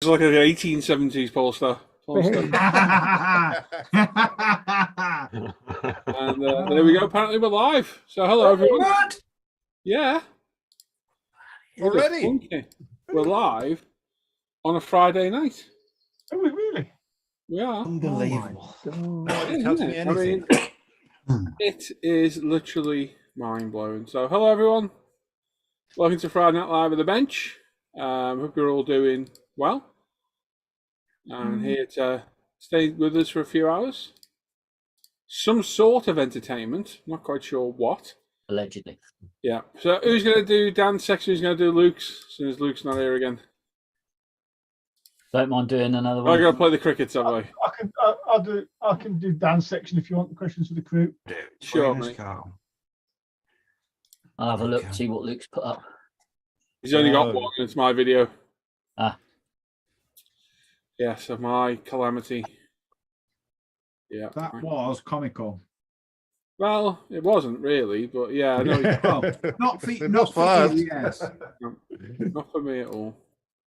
like an 1870s pollster. And there we go. Apparently we're live. So hello everyone. What? Yeah. Already? We're live on a Friday night. Are we really? We are. Unbelievable. Oh Tell me anything. It is literally mind-blowing. So hello everyone. Welcome to Friday Night Live at the Bench. Hope you're all doing well. And here to stay with us for a few hours. Some sort of entertainment. Not quite sure what. Allegedly. Yeah. So who's going to do Dan's section? Who's going to do Luke's? As soon as Luke's not here again. Don't mind doing another one. I'm going to play the crickets, have I? I can do Dan's section if you want the questions for the crew. Sure, mate. I'll have a look, see what Luke's put up. He's only got one, and it's my video. Ah. Yeah, so my calamity. Yeah. That was comical. Well, it wasn't really, but yeah, I know. Well, not for you, yes. Not for me at all.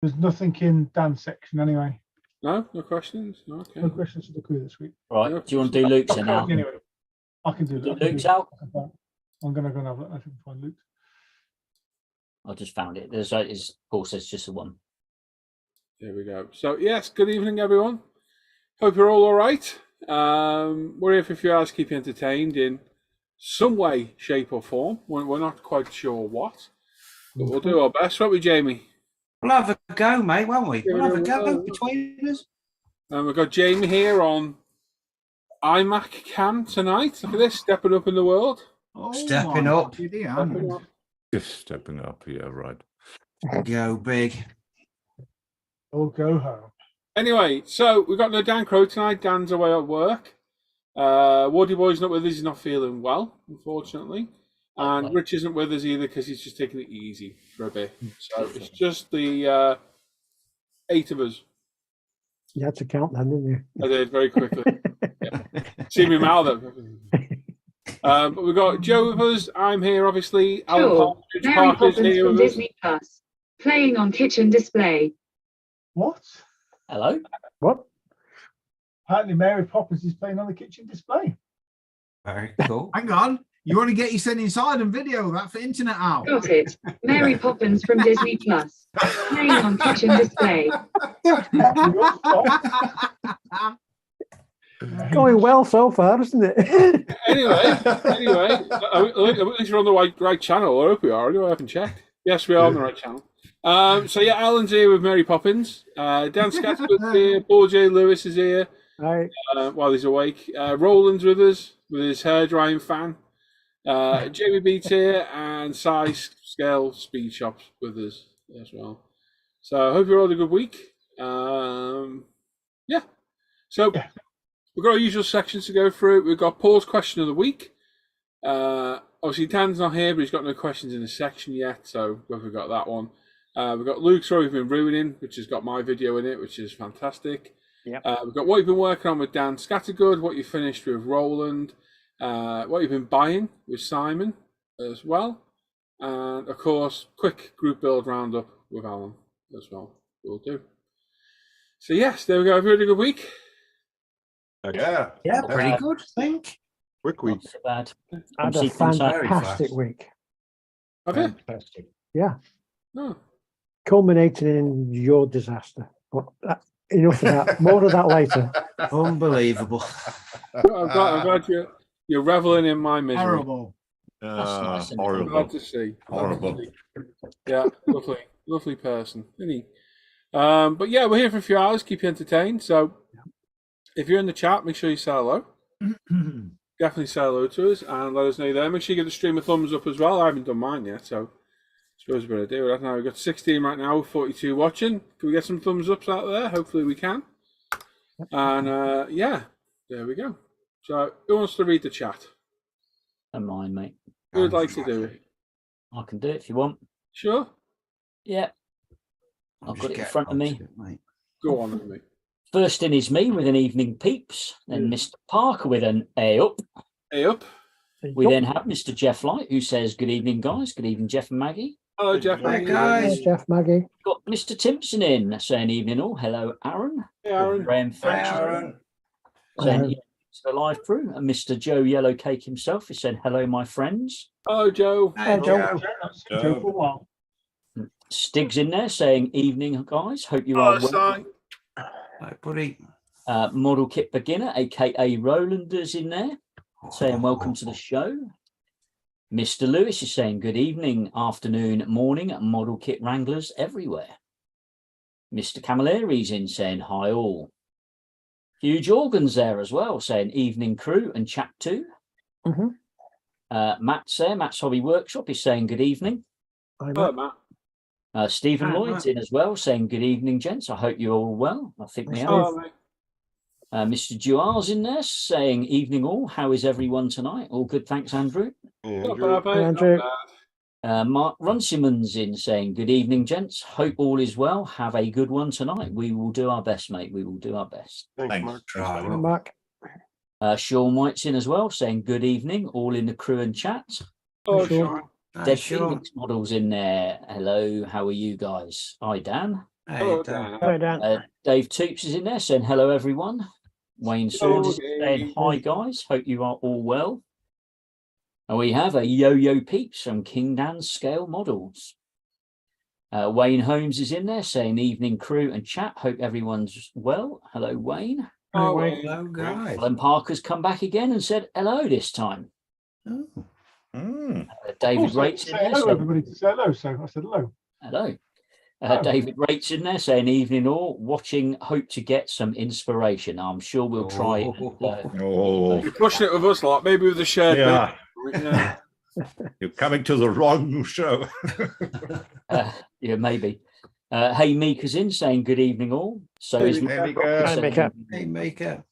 There's nothing in Dan's section anyway. No questions? Okay. No questions for the crew this week. Right, do you want to do Luke's then now? Anyway, I can do that. Luke's out? I'm going to go and have a look. I can find Luke. I just found it. There's of course, there's just the one. There we go. So, yes, good evening, everyone. Hope you're all right. We're here for a few hours to keep you entertained in some way, shape, or form. We're not quite sure what, but we'll do our best, won't we, Jamie? We'll have a go, mate, won't we? We'll have a go between us. And we've got Jamie here on iMac cam tonight. Look at this, stepping up in the world. Oh, Stepping up. Stepping up. Just stepping up, yeah, right. Go big. Or go home. Anyway, so we've got no Dan Crow tonight. Dan's away at work. Woody Boy's not with us. He's not feeling well, unfortunately. And Rich isn't with us either because he's just taking it easy for a bit. So it's just the 8 of us. You had to count them, didn't you? I did very quickly. Yeah. See me mouth up. But we've got Joe with us. I'm here, obviously. Sure. Mary Poppins from Disney Plus, playing on kitchen display. What? Hello? What? Apparently Mary Poppins is playing on the kitchen display. Very cool. Hang on. You want to get your son inside and video that for internet out? Got it. Mary Poppins from Disney Plus, playing on kitchen display. Going well so far, isn't it? Anyway, at least we're on the right channel. I hope we are. Anyway, I haven't checked. Yes, we are on the right channel. So yeah, Alan's here with Mary Poppins. Dan Scattergood's here. Paul J. Lewis is here. Right. While he's awake. Roland's with us with his hair drying fan. Jamie Beats here, and Size Scale Speed Shops with us as well. So I hope you're all had a good week. Yeah. So we've got our usual sections to go through. We've got Paul's question of the week. Obviously Dan's not here, but he's got no questions in the section yet, so we've got that one. We've got Luke's Story We've Been Ruining, which has got my video in it, which is fantastic. Yep. We've got what you've been working on with Dan Scattergood, what you finished with Roland, what you've been buying with Simon as well, and of course, quick group build roundup with Alan as well. We'll do. So yes, there we go. Have you had a good week? Yeah. Yeah, pretty good, I think. Quick week. Not so bad. I had a Sequence out. fantastic week. Have you? Fantastic. Yeah. Oh. Culminating in your disaster. But enough of that. More of that later. Unbelievable. I'm glad you're reveling in my misery. Horrible. That's nice, isn't it? I'm Horrible. glad to see. Horrible. Yeah, lovely person, isn't he? But yeah, we're here for a few hours, keep you entertained. So if you're in the chat, make sure you say hello. Definitely say hello to us and let us know you're there. Make sure you give the stream a thumbs up as well. I haven't done mine yet, so I suppose we're going to do that now. We've got 16 right now, 42 watching. Can we get some thumbs ups out there? Hopefully we can. And yeah, there we go. So who wants to read the chat? Don't mind, mate. Who would like to do it? I can do it if you want. Sure. Yeah. I've got it in front of me. Go on with me. First in is me with an evening peeps, then Mr. Parker with an A up. A up. We then have Mr. Jeff Light, who says, good evening, guys. Good evening, Jeff and Maggie. Hello, Jeff. Hi, Hi, guys. Jeff, Maggie. Got Mr. Timpson in saying evening all. Hello, Aaron. Hey, Aaron. Graham Hi, Fletcher Aaron. saying Hello. evening to the live crew. And Mr. Joe Yellowcake himself is saying hello, my friends. Hello, Joe. Hi, Joe. Joe. Not seen Joe for a while. Stig's in there saying evening, guys. Hope you Hello, are well. Stein. Hi, buddy. Model Kit Beginner, aka Roland, is in there saying welcome to the show. Mr. Lewis is saying good evening, afternoon, morning, Model Kit Wranglers everywhere. Mr. Camilleri's in saying hi all. Huge Organs there as well, saying evening crew and chat too. Mhm. Matt's there, Matt's Hobby Workshop is saying good evening. Hi, Hello, Matt. Matt. Stephen Hi, Lloyd's Matt. in as well, saying good evening, gents. I hope you're all well. I think we Yes, are. Hello, mate. Mr. Duar's in there saying evening all. How is everyone tonight? All good, thanks, Andrew. Not Andrew. bad, mate. Andrew. Not bad. Mark Runciman's in saying good evening, gents. Hope all is well. Have a good one tonight. We will do our best, mate. We will do our best. Thanks, Mark. Try, Hi, well. Mark. Sean White's in as well, saying good evening, all in the crew and chat. Oh, Sean. Sean. Hi, Dead Sean. Phoenix models in there. Hello, how are you guys? Hi, Dan. Hey, Hello, Dan. Dan. Hi, Dan. Dave Toops is in there saying hello, everyone. Wayne Hello, Swords is saying Dave. hi, guys. Hope you are all well. And we have a Yo-Yo Peeps from King Dan's Scale Models. Wayne Holmes is in there saying evening crew and chat. Hope everyone's well. Hello, Wayne. Oh, Wayne. Wayne. Hello, guys. Alan Parker's come back again and said hello this time. Oh. David Also, Rates in say there hello, saying everybody. To say hello, so I said hello. hello. Oh. David Rates in there saying evening all. Watching, hope to get some inspiration. I'm sure we'll try. And, Oh, You're pushing it with us, lot. Maybe with a shared yeah. bit. Yeah. You're coming to the wrong show. yeah, maybe. Hey, Mika's in saying good evening all. So Hey, is Mika. Mika. Hi, Mika. Hey, Maker.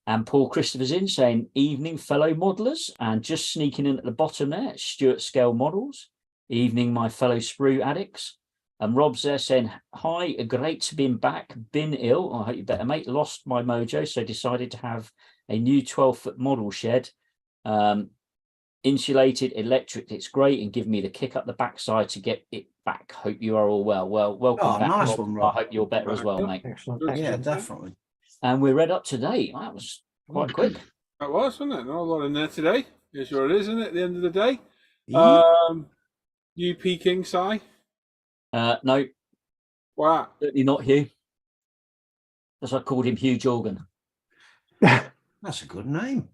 And Paul Christopher's in saying evening fellow modelers, and just sneaking in at the bottom there, Stuart Scale Models. Evening, my fellow sprue addicts. And Rob's there saying, hi, great to be back, been ill. I hope you better, mate. Lost my mojo, so decided to have a new 12-foot model shed. Insulated, electric, it's great, and give me the kick up the backside to get it back. Hope you are all well. Well, welcome Oh, back, nice Rob. one, Rob. I hope you're better as well, mate. Excellent. Good. Yeah, Excellent. definitely. And we're read up to date. That was quite quick. That was, wasn't it? Not a lot in there today. Yeah, sure it is, isn't it? At the end of the day. Yeah. UP King Si. No, Wow. certainly not Hugh. As I called him Huge Organ. That's a good name.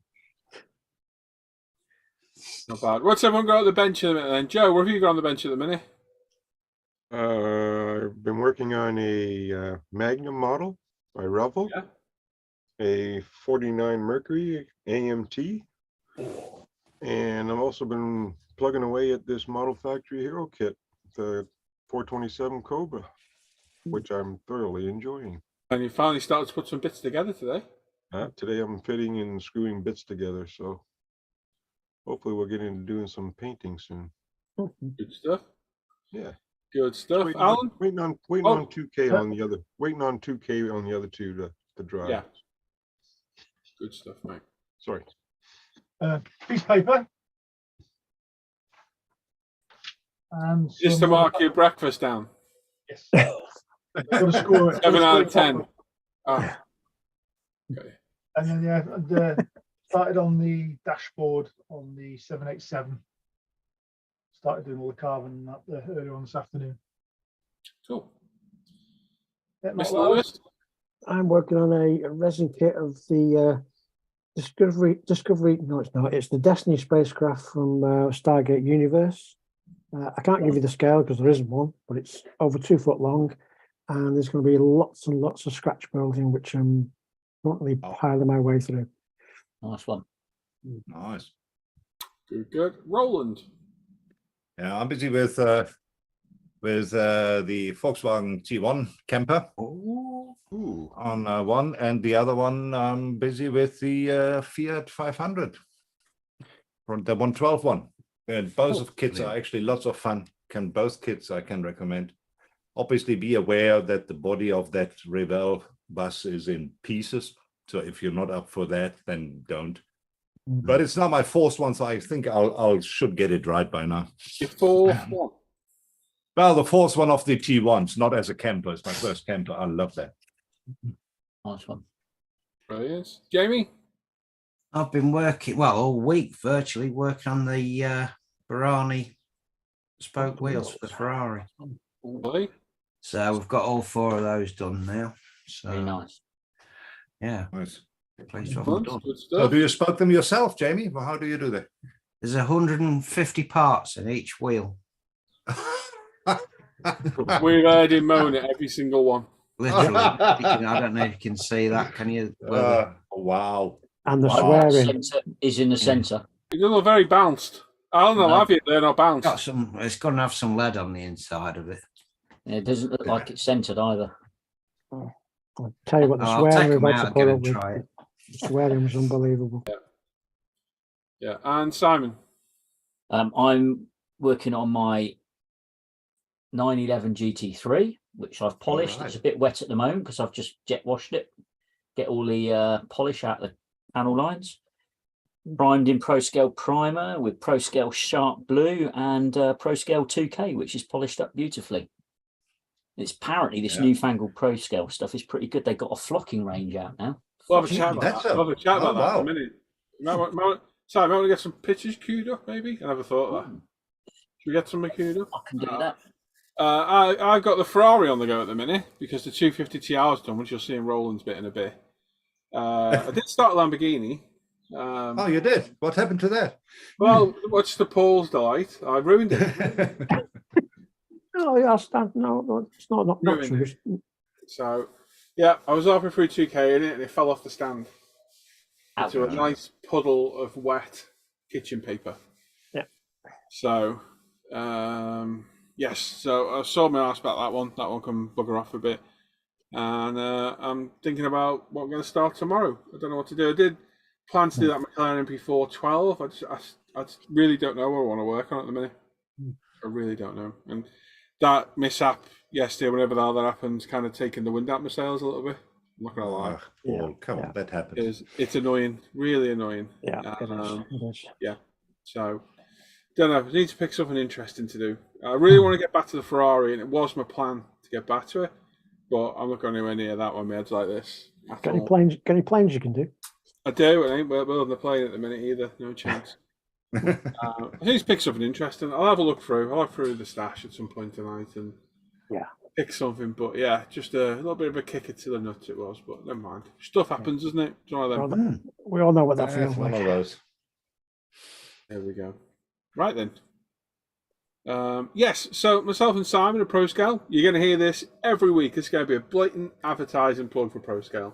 Not bad. What's everyone got at the bench at the minute then? Joe, what have you got on the bench at the minute? I've been working on a Magnum model by Revel, Yeah. a 49 Mercury AMT, and I've also been plugging away at this Model Factory Hero Kit, the 427 Cobra, which I'm thoroughly enjoying. And you finally started to put some bits together today. Today I'm fitting and screwing bits together, so hopefully we'll get into doing some painting soon. Good stuff. Yeah. Good stuff. Waiting Alan? on Oh. 2K on the other, waiting on 2K on the other two to dry. Yeah. Good stuff, mate. Sorry. Piece of paper. And Just to some- mark your breakfast down. Yes. Got to score it. 7 out of 10. Oh. Okay. And then and, started on the dashboard on the 787. Started doing all the carving and that earlier on this afternoon. Cool. Yeah, not Mr. loud. Lewis? I'm working on a resin kit of the Discovery. No, it's not. It's the Destiny spacecraft from Stargate Universe. I can't give you the scale because there isn't one, but it's over 2 foot long, and there's going to be lots and lots of scratch building, which I'm currently piling my way through. Nice one. Nice. Good. Roland? Yeah, I'm busy with the Volkswagen T1 camper on one, and the other one I'm busy with the Fiat 500 from the 112 one. And both of kits are actually lots of fun. Both kits I can recommend. Obviously, be aware that the body of that Revell bus is in pieces. So if you're not up for that, then don't. But it's not my fourth one, so I think I'll should get it right by now. Your fourth one. Well, the fourth one of the T1s, not as a camper. It's my first camper. I love that. Nice one. Brilliant. Jamie? I've been working, well, all week virtually, working on the Barani spoke wheels for the Ferrari. Really? So we've got all 4 of those done now. So, Very nice. yeah, Nice. pleased to have them done. Good So stuff. do you spoke them yourself, Jamie? Well, how do you do that? There's 150 parts in each wheel. We've heard him moan at every single one. Literally. I don't know if you can see that. Can you? Wow. And the Wow. swearing. Centre is in the centre. He doesn't look very bounced. I don't know, No. have you? They're not bounced. Got some. It's going to have some lead on the inside of it. Yeah, it doesn't look like it's centred either. I'll tell you what, the I'll take swearing them we've out had to again put up and with. try it. The swearing was unbelievable. Yeah. And Simon? I'm working on my 911 GT3, which I've polished. Alright. It's a bit wet at the moment because I've just jet washed it. Get all the polish out of the panel lines. Primed in ProScale primer with ProScale Sharp Blue and ProScale 2K, which is polished up beautifully. It's apparently this newfangled ProScale stuff is pretty good. They've got a flocking range out now. We'll have a chat about That's that. We'll have a chat about that in wow. a minute. Simon, might want to get some pictures queued up, maybe? I never thought of that. Should we get some queued up? I can do that. I've got the Ferrari on the go at the minute because the 250 TR's done, which you'll see in Roland's bit in a bit. I did start Lamborghini. Oh, you did? What happened to that? Well, what's the Paul's delight? I ruined it. No, no, it's not Ruined true. So, yeah, I was halfway through 2K in it and it fell off the stand into a nice puddle of wet kitchen paper. Yeah. So, yes, so I saw my ass about that one. That one can bugger off a bit. And I'm thinking about what I'm going to start tomorrow. I don't know what to do. I did plan to do that McLaren MP412. I just really don't know what I want to work on at the minute. I really don't know. And that mishap yesterday, whenever the hell that happens, kind of taking the wind out my sails a little bit. I'm not going to lie. Paul, come on, that happens. It's annoying, really annoying. Yeah, it is. Yeah. So, don't know. I need to pick something interesting to do. I really want to get back to the Ferrari, and it was my plan to get back to it. But I'm not going anywhere near that when my head's like this. Got any planes you can do? I do. I ain't building the plane at the minute either. No chance. I need to pick something interesting. I'll have a look through. I'll look through the stash at some point tonight and pick something. But yeah, just a little bit of a kicker to the nuts it was. But never mind. Stuff happens, doesn't it? It's one of them. We all know what that That's feels one like. of those. There we go. Right then. Yes, so myself and Simon at ProScale, you're going to hear this every week. It's going to be a blatant advertising plug for ProScale.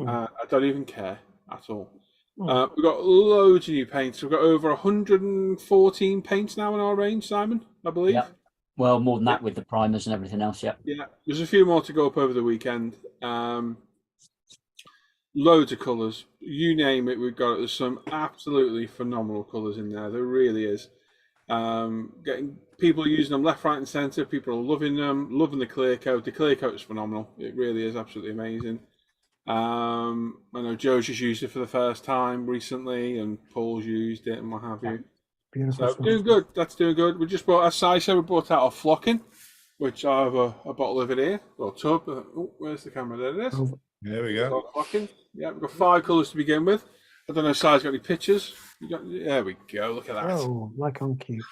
I don't even care at all. We've got loads of new paints. We've got over 114 paints now in our range, Simon, I believe. Yep. Well, more than that with the primers and everything else, yeah. Yeah, there's a few more to go up over the weekend. Loads of colours. You name it, we've got it. There's some absolutely phenomenal colours in there. There really is. Getting people using them left, right, and centre. People are loving them, loving the clear coat. The clear coat is phenomenal. It really is absolutely amazing. I know Joe's just used it for the first time recently, and Paul's used it and what have you. Beautiful. So doing good. That's doing good. We just brought, as Si said, we brought out our flocking, which I have a bottle of it here, or tub. Oh, where's the camera? There it is. There we go. Flocking. Yeah, we've got 5 colours to begin with. I don't know if Si's got any pictures. There we go. Look at that. Oh, like on cue.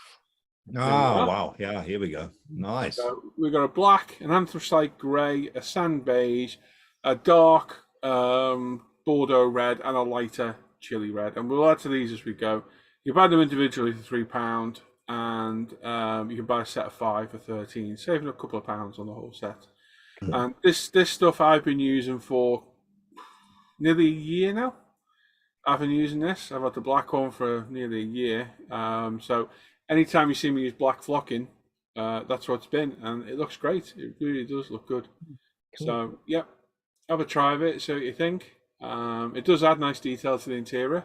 Oh, wow. Yeah, here we go. Nice. So we've got a black, an anthracite grey, a sand beige, a dark Bordeaux red, and a lighter chili red. And we'll add to these as we go. You buy them individually for £3, and you can buy a set of 5 for 13, saving a couple of pounds on the whole set. And this stuff I've been using for nearly a year now. I've been using this. I've had the black one for nearly a year. So anytime you see me use black flocking, that's what it's been, and it looks great. It really does look good. Cool. So yeah, have a try of it. See what you think. It does add nice detail to the interior.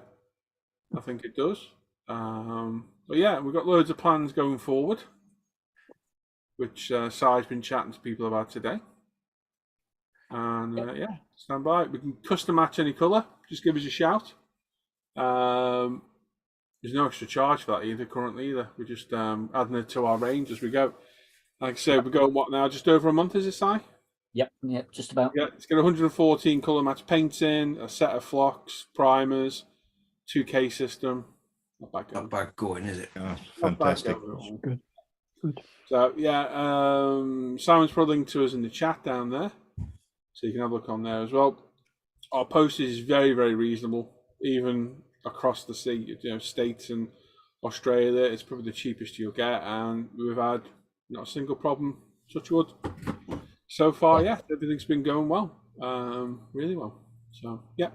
I think it does. But yeah, we've got loads of plans going forward, which Si's been chatting to people about today. And yeah, stand by. We can custom match any colour. Just give us a shout. There's no extra charge for that either currently either. We're just adding it to our range as we go. Like I said, we're going what now? Just over a month, is it, Si? Yep, just about. Yeah, it's got 114 colour match paints in, a set of flocks, primers, 2K system. Not bad going. Not bad going, is it? Yeah, Not bad fantastic. going at all. Good. Good. So yeah, Simon's put a link to us in the chat down there, so you can have a look on there as well. Our postage is very, very reasonable, even across the sea, states and Australia. It's probably the cheapest you'll get, and we've had not a single problem. Touch wood. So far, yeah, everything's been going well, really well. So yeah,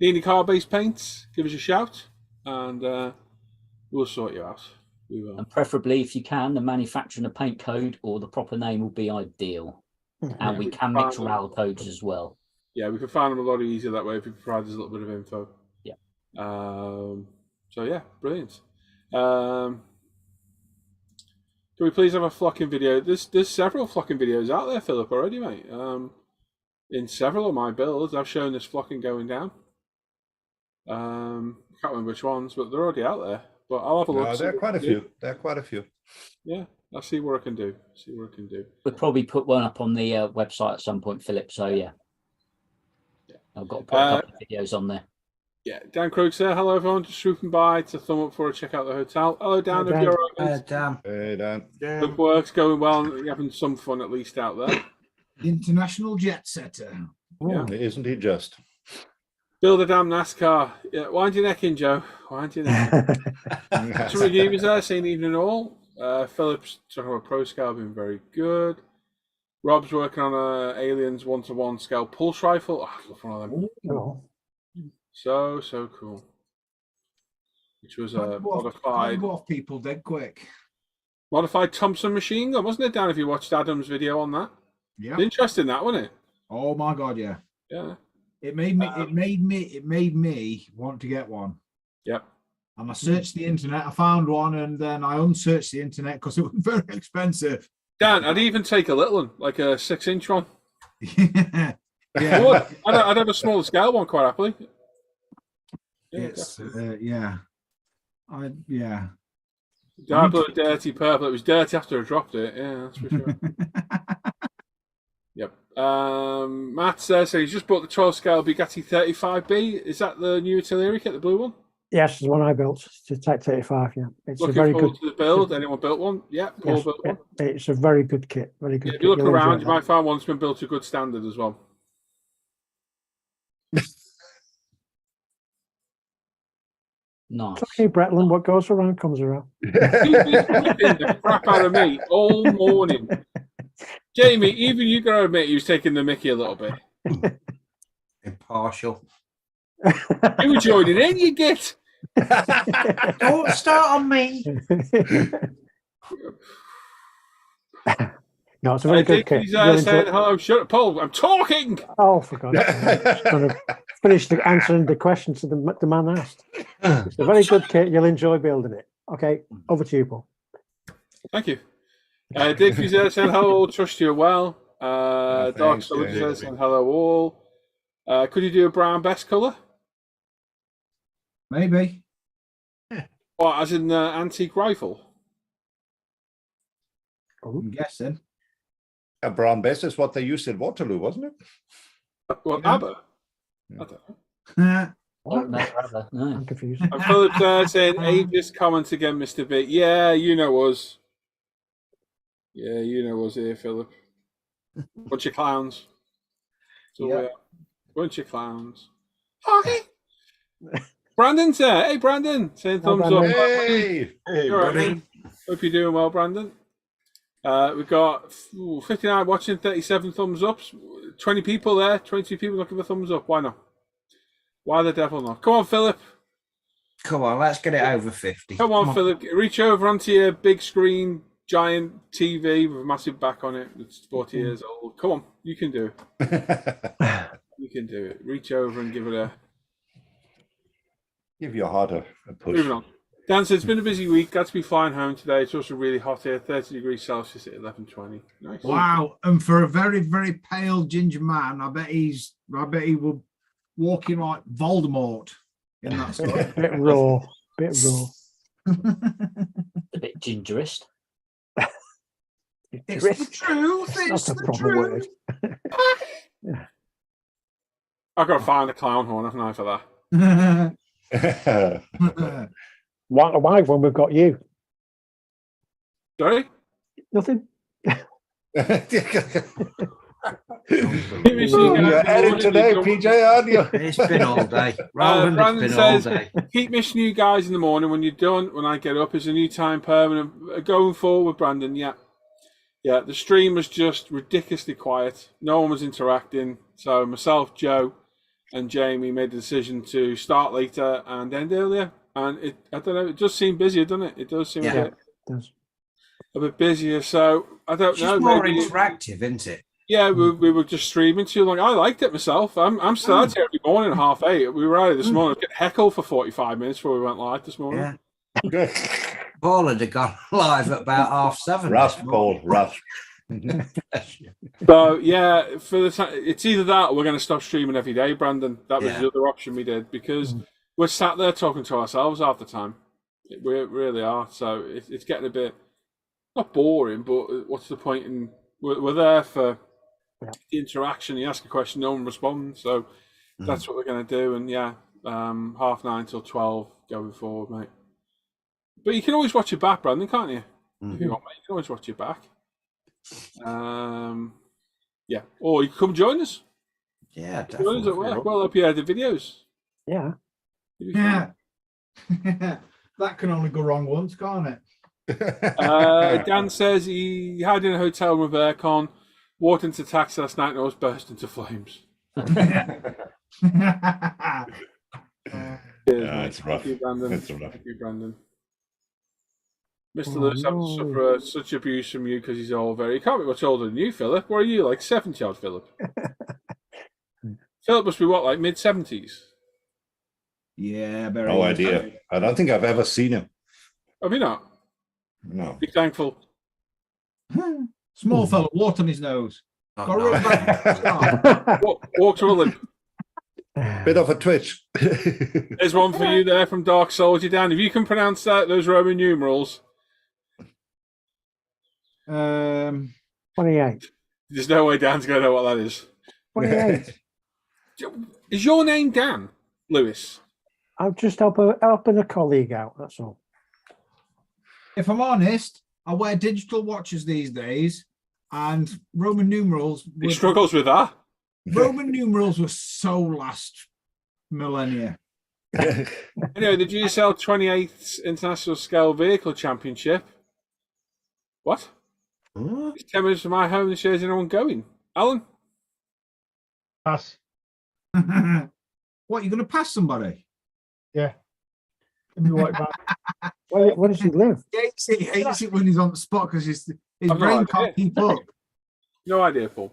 need any car-based paints? Give us a shout, and we'll sort you out. We will. And preferably, if you can, the manufacturer and the paint code or the proper name will be ideal. And we can mix RAL codes as well. Yeah, we can find them a lot easier that way if you provide us a little bit of info. Yeah. So yeah, brilliant. Can we please have a flocking video? There's several flocking videos out there, Philip, already, mate. In several of my builds, I've shown this flocking going down. Can't remember which ones, but they're already out there. But I'll have a look. No, there are quite a few. There are quite a few. Yeah, I'll see what I can do. We'll probably put one up on the website at some point, Philip. So yeah. I've got to put a couple of videos on there. Yeah, Dan Croaks there. Hello, everyone. Just swooping by to thumb up for a check out the hotel. Hello, Dan. Hi, If you're all right, Dan. Hey, Dan. good work's going well. You're having some fun at least out there. International jet setter. Yeah. Isn't he just? Build a damn NASCAR. Yeah, wind your neck in, Joe. Wind your neck in. Some reviews there saying evening all. Philip's talking about Pro Scale being very good. Rob's working on a Aliens 1-to-1 scale pulse rifle. Oh, I love one of them. Oh, So cool. Which was a modified Go off people dead quick. Thompson machine gun, wasn't it, Dan? If you watched Adam's video on that, Yeah. interesting that, wasn't it? Oh my god, yeah. Yeah. It made me want to get one. Yep. And I searched the internet, I found one, and then I unsearched the internet because it was very expensive. Dan, I'd even take a little one, like a 6-inch one. Yeah. I'd have a smaller scale one quite happily. It's yeah. Dark blue, dirty purple. It was dirty after I dropped it. Yeah, that's for sure. Yep. Matt says so he's just bought the 12 scale Bugatti 35B. Is that the new artillery kit, the blue one? yes, the one I built. It's a Type 35. Yeah, it's Looking a very forward good. to the build. Anyone built one? Yeah, Paul Yes, built one. it's a very good kit. Very good. Yeah, if kit. you look You'll around, enjoy you that. might find one that's been built to a good standard as well. Nice. Okay, Bretland, what goes around comes around. He's been flipping the crap out of me all morning. Jamie, even you got to admit he was taking the mickey a little bit. Impartial. You were joining in, you git. Don't start on me. No, it's a very good kit. He's You'll saying, enjoy- hello, shut up, Paul, I'm talking. Oh, for God's sake! I'm just going to finish answering the questions to the man asked. It's a very good kit. You'll enjoy building it. Okay, over to you, Paul. Thank you. Dick Fuser saying hello, trust you well. Dark thanks, Soldier Dave. saying hello all. Could you do a brown best colour? Maybe. What, as in antique rifle? I'm guessing. A brown best is what they used at Waterloo, wasn't it? What, Yeah. ABBA? I don't know. Oh, no, rather, no. I'm confused. And Philip saying, ageist comments again, Mr. B. Yeah, you know us. Yeah, you know us here, Philip. Bunch of clowns. So Yeah. we are. Bunch of clowns. Hi. Brandon's there. Hey, Brandon. Saying Hi, thumbs Brandon. up. Hey! You all right, mate? Hope you're doing well, Brandon. We've got 59 watching, 37 thumbs ups, 20 people there, 22 people looking for thumbs up. Why not? Why the devil not? Come on, Philip. Come on, let's get it over 50. Come on, Philip. Reach over onto your big screen, giant TV with a massive back on it. It's 40 years old. Come on, you can do it. You can do it. Reach over and give it a... Give your heart a push. Moving on. Dan says, it's been a busy week. Got to be flying home today. It's also really hot here, 30 degrees Celsius at 11:20. Nice. Wow. And for a very, very pale ginger man, I bet he will walk in like Voldemort in that stuff. Bit raw. Bit raw. A bit gingerist. It's the truth. That's It's not a the proper truth. word. I've got to find a clown horn, haven't I, for that? Why when we've got you? Sorry? Nothing. You're at it today, PJ, aren't you? It's been all day. Roland, Brandon it's been all says, day. keep missing you guys in the morning when you're done. When I get up, is a new time permanent. Going forward, Brandon, yeah. Yeah, the stream was just ridiculously quiet. No one was interacting. So myself, Joe, and Jamie made the decision to start later and end earlier. And I don't know, it does seem busier, doesn't it? It does seem Yeah. a bit busier. So I don't It's know. just more maybe interactive, isn't it? Yeah, we were just streaming too long. I liked it myself. I'm still out here every morning at 8:30. We were out this morning. I was getting heckled for 45 minutes before we went live this morning. Yeah. Paul had gone live at about 7:30. Rust, Paul, rust. So yeah, for the time, it's either that or we're going to stop streaming every day, Brandon. That was the other option we did because we're sat there talking to ourselves half the time. We really are. So it's getting a bit not boring, but what's the point in? We're there for the interaction. You ask a question, no one responds. So that's what we're going to do. And 9:30 till 12 going forward, mate. But you can always watch it back, Brandon, can't you? If you want, mate, you can always watch it back. Or you can come join us. Yeah, Join us at definitely. work. Well, up here the videos. Yeah. Yeah. That can only go wrong once, can't it? Dan says he had in a hotel room with aircon, walked into taxi last night and almost burst into flames. It's rough. Thank you, Brandon. It's rough. Thank you, Brandon. Mr. Lewis having to suffer such abuse from you because he's all very. He can't be much older than you, Philip. What are you, like 70-odd, Philip? Philip must be what, like mid-70s? Yeah, very. No idea. I don't think I've ever seen him. Have you not? No. Be thankful. Small fella, wart on his nose. Oh, Got no. rub back. Walk to a limp. Bit of a twitch. There's one for you there from Dark Soldier, Dan. If you can pronounce those Roman numerals. 28. There's no way Dan's going to know what that is. 28. Is your name Dan, Lewis? I'm just helping a colleague out, that's all. If I'm honest, I wear digital watches these days, and Roman numerals. He struggles with that. Roman numerals were so last millennia. Anyway, the GSL 28th International Scale Vehicle Championship. What? It's 10 minutes from my home and shows anyone going. Alan? Pass. What, you're going to pass somebody? Yeah. Give me right back. Where does he live? He hates it when he's on the spot because his I've no brain idea. can't keep up. No idea, Paul.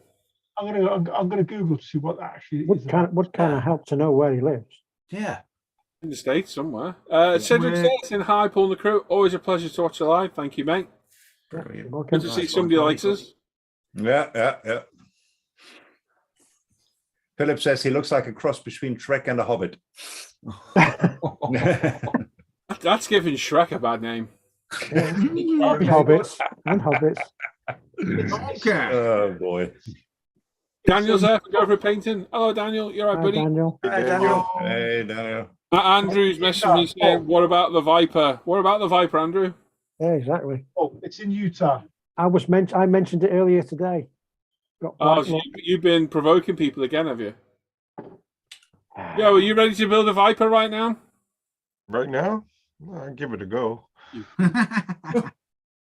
I'm gonna Google to see what that actually is. Would kind of help to know where he lives. Yeah. In the States somewhere. Cedric says in hi, Paul and the crew. Always a pleasure to watch you live. Thank you, mate. Brilliant. Good to see somebody likes us. Yeah. Philip says he looks like a cross between Shrek and a Hobbit. That's giving Shrek a bad name. Hobbits. Okay. Oh boy. Daniel's there for Go for a Painting. Hello, Daniel. You're right, Hi, buddy. Daniel. Hi, Daniel. Hey, Daniel. Andrew's messaging me saying, what about the Viper? What about the Viper, Andrew? Yeah, exactly. Oh, it's in Utah. I mentioned it earlier today. Got Oh, so you've been provoking people again, have you? Yo, are you ready to build a Viper right now? Right now, I'll give it a go.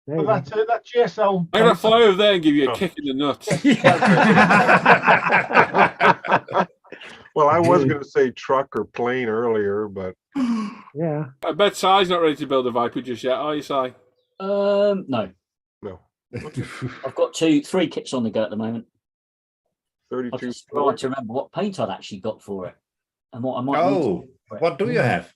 There you But go. that GSL. I'm going to fly over there and give you a kick in the nuts. Well, I was going to say truck or plane earlier, but Yeah. I bet Si's not ready to build a Viper just yet, are you, Si? No. no. I've got 3 kits on the go at the moment. I 32 just tried to remember what paint I'd actually got for it and what I might need to Oh, do for it. what do you have?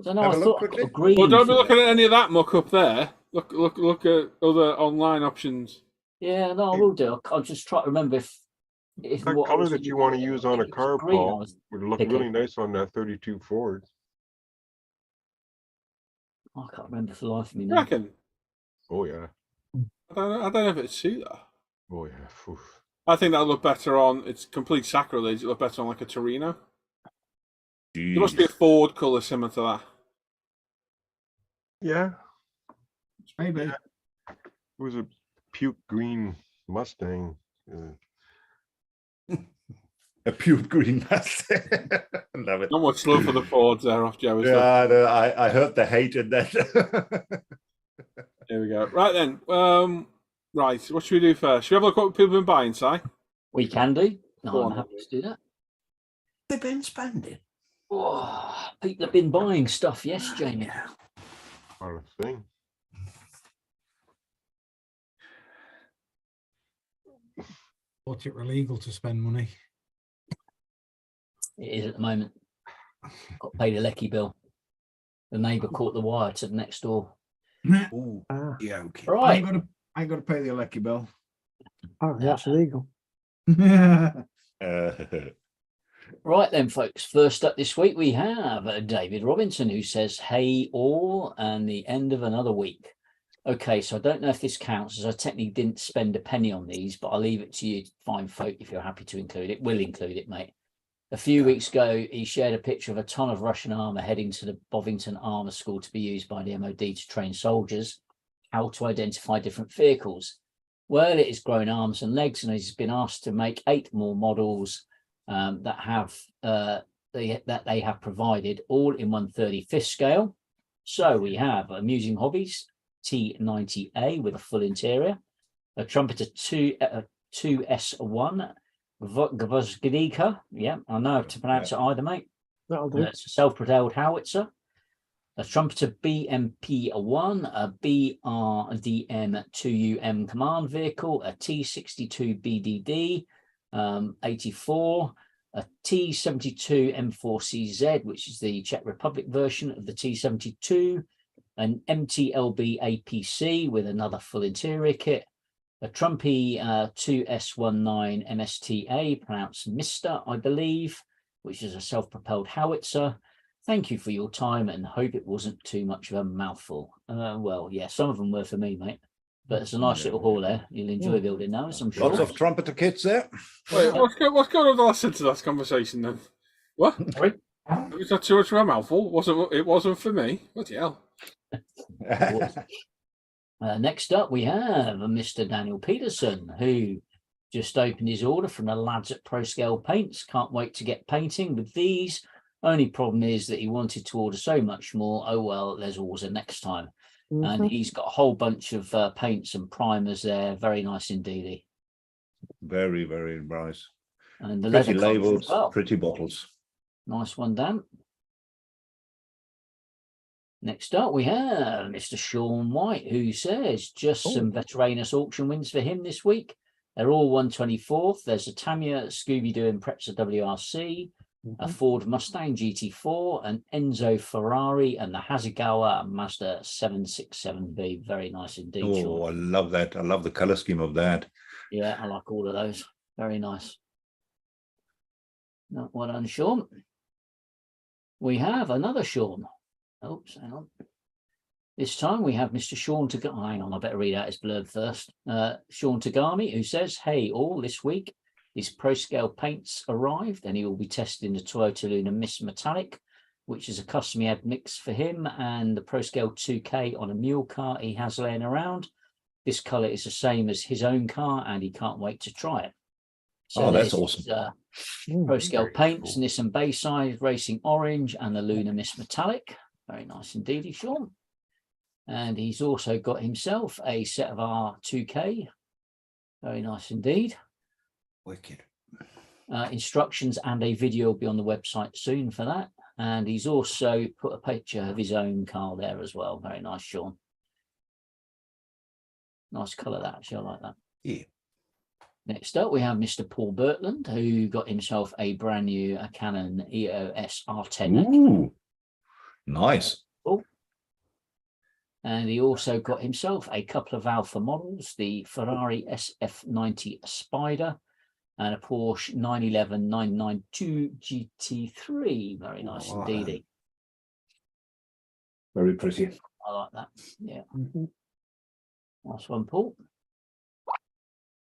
I don't know. Have I a thought look I got quickly. a green. Well, don't be for looking it. at any of that muck up there. Look at other online options. Yeah, no, I will do. I'll just try to remember if That what I color was that you thinking want to was- use I on a think it was car, green I Paul, was would look picking. really nice on that 32 Ford. I can't remember for the life of me You now. reckon? Oh, yeah. I don't know if it'd suit that. Oh yeah. Oof. I think that'll look better on. It's complete sacrilege. It'll look better on like a Torino. There must be a Jeez. Ford colour similar to that. Yeah, Maybe. it was a puke green Mustang. A pure green Mustang. Love it. Not much love for the Fords there off Joe. Yeah, no, I heard the hate in that. There we go. Right then. Right. What should we do first? Should we have a look at what people have been buying, Si? We can do. No, Go I'm on. happy to do that. They've been spending. Oh, people have been buying stuff. Yes, Jamie. Not a thing. Thought it were illegal to spend money. It is at the moment. Got paid a lecky bill. The neighbour caught the wire to the next door. Ooh, Ah, yeah, okay. Right. I ain't got to pay the Lecky bill. oh, that's illegal. Right then, folks. First up this week, we have David Robinson, who says, "Hey all," and the end of another week. Okay, so I don't know if this counts, as I technically didn't spend a penny on these, but I'll leave it to you, fine folk, if you're happy to include it. We'll include it, mate. A few weeks ago, he shared a picture of a ton of Russian armour heading to the Bovington Armour School to be used by the MOD to train soldiers how to identify different vehicles. Well, it is grown arms and legs, and he's been asked to make 8 more models that they have provided, all in 1/35th scale. So we have Amusing Hobbies T90A with a full interior, a Trumpeter 2S1 Gvozgdika. Yeah, I know how to pronounce it either, mate. That'll do. That's a self-propelled howitzer. A Trumpeter BMP1, a BRDM2UM command vehicle, a T62 BDD 84, a T72 M4CZ, which is the Czech Republic version of the T72, an MTLB APC with another full interior kit, a Trumpy 2S19 MSTA, pronounced Mister, I believe, which is a self-propelled howitzer. Thank you for your time and hope it wasn't too much of a mouthful. Well, yeah, some of them were for me, mate. But it's a nice little haul there. You'll enjoy building those, I'm sure. Lots of trumpeter kits there. Wait, what's going on with the last sentence of that conversation then? What? Sorry? Was that too much of a mouthful? It wasn't for me. What the hell? Next up, we have Mr. Daniel Peterson, who just opened his order from the lads at Pro Scale Paints. Can't wait to get painting with these. Only problem is that he wanted to order so much more. Oh, well, there's always a next time. And he's got a whole bunch of paints and primers there. Very nice indeed. Very, very nice. And the Pretty leather covers labels, as well. pretty bottles. Nice one, Dan. Next up, we have Mr. Sean White, who says just some Veteranus auction wins for him this week. They're all 1/24th. There's a Tamiya Scooby-Doo Impreza WRC, a Ford Mustang GT4, an Enzo Ferrari, and the Hasegawa Mazda 767B. Very nice indeed, Oh, Sean. I love that. I love the color scheme of that. Yeah, I like all of those. Very nice. No, well done, Sean. We have another Sean. Oops, hang on. This time we have Mr. Sean Tagami. Hang on, I better read out his blurb first. Sean Tagami, who says, "Hey all, this week his Pro Scale paints arrived and he will be testing the Toyota Luna Miss Metallic, which is a custom he had mix for him, and the Pro Scale 2K on a mule car he has laying around. This colour is the same as his own car and he can't wait to try it." So that's there's awesome. Pro Scale Very paints, cool. Nissan Bayside Racing Orange and the Luna Miss Metallic. Very nice indeed, Sean. And he's also got himself a set of R2K. Very nice indeed. Wicked. Instructions and a video will be on the website soon for that. And he's also put a picture of his own car there as well. Very nice, Sean. Nice colour that, actually. I like that. Yeah. Next up, we have Mr. Paul Bertland, who got himself a brand new Canon EOS R10. Ooh, nice. Cool. And he also got himself a couple of Alpha models, the Ferrari SF90 Spider and a Porsche 911 992 GT3. Very nice indeed. Very pretty. I like that. Yeah. Nice one, Paul.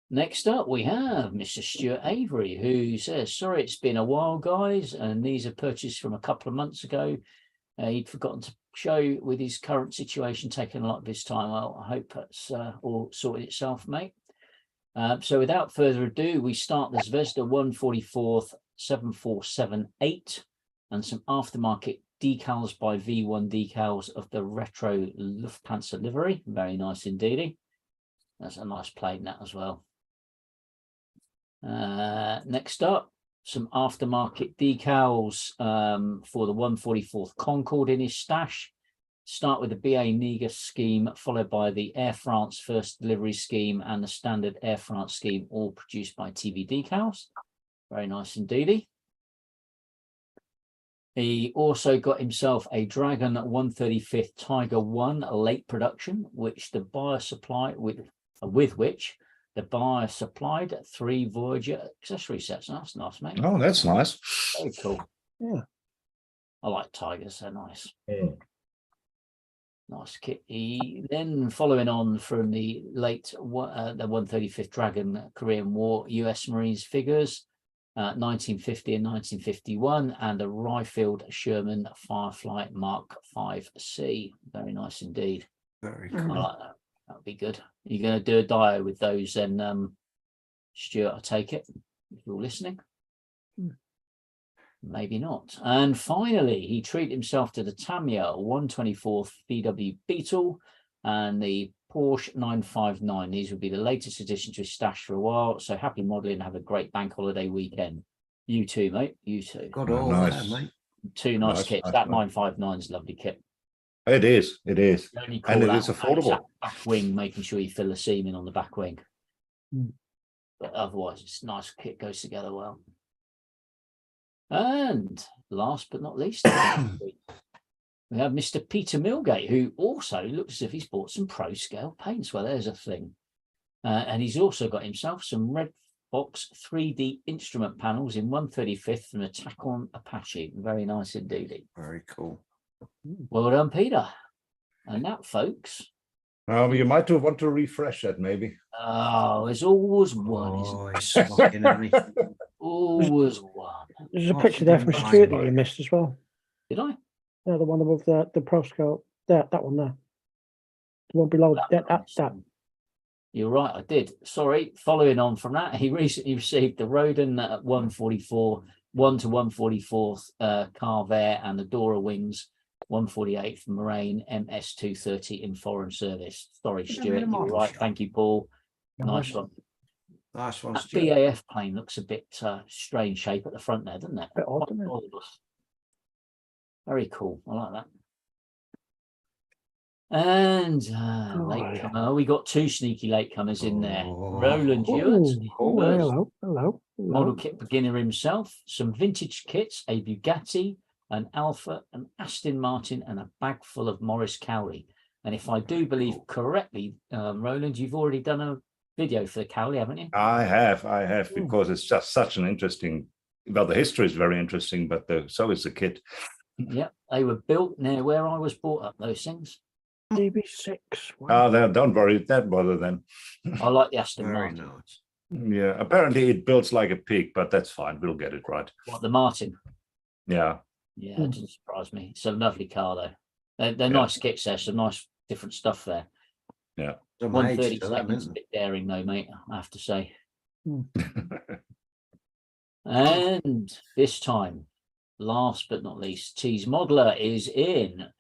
Next up, we have Mr. Stuart Avery, who says, sorry, it's been a while, guys, and these are purchased from a couple of months ago. He'd forgotten to show with his current situation taking a lot of his time. Well, I hope that's all sorted itself, mate. So without further ado, we start the Zvezda 144th 7478 and some aftermarket decals by V1 Decals of the retro Lufthansa livery. Very nice indeed. That's a nice plane, that as well. Next up, some aftermarket decals for the 144th Concorde in his stash. Start with the BA Niga scheme, followed by the Air France first delivery scheme and the standard Air France scheme, all produced by TV Decals. Very nice indeed. He also got himself a Dragon 135th Tiger 1 late production, which the buyer supplied with which the buyer supplied 3 Voyager accessory sets. That's nice, mate. Oh, that's nice. Very cool. Yeah. I like Tigers, they're nice. Yeah. Nice kit. Then following on from the late the 135th Dragon Korean War US Marines figures, 1950 and 1951, and a Ryefield Sherman Firefly Mark 5C. Very nice indeed. Very I cool. like that. That'll be good. You're going to do a dio with those then, Stuart, I take it, if you're listening. Maybe not. And finally, he treated himself to the Tamiya 124th VW Beetle and the Porsche 959. These will be the latest addition to his stash for a while. So happy modelling. Have a great bank holiday weekend. You too, mate. You too. Got Oh, all nice. there, mate. Two nice kits. Nice, That nice. 959 is a lovely kit. It is. It is. The only And it call is out affordable. that back wing, making sure you fill the seam in on the back wing. Mm. But otherwise, it's a nice kit, goes together well. And last but not least, we have Mr. Peter Milgate, who also looks as if he's bought some pro scale paints. Well, there's a thing. And he's also got himself some Red Box 3D instrument panels in 135th from Attack on Apache. Very nice indeed. Very cool. Well done, Peter. And that, folks. You might want to refresh that, maybe. Oh, there's always one, isn't Oh, there? he's smocking everything. Always one. There's a What's picture he there doing from behind Stuart you? that you missed as well. Did I? Yeah, the one above the pro scale. There, that one there. The one below that. You're right, I did. Sorry. Following on from that, he recently received the Roden 144, 1 to 144th Carve Air and the Dora Wings 148th Moraine MS230 in foreign service. Sorry, Is that Stuart. in a You're model right. shop? Thank you, Paul. Nice one. Nice one, That Stuart. BAF plane looks a bit strange shape at the front there, doesn't it? Bit odd, doesn't it? Very cool. I like that. And latecomer, we got 2 sneaky latecomers in there. Oh. Roland Hewitt, Hello. model kit beginner himself, some vintage kits, a Bugatti, an Alpha, an Aston Martin, and a bag full of Morris Cowley. And if I do believe correctly, Roland, you've already done a video for the Cowley, haven't you? I have, because it's just such an interesting. Well, the history is very interesting, but so is the kit. Yep, they were built near where I was brought up. Those things. DB6. Wow. Don't worry, that bother then. I like the Aston Very Martin. nice. Yeah, apparently it builds like a pig, but that's fine. We'll get it right. What, the Martin? Yeah. Yeah, it doesn't surprise me. It's a lovely car though. They're nice kits there. Some nice different stuff there. Yeah. Some age 137 to them, is a isn't it? bit daring though, mate, I have to say. And this time, last but not least, T's Modeler is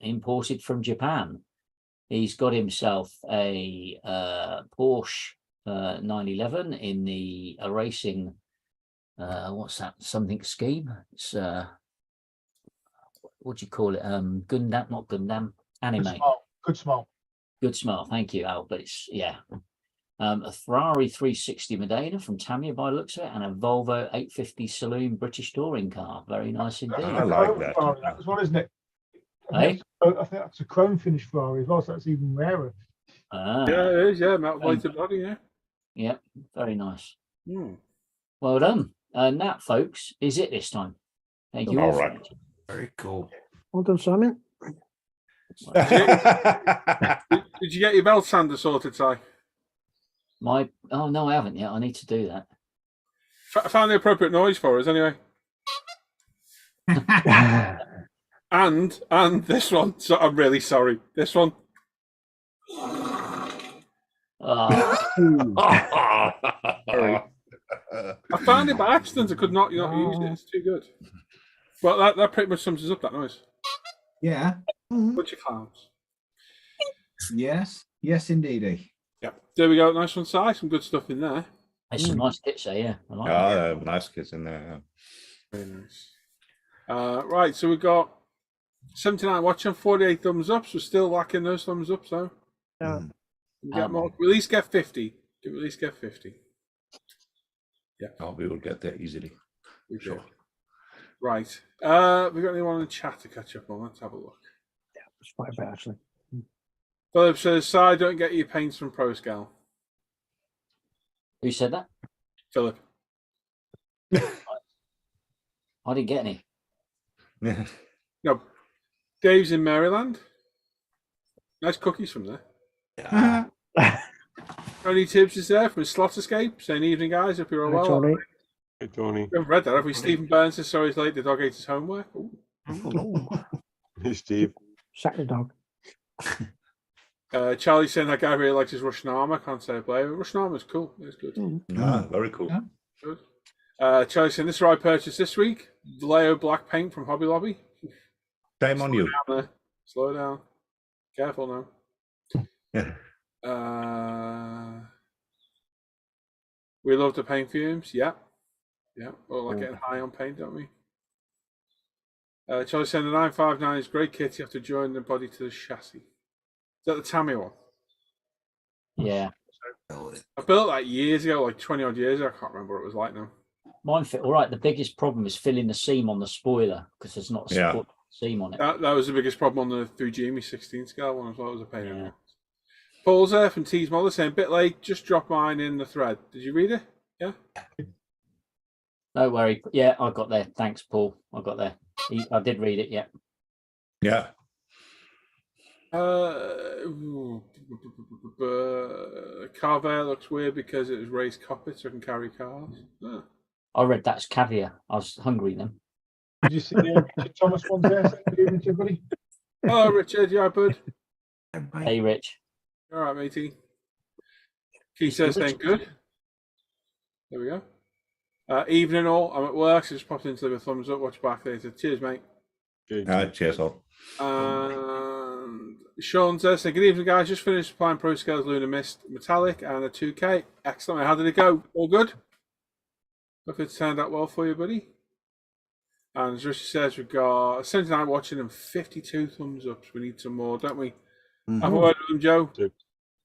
imported from Japan. He's got himself a Porsche 911 in the racing, what's that, something scheme? It's, what do you call it? Gundam, not Gundam, anime. Good smile. Good smile, thank you, Al. But it's, yeah. A Ferrari 360 Modena from Tamiya by the looks of it, and a Volvo 850 Saloon British touring car. Very nice indeed. I like that. Ferrari, that was one, isn't it? Hey? I think that's a chrome finish Ferrari as well, so that's even rarer. Ah, Yeah, it is. Yeah, Matt White body. Yeah. yeah, very nice. Hmm. Well done. And that, folks, is it this time. Thank you All all. right. Very cool. Well done, Simon. Did you get your belt sander sorted, Si? Oh no, I haven't yet. I need to do that. Found the appropriate noise for us anyway. And this one. So I'm really sorry. This one. I found it by accident. I could not use it. It's too good. Well, that pretty much sums us up, that noise. Yeah. Bunch of clowns. Yes. Yes, indeedy. Yeah. There we go. Nice one, Si. Some good stuff in there. There's some nice kits there, yeah. I like that. Nice kits in there. Very nice. Right, so we've got 79 watching, 48 thumbs up. So still lacking those thumbs up. So get more. We'll at least get 50. We'll at least get 50. Yeah. Oh, we will get there easily. We sure. Right. We got anyone in the chat to catch up on? Let's have a look. Yeah, it's quite bad actually. Philip says, Si, don't get your paints from ProScale. Who said that? Philip. I didn't get any. No. Dave's in Maryland. Nice cookies from there. Yeah. Tony Tibbs is there from Slot Escape, saying evening, guys. Hope you're all well. Tony. Hey, Tony. We haven't read that, have we? Stephen Burns says, sorry he's late. The dog ate his homework. Hey, Steve. Sack the dog. Charlie saying that guy really likes his Russian armor. Can't say I play. Russian armor is cool. It's good. Very cool. Yeah. Good. Charlie saying this is what I purchased this week. Vallejo black paint from Hobby Lobby. Shame on you. Slow down. Careful now. Yeah. We love the paint fumes. Yeah. Yeah. All like getting high on paint, don't we? Charlie saying the 959 is great kit. You have to join the body to the chassis. Is that the Tammy one? Yeah. I built that years ago, like 20 odd years ago. I can't remember what it was like now. Mine fit all right. The biggest problem is filling the seam on the spoiler because there's not a support seam on it. That was the biggest problem on the 3G 16 scale one as well. It was a pain in the ass. Paul's there from T's Mother saying, bit late, just drop mine in the thread. Did you read it? Yeah? No worry. Yeah, I got there. Thanks, Paul. I got there. I did read it, yeah. Yeah. Carvel looks weird because it was raised coppet so I can carry cars. Oh. I read that as caviar. I was hungry then. Did you see the Richard Thomas ones there? Good evening to everybody. Hello, Richard. You all right, bud? Hey, Rich. All right, matey. Keith says, thank good. There we go. Evening all. I'm at work, so just popped into the thumbs up. Watch back later. Cheers, mate. Cheers, all. And Sean says, good evening, guys. Just finished applying ProScale's Lunar Mist Metallic and a 2K. Excellent. How did it go? All good? Look, it's turned out well for you, buddy. And as Richard says, we've got 79 watching and 52 thumbs up. So we need some more, don't we? Have a word with them, Joe.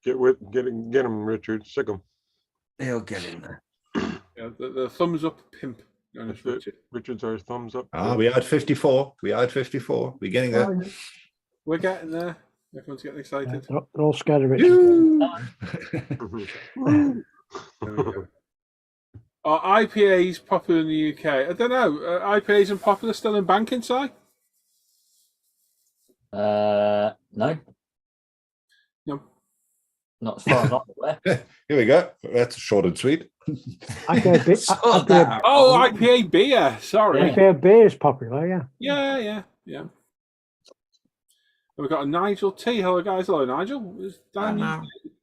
Get him, Richard. Sick him. He'll get in there. Yeah, the thumbs up pimp. Richard's our thumbs up. We are at 54. We are at 54. We're getting there. We're getting there. Everyone's getting excited. They're all scared of it. There we go. Are IPAs popular in the UK? I don't know. IPAs and popular still in banking, Si? No. No. Not as far as I'm aware. Here we go. That's short and sweet. IPA beer. Sorry. IPA beer is popular, yeah. Yeah. We've got a Nigel T. Hello, guys. Hello, Nigel. Is that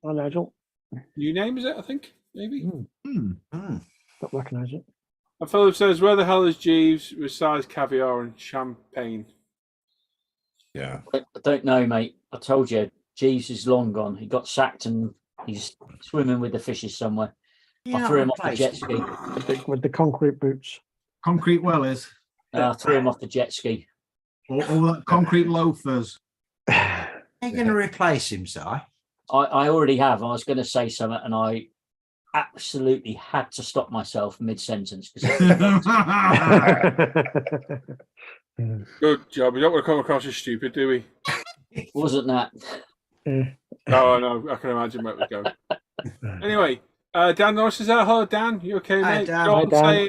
Hello, Nigel. New name, is it? I think, maybe. Don't recognise it. And Philip says, where the hell is Jeeves with size caviar and champagne? Yeah. I don't know, mate. I told you, Jeeves is long gone. He got sacked and he's swimming with the fishes somewhere. I threw him off the jet ski. With the concrete boots. Concrete wellers. I threw him off the jet ski. All that concrete loafers. Are you going to replace him, Si? I already have. I was going to say something and I absolutely had to stop myself mid-sentence. Good job. We don't want to come across as stupid, do we? Wasn't that? Oh, no. I can imagine where it was going. Anyway, Dan Norris is there. Hello, Dan. You okay, Hi, mate? Dan. John Hi, Dan.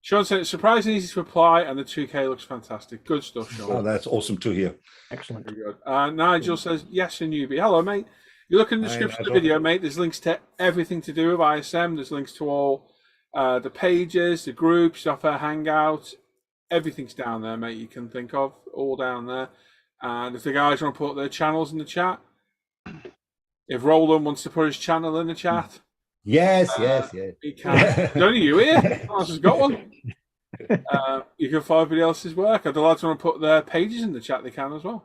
Sean said it's surprisingly easy to apply, and the 2K looks fantastic. Good stuff, Sean. Oh, that's awesome to hear. Excellent. Very good. Nigel says, yes, a newbie. Hello, mate. You look in the Hi, description of the Nigel. video, mate. There's links to everything to do with ISM. There's links to all the pages, the groups, Off Air Hangouts. Everything's down there, mate, you can think of. All down there. And if the guys want to put their channels in the chat, if Roland wants to put his channel in the chat, Yes. he can. There's only you here. Who else has got one? You can follow everybody else's work. If the lads want to put their pages in the chat, they can as well.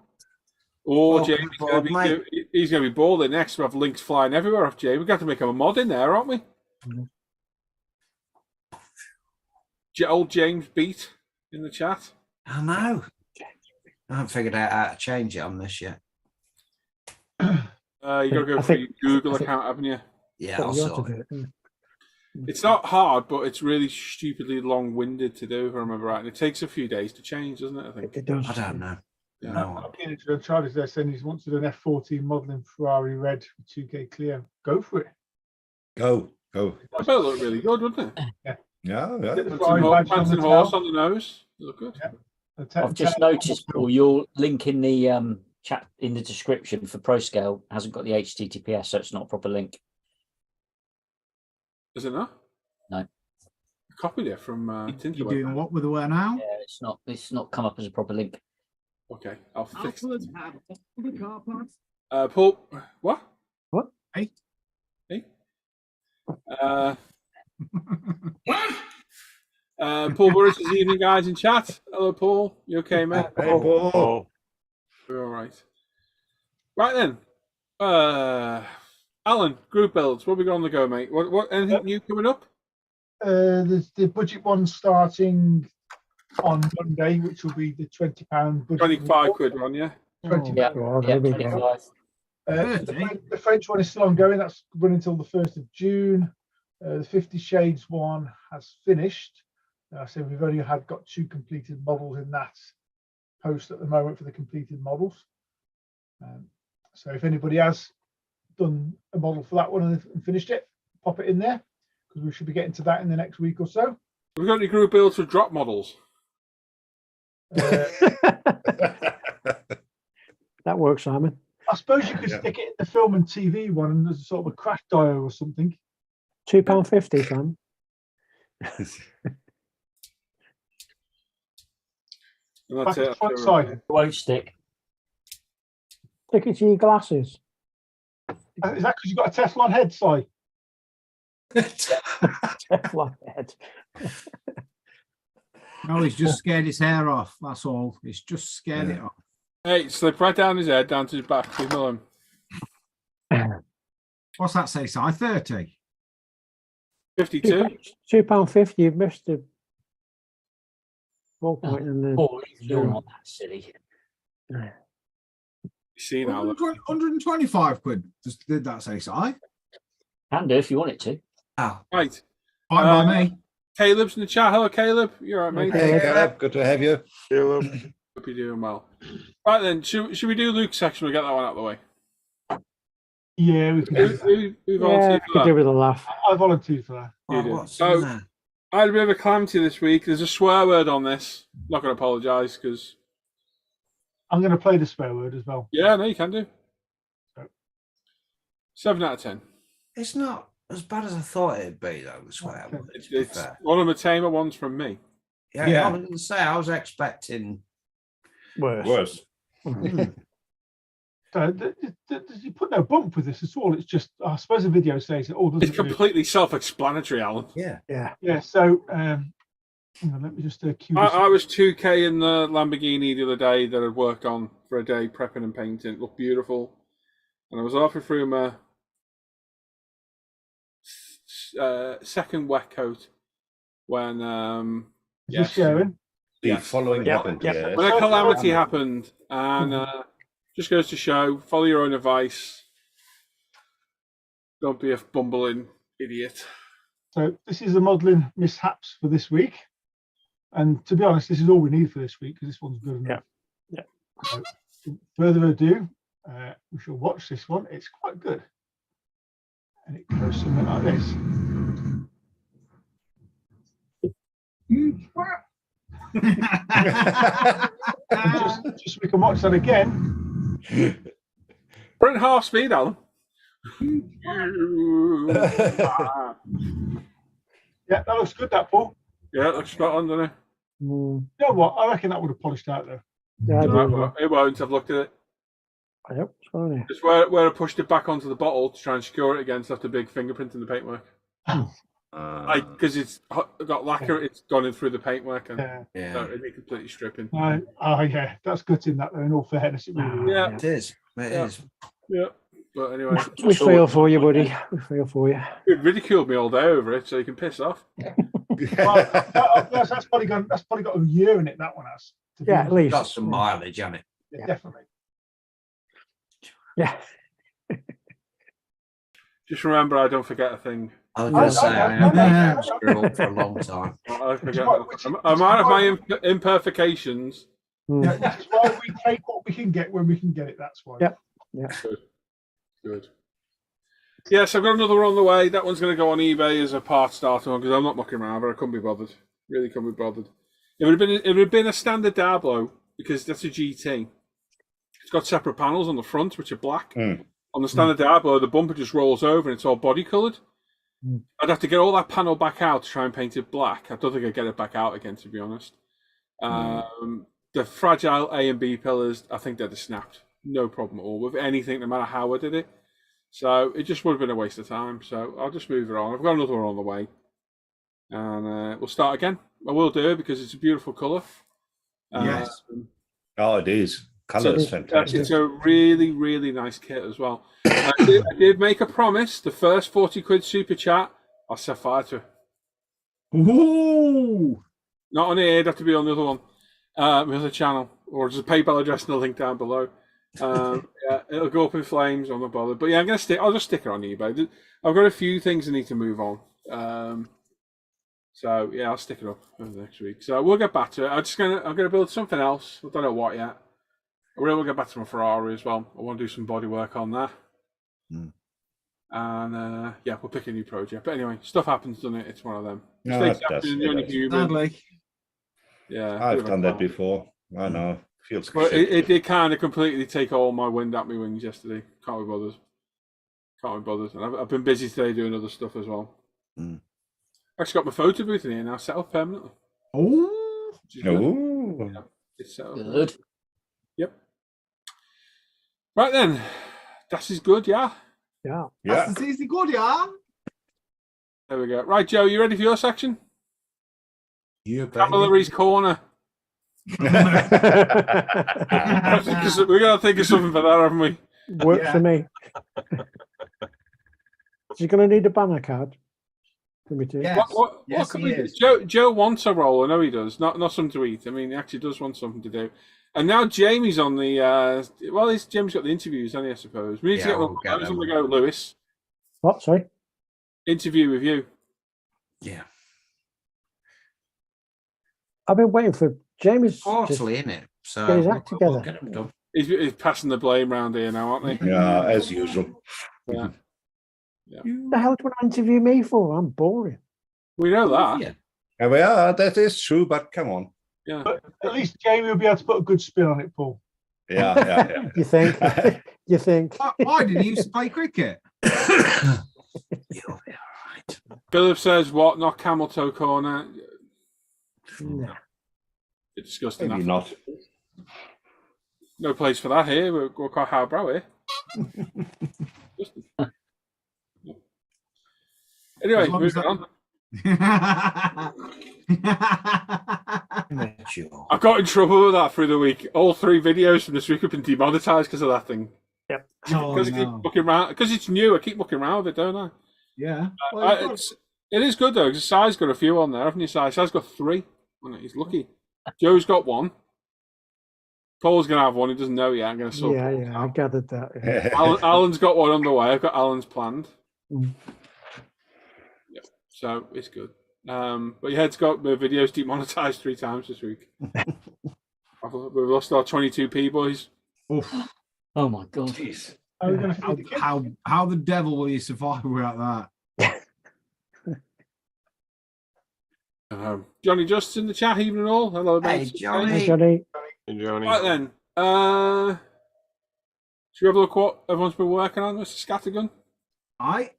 Or Welcome Jamie's aboard, mate. he's going to be balling next. We have links flying everywhere off Jamie. We've got to make him a mod in there, aren't we? Old James Beat in the chat. I know. I haven't figured out how to change it on this yet. You got to go for your Google account, haven't you? Yeah, But I'll you have to sort do it. it, yeah. It's not hard, but it's really stupidly long-winded to do, if I remember right. And it takes a few days to change, doesn't it? I think. It does. I don't know. Yeah. No. Charlie's there saying he wants to do an F14 modelling Ferrari red with 2K clear. Go for it. Go. That would look really good, wouldn't it? Yeah. Pants and horse on the nose. Look good. I've just noticed, Paul, your link in the chat in the description for ProScale hasn't got the HTTPS, so it's not a proper link. Is it not? No. I copied it from You're Tinterweb. doing what with the word now? Yeah, it's not come up as a proper link. Okay, I'll fix it. The car parts. Paul, what? What? Hey. Paul Burris is evening, guys, in chat. Hello, Paul. You okay, mate? Hey, Paul. We're all right. Right then. Alan, group builds. What have we got on the go, mate? What anything new coming up? There's the budget one starting on Monday, which will be the £20 budget. 25 quid one, yeah? 20 Yeah, God, yeah, here we go. 25. The French one is still ongoing. That's running until the 1st of June. The 50 Shades one has finished. So we've only got 2 completed models in that post at the moment for the completed models. So if anybody has done a model for that one and finished it, pop it in there, because we should be getting to that in the next week or so. Have we got any group builds for drop models? That works, Simon. I suppose you could stick it in the film and TV one and there's sort of a crash dial or something. £2.50, Simon. And Back that's to it. front side. It won't stick. Stick it to your glasses. Is that because you've got a Teflon head, Si? Teflon head. No, he's just scared his hair off. That's all. He's just scared it off. Hey, slip right down his head, down to his back. Signal him. What's that say, Si? 30? 52. £2.50. You've missed the ball point in the. Paul, you're not that silly. You see now. look. 125 quid. Just did that say, Si? Can do if you want it to. Oh, Right. Fine by me. Caleb's in the chat. Hello, Caleb. You're all right, mate. Okay. Hey, Caleb, good to have you. Caleb. Hope you're doing well. Right then, should we do Luke's section? We'll get that one out of the way. Yeah, we can do that. Who Yeah, volunteered for could that? do with a laugh. I volunteered for that. You well, did. what's So- in there? I had a bit of a calamity this week. There's a swear word on this. Not going to apologise because, I'm going to play the swear word as well. yeah, no, you can do. 7 out of 10. It's not as bad as I thought it'd be, though. The swear Okay. word, to be It's fair. one of the tamer ones from me. Yeah, Yeah. I was going to say I was expecting. Worse. So you put no bump with this at all. It's just, I suppose the video says it all, doesn't It's it? completely self-explanatory, Alan. Yeah. Yeah. Yeah, so hang on, let me just cue this. I was 2K in the Lamborghini the other day that I'd worked on for a day, prepping and painting. It looked beautiful. And I was halfway through my second wet coat when Is this sharing? The Yes. following Yeah, happened, yeah. yes. when a calamity happened, and just goes to show, follow your own advice. Don't be a bumbling idiot. So this is the modelling mishaps for this week. And to be honest, this is all we need for this week because this one's good enough. Yeah. So, without further ado, we shall watch this one. It's quite good. And it goes something like this. Just so we can watch that again. Put it in half speed, Alan. Yeah, that looks good, that, Paul. Yeah, it looks spot on, doesn't it? Mm, You know what? I reckon that would have polished out, though. yeah, I do. No, it won't. I've looked at it. Yep, it's fine. It's where I pushed it back onto the bottle to try and secure it against after big fingerprint in the paintwork. Because it's got lacquer, it's gone in through the paintwork and Yeah. so it'd be completely stripping. Oh, yeah, that's gutting that, though, in all fairness. It really is. Yeah, It is. It Yeah. is. yeah. But anyway, We feel for you, buddy. We feel for you. you ridiculed me all day over it, so you can piss off. Well, that's probably got a year in it, that one has. to be Yeah, honest. at least. Got some mileage on it. Yeah, definitely. Yeah. Just remember, I don't forget a thing. I was going to say, I have I- been screw up for a long time. I forget. Which is I'm out of my imperfections. Mm. Yeah, that's why we take what we can get when we can get it. That's why. Yep. Yeah. Good. Yes, I've got another one on the way. That one's going to go on eBay as a part starter one because I'm not mucking around, but I couldn't be bothered. Really couldn't be bothered. It would have been a standard Diablo because that's a GT. It's got separate panels on the front, which are black. On the standard Diablo, the bumper just rolls over and it's all body coloured. I'd have to get all that panel back out to try and paint it black. I don't think I'd get it back out again, to be honest. The fragile A and B pillars, I think they'd have snapped. No problem at all with anything, no matter how I did it. So it just would have been a waste of time. So I'll just move it on. I've got another one on the way. And we'll start again. I will do it because it's a beautiful colour. Yes. Oh, it is. Colour is fantastic. It's a really, really nice kit as well. I did make a promise. The first 40 quid super chat, I'll set fire to. Ooh. Not on here, it'd have to be on the other one, the other channel, or there's a PayPal address and a link down below. Yeah, it'll go up in flames. I'm not bothered. But yeah, I'll just stick it on eBay. I've got a few things I need to move on. So yeah, I'll stick it up over the next week. So we'll get back to it. I'm gonna build something else. I don't know what yet. I really will get back to my Ferrari as well. I want to do some body work on that. And yeah, we'll pick a new project. But anyway, stuff happens, doesn't it? It's one of them. No, Mistakes it does, happen, it you're only does. human. Sadly. Yeah, I've done that before. I know. Feels But shit. it did kind of completely take all my wind out my wings yesterday. Can't be bothered. And I've been busy today doing other stuff as well. Actually got my photo booth in here now, set up permanently. Oh. Which is good. Ooh. Yeah, it's set up. Good. Yep. Right then, that is good, yeah. Yeah. Yeah. That's easy good, yeah. There we go. Right, Joe, you ready for your section? You baby. Cavalry's Corner. We're gonna think of something for that, haven't we? Works for me. Is he going to need a banner card? For me too? Yes. What Yes, can he we do? is. Joe wants a roll. I know he does. Not something to eat. I mean, he actually does want something to do. And now Jamie's on the. Jamie's got the interviews, hasn't he? I suppose we need to Yeah, get one. we'll get On the them. go, Lewis. What? Sorry? Interview with you. Yeah. I've been waiting for Jamie's. Quarterly, in it. So Get his act we'll together. get them done. He's passing the blame round here now, aren't he? Yeah, as usual. Yeah. The hell do you want to interview me for? I'm boring. We know that. Yeah. And we are, that is true, but come on. Yeah. But at least Jamie will be able to put a good spin on it, Paul. Yeah. You think? You think? Why did he used to play cricket? You'll be all right. Philip says, "What? Not camel toe corner." Nah. You're disgusting. Maybe that. not. No place for that here. We're quite highbrow here. Anyway, As long as moving that- on. Immature. I got in trouble with that through the week. All 3 videos from this week have been demonetized because of that thing. Yep. Oh, Because I keep no. mucking around. Because it's new, I keep mucking around with it, don't I? Yeah. Well, It is good though. Because Si's got a few on there, haven't you? Si's got 3 on it. He's lucky. Joe's got 1. Paul's gonna have 1. He doesn't know yet. I'm gonna sort. Yeah, Paul's yeah, I out. gathered that. Yeah. Alan's got 1 on the way. I've got Alan's planned. Mm. Yep. So it's good. But yeah, it's got the videos demonetized 3 times this week. We've lost our 22p boys. oof. Oh my god. Jeez. How are we going to feed the kids? How the devil will you survive without that? Johnny Just in the chat, even and all. Hello, Hey, mate. Johnny. Hey, Johnny. Hey, Johnny. Right then. Should we have a look what everyone's been working on, Mr. Scattergun? I.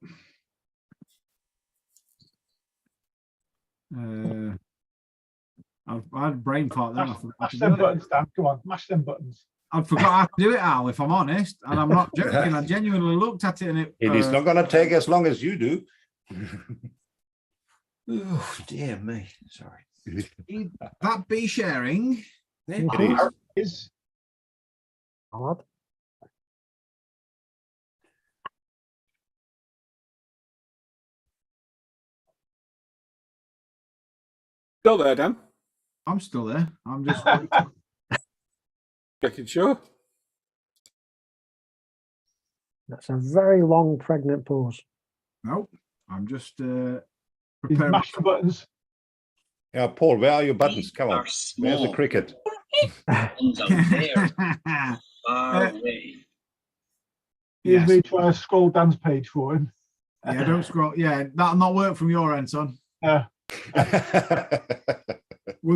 I've had a brain fart then. I forgot how Mash to them do it. buttons, Dan. Come on, mash them buttons. I forgot how to do it, Al, if I'm honest. And I'm not joking. I genuinely looked at it and it. It is not going to take as long as you do. Oh, dear me. Sorry. That be sharing. It is. Is Hard. Still there, Dan? I'm still there. I'm just. Making sure. That's a very long pregnant pause. No, I'm just he's preparing. mashing buttons. Yeah, Paul, where are your buttons? Come on. Are Where's the small. cricket? Ones out there, far away. Here's Yes. me trying to scroll Dan's page for him. Yeah, don't scroll. Yeah, that'll not work from your end, son. We're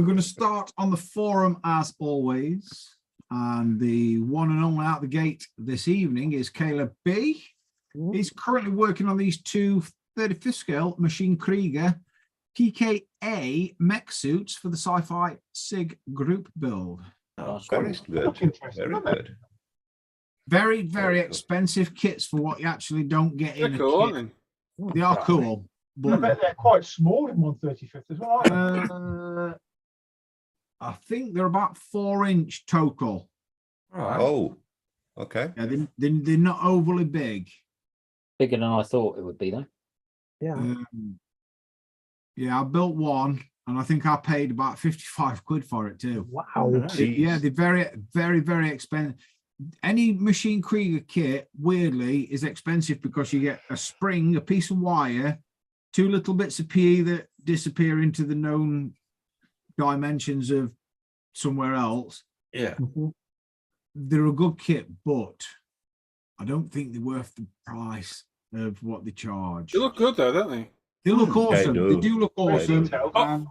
going to start on the forum as always. And the one and only out the gate this evening is Caleb B. He's currently working on these two 35th scale Machine Krieger PKA mech suits for the Sci-Fi SIG group build. Oh, Very Look good. interesting, Very doesn't it? good. Very, very Very cool. expensive kits for what you actually don't get They're in cool, a aren't kit. they? They are cool. I But bet they're quite small in 135th as well, aren't I think they're about 4-inch total. Right. Oh, okay. Yeah, they're not overly big. Bigger than I thought it would be, though. Yeah. Yeah, I built one and I think I paid about 55 quid for it too. Wow. Yeah, they're very, very, very expensive. Any Machine Krieger kit, weirdly, is expensive because you get a spring, a piece of wire, 2 little bits of PE that disappear into the known dimensions of somewhere else. Yeah. Mhm. They're a good kit, but I don't think they're worth the price of what they charge. They look good, though, don't they? They look awesome. do. They do look They awesome. do. And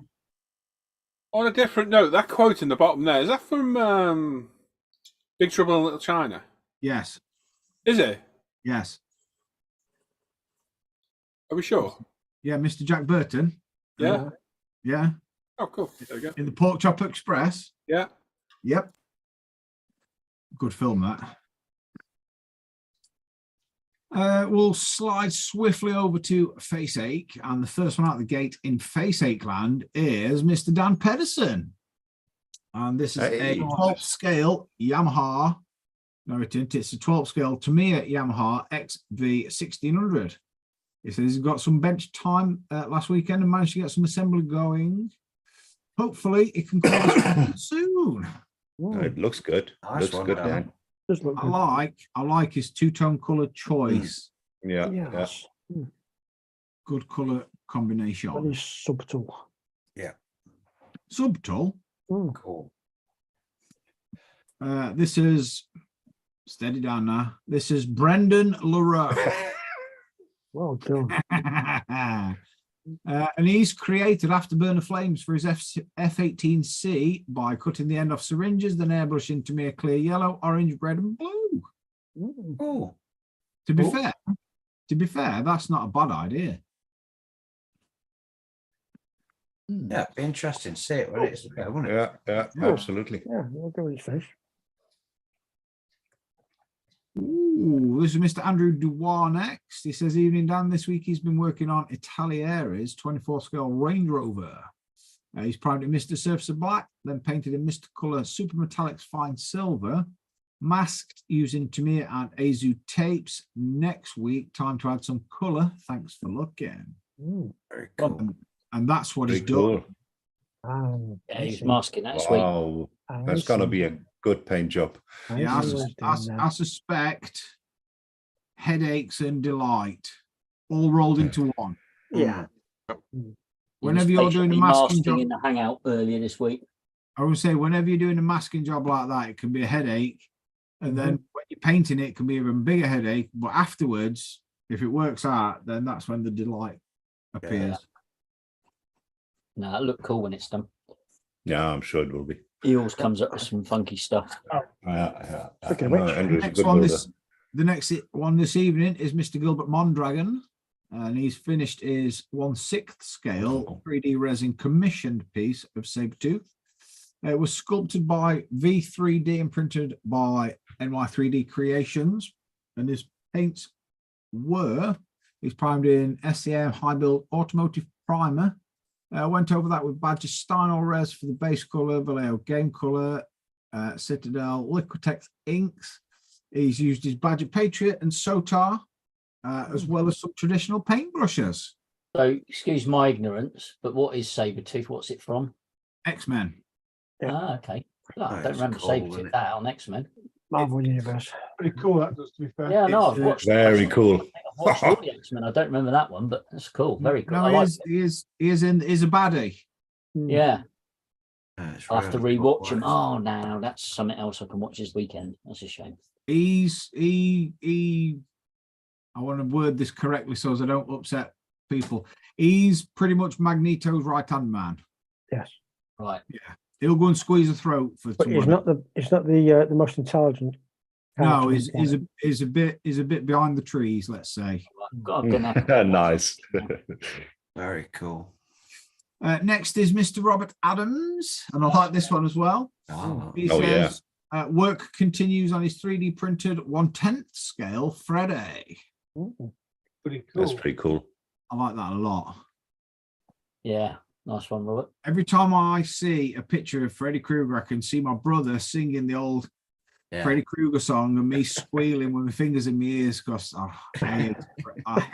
On a different note, that quote in the bottom there, is that from Big Trouble in Little China? yes, Is it? yes. Are we sure? Yeah, Mr. Jack Burton. Yeah. Yeah. Oh, cool. There we go. In the Pork Chop Express. Yeah. Yep. Good film, that. We'll slide swiftly over to Faceache, and the first one out the gate in Faceache land is Mr. Dan Pedersen. And this is Hey. a 12 scale Yamaha. No, it's a 12 scale Tamiya Yamaha XV1600. He says he's got some bench time last weekend and managed to get some assembly going. Hopefully, it can come soon. It looks good. Nice Looks one, good, Dan. Dan. Does look I good. like his two-tone color choice. Yeah. Yeah. Yes. Good color Very combination. subtle. Subtle. Cool. This is steady down now. This is Brendan Leroux. Well done. And he's created afterburner flames for his F-18C by cutting the end off syringes, then airbrushing to mere clear yellow, orange, red, and blue. Oh, To be Cool. fair, that's not a bad idea. yeah. Be interesting to see it when it's there, wouldn't it? Yeah. Oh. Absolutely. Yeah, we'll go with his face. Ooh, this is Mr. Andrew Dubois next. He says, evening, Dan. This week he's been working on Italiere's 24 scale Range Rover. He's primed in Mr. Surface of Black, then painted in Mr. Color Super Metallics Fine Silver, masked using Tamiya and Azu tapes. Next week, time to add some color. Thanks for looking. Very cool. And that's what Very he's done. cool. Yeah, he's masking that sweet. Wow. That's going to be a good paint job. Yeah, I suspect headaches and delight all rolled into one. Yeah. Whenever you're doing a masking job, in the hangout earlier this week. I would say whenever you're doing a masking job like that, it can be a headache. And then when you're painting it, can be an even bigger headache. But afterwards, if it works out, then that's when the delight appears. No, it looked cool when it's done. Yeah, I'm sure it will be. He always comes up with some funky stuff. Yeah. Speaking of No, which, Andrew's a Next good one builder. the next one this evening is Mr. Gilbert Mondragon, and he's finished his 1/6 scale 3D resin commissioned piece of Sabertooth. It was sculpted by V3D and printed by NY3D Creations, and his paints were, he's primed in SCM High Build Automotive Primer. Went over that with Badger Steinol Res for the base color, Vallejo Game Color, Citadel Liquitex inks. He's used his Badger Patriot and Sotar, as well as some traditional paint brushes. So, excuse my ignorance, but what is Sabertooth? What's it from? X-Men. Yeah. Ah, okay. Well, I That don't is remember cool, isn't Sabertooth it? that on X-Men. Marvel Universe. Pretty cool that does, to be fair. Yeah, no, It's, I've watched. Very cool. I've watched all the X-Men. I don't remember that one, but that's cool. Very cool. No, I he like is, it. he's a baddie. Yeah, It's I'll have to really rewatch him. good. Oh, now that's something else I can watch this weekend. That's a shame. He I want to word this correctly so as I don't upset people. He's pretty much Magneto's right-hand man. Yes. Right. He'll go and squeeze a throat for But he's someone. not the most intelligent. No, character on the he's a bit behind the trees, let's say. I'm gonna have to watch Nice. it. Very cool. Next is Mr. Robert Adams, and I like this one as well. Oh, He Oh, yeah. says, work continues on his 3D printed 1/10 scale Freddy. planet. Pretty cool. That's pretty cool. I like that a lot. Yeah, nice one, Robert. Every time I see a picture of Freddy Krueger, I can see my brother singing the old yeah. Freddy Krueger song and me squealing with my fingers in my ears because I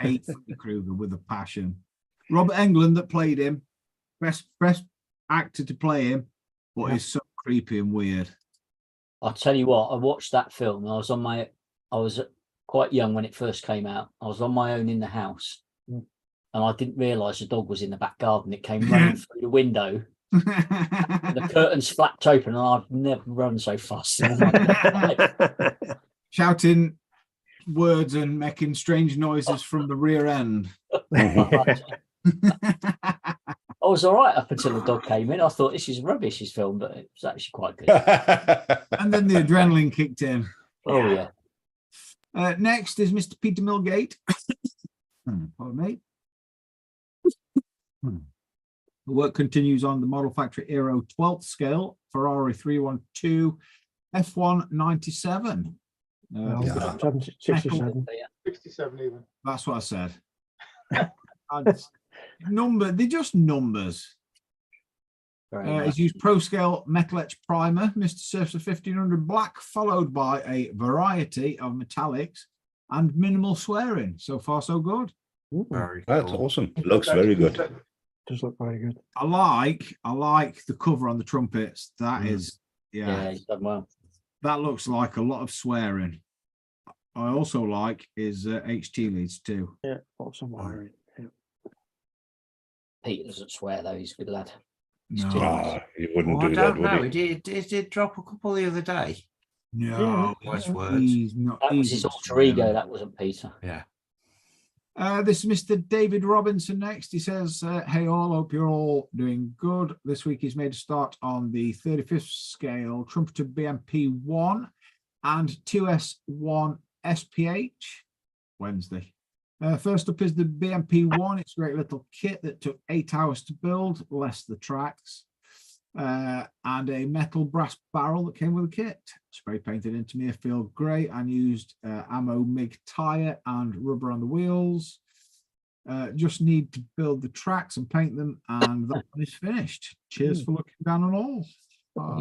hate Freddy Krueger with a passion. Robert Englund that played him, best actor to play him, but Yeah. he's so creepy and weird. I'll tell you what, I watched that film. I was quite young when it first came out. I was on my own in the house, and I didn't realise the dog was in the back garden. It came running through the window. The curtains flapped open, and I've never run so fast. in my life. Shouting words and making strange noises from the rear end. I was all right up until the dog came in. I thought this is rubbish, this film, but it was actually quite good. And then the adrenaline kicked in. Oh yeah. Next is Mr. Peter Milgate. Pardon me. The work continues on the Model Factory Aero 12th scale Ferrari 312 F197. Yeah. 67. 67 even. That's what I said. They're just numbers. Very nice. He's used Pro Scale Metal Etch Primer, Mr. Surface 1500 Black, followed by a variety of metallics and minimal swearing. So far, so good. Very That's cool. awesome. Looks very good. Does look very good. I like the cover on the trumpets. That is, Yeah, he's done well. that looks like a lot of swearing. I also like his HT leads too. Yeah, lots of wiring. Yeah. Pete doesn't swear though. He's a good lad. No, Ah, you wouldn't Oh, I do that, don't would know. you? He did drop a couple the other day. no, Wise words. he's not. That was he's his not alter ego. swearing. That wasn't Peter. Yeah. This is Mr. David Robinson next. He says, hey all, hope you're all doing good. This week he's made a start on the 35th scale trumpeter BMP1 and 2S1 SPH Wednesday. First up is the BMP1. It's a great little kit that took 8 hours to build, less the tracks, and a metal brass barrel that came with the kit. Spray painted into Mirfield grey and used ammo MIG tire and rubber on the wheels. Just need to build the tracks and paint them, and that one is finished. Cheers for looking down on all.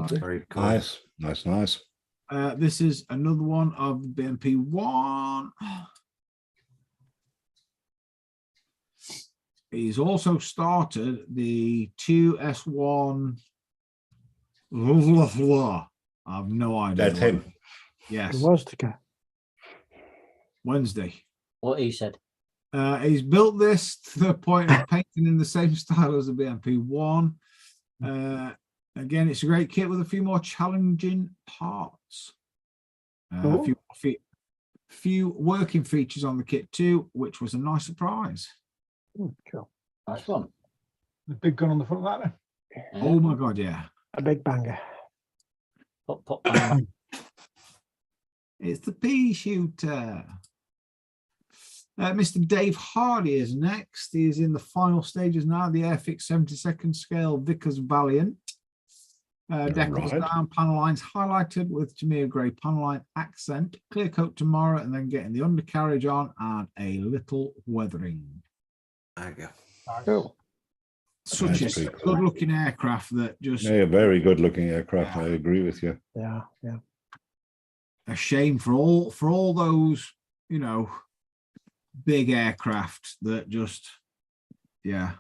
Very cool. Nice, nice. This is another one of the BMP1. He's also started the 2S1. I have no idea. That's him. Yes, It was the guy. Wednesday. What he said. He's built this to the point of painting in the same style as the BMP1. Again, it's a great kit with a few more challenging parts. A few working features on the kit too, which was a nice surprise. Cool. Nice one. The big gun on the front of that. Oh my God, yeah. A big banger. Pop, pop, bang. It's the pea shooter. Mr. Dave Hardy is next. He is in the final stages now. The Airfix 72nd scale Vickers Valiant. Decals Right. down, panel lines highlighted with Tamir Grey panel line accent. Clear coat tomorrow, and then getting the undercarriage on and a little weathering. There you go. Nice. Cool. Such That's a pretty cool. good-looking aircraft that just Yeah, very good looking aircraft. Yeah. I agree with you. Yeah. a shame for all those, you know, big aircraft that just, yeah,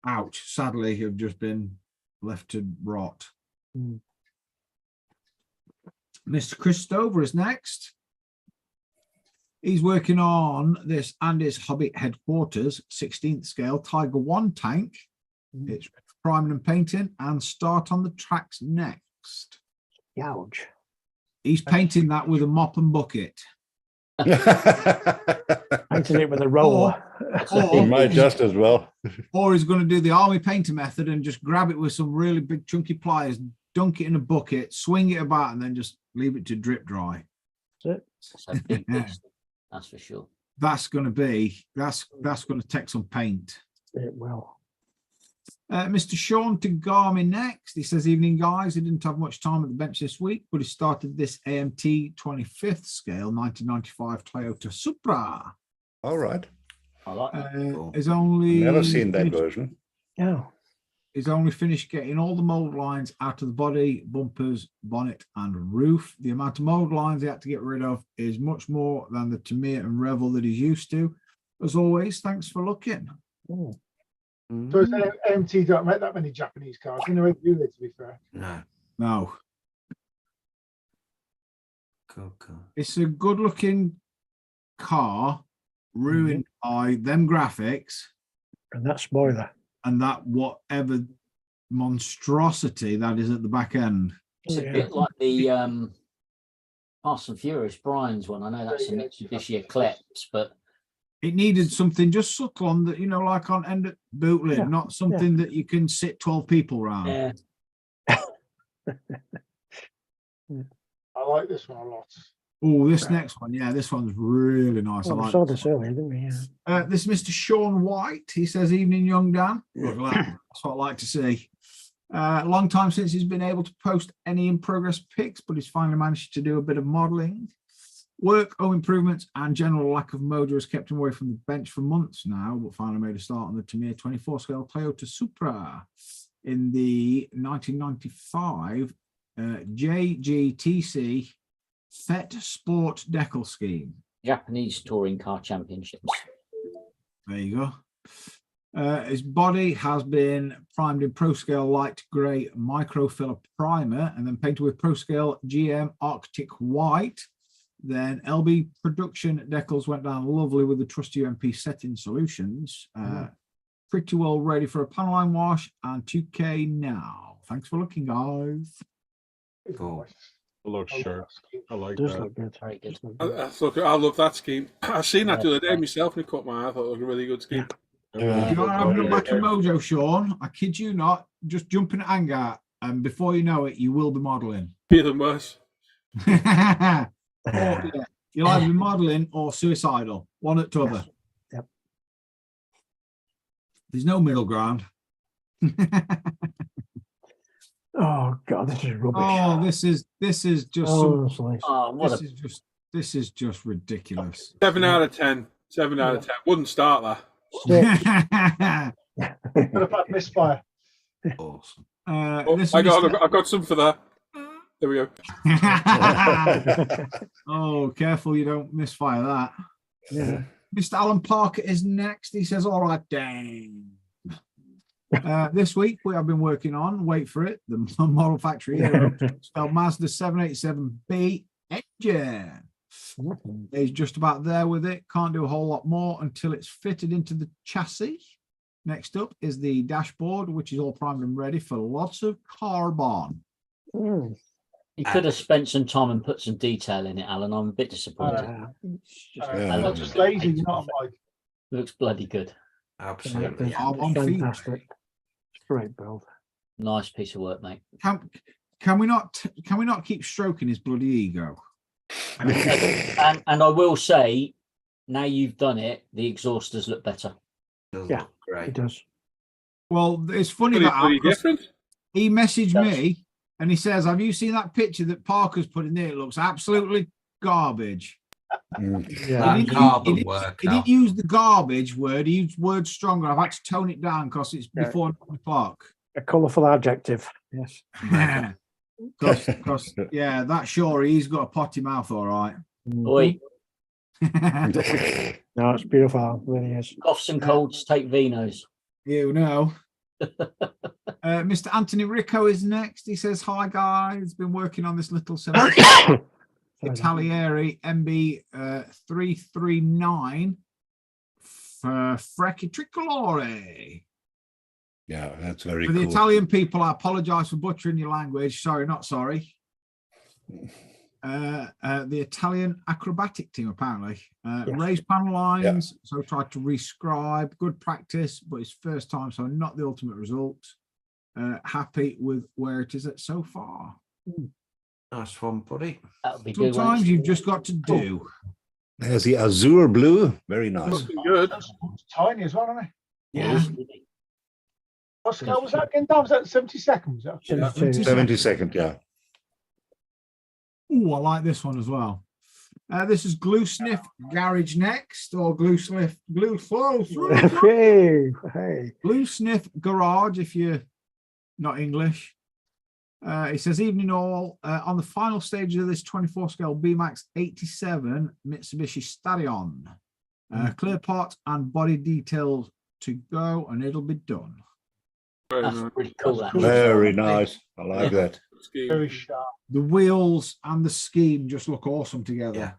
ouch, sadly have just been left to rot. Mm. Mr. Chris Stover is next. He's working on this Andy's Hobbit headquarters 16th scale Tiger 1 tank. It's priming and painting and start on the tracks next. Gouge. He's painting that with a mop and bucket. Painting it with a roller. He might just as well. Or he's going to do the army painter method and just grab it with some really big chunky pliers, dunk it in a bucket, swing it about, and then just leave it to drip dry. That's it. So big beast, that's for sure. That's going to take some paint. It will. Mr. Sean Tagami next. He says, evening guys, he didn't have much time at the bench this week, but he started this AMT 25th scale 1995 Toyota Supra. All right. I like that. Cool. He's only Never seen that version. Yeah. He's only finished getting all the mold lines out of the body, bumpers, bonnet, and roof. The amount of mold lines he had to get rid of is much more than the Tamir and Revel that he's used to. As always, thanks for looking. Mm. So it's AMT don't make that many Japanese cars. You know, they do they, to be fair. No. No, Cool. it's a good-looking car, ruined by them graphics And that spoiler. and that whatever monstrosity that is at the back end. It's a bit like the Fast and Furious Brian's one. I know that's a Mitsubishi Eclipse, but It needed something just subtle on that, you know, like on end bootleg, Yeah, not something that you can sit 12 people around. yeah, I like this one a lot. Oh, this next one, yeah, this one's really nice. I Well, we like saw this this earlier, didn't we? Yeah. This is Mr. Sean White. He says, evening, young Dan. Good lad. That's what I like to see. Long time since he's been able to post any in-progress pics, but he's finally managed to do a bit of modelling. Work, home improvements, and general lack of mojo has kept him away from the bench for months now, but finally made a start on the Tamir 24 scale Toyota Supra in the 1995 JGTC FET Sport Decal scheme. Japanese touring car championships. There you go. His body has been primed in Pro Scale light grey microfiller primer and then painted with Pro Scale GM Arctic White. Then LB production decals went down lovely with the trusty UMP setting solutions. Pretty well ready for a panel line wash and 2K now. Thanks for looking, guys. It's Cool. nice. Looks I love sharp. that scheme. I like It does that. look good. Very good. Does look good. I love that scheme. I seen that the other day Yeah. myself and it caught my eye. I thought it was a really good scheme. If you are having a back of mojo, Sean, I kid you not, just jump in hangar and before you know it, you will be modelling. Be even worse. Yeah, you'll either be modelling or suicidal, one at t'other. Yep. There's no middle ground. Oh God, this is rubbish. Oh, this is just some, Honestly. Oh, what this is just ridiculous. 7 out of 10. 7 out of 10. Wouldn't start that. Shit. Got a bad misfire. Awesome. This I Mr. got some for that. There we go. Oh, careful you don't misfire that. Yeah. Mr. Alan Parker is next. He says, all right, dang. This week we have been working on, wait for it, the Model Factory Hero spelled Mazda 787B engine. He's just about there with it. Can't do a whole lot more until it's fitted into the chassis. Next up is the dashboard, which is all primed and ready for lots of carbon. Mm. You could have spent some time and put some detail in it, Alan. I'm a bit disappointed. It's just- I'm just lazy, you know what I'm like. Looks bloody good. Absolutely. It's On feedback. fantastic. It's a great build. Nice piece of work, mate. Can we not keep stroking his bloody ego? And I will say, now you've done it, the exhausters look better. Does Yeah, look great. It does. Well, it's funny Pretty, that pretty different. he messaged Yes. me and he says, "Have you seen that picture that Parker's put in there? It looks absolutely garbage." Yeah. He That didn't, carbon he didn't- work he now. didn't use the garbage word. He used words stronger. I've had to tone it down because it's Yeah. before 9 o'clock. A colourful adjective. Yes. Because yeah, that sure he's got a potty mouth, all right. Oi, No, it's beautiful. It really is. coughs and colds, take Vinos. You know. Mr. Anthony Ricco is next. He says, "Hi guys, been working on this little Italieri MB 339 for Frecchi Tricolore." Yeah, that's very For cool. the Italian people, I apologize for butchering your language. Sorry, not sorry. The Italian acrobatic team, apparently. Raised panel lines, so tried to rescribe. Good practice, but it's first time, so not the ultimate result. Happy with where it is at so far. Nice one, buddy. That would be good. Sometimes you've just got to do. There's the azure blue. Very nice. Looking good. It's tiny as well, isn't it? Yeah. What scale was that again? That was at 72nd. Was that? 72. 72nd, yeah. Oh, I like this one as well. This is Glue Sniff Garage next, or Glue Sniff Hey, hey. Glue Sniff Garage, if you're not English. It says, "Evening all. On the final stage of this 24 scale BMAX 87 Mitsubishi Stadion. Clear part and body details to go, and it'll be done." Very That's nice. pretty cool. That. Very nice. I like that. Scheme. Very sharp. The wheels and the scheme just look awesome together. Yeah.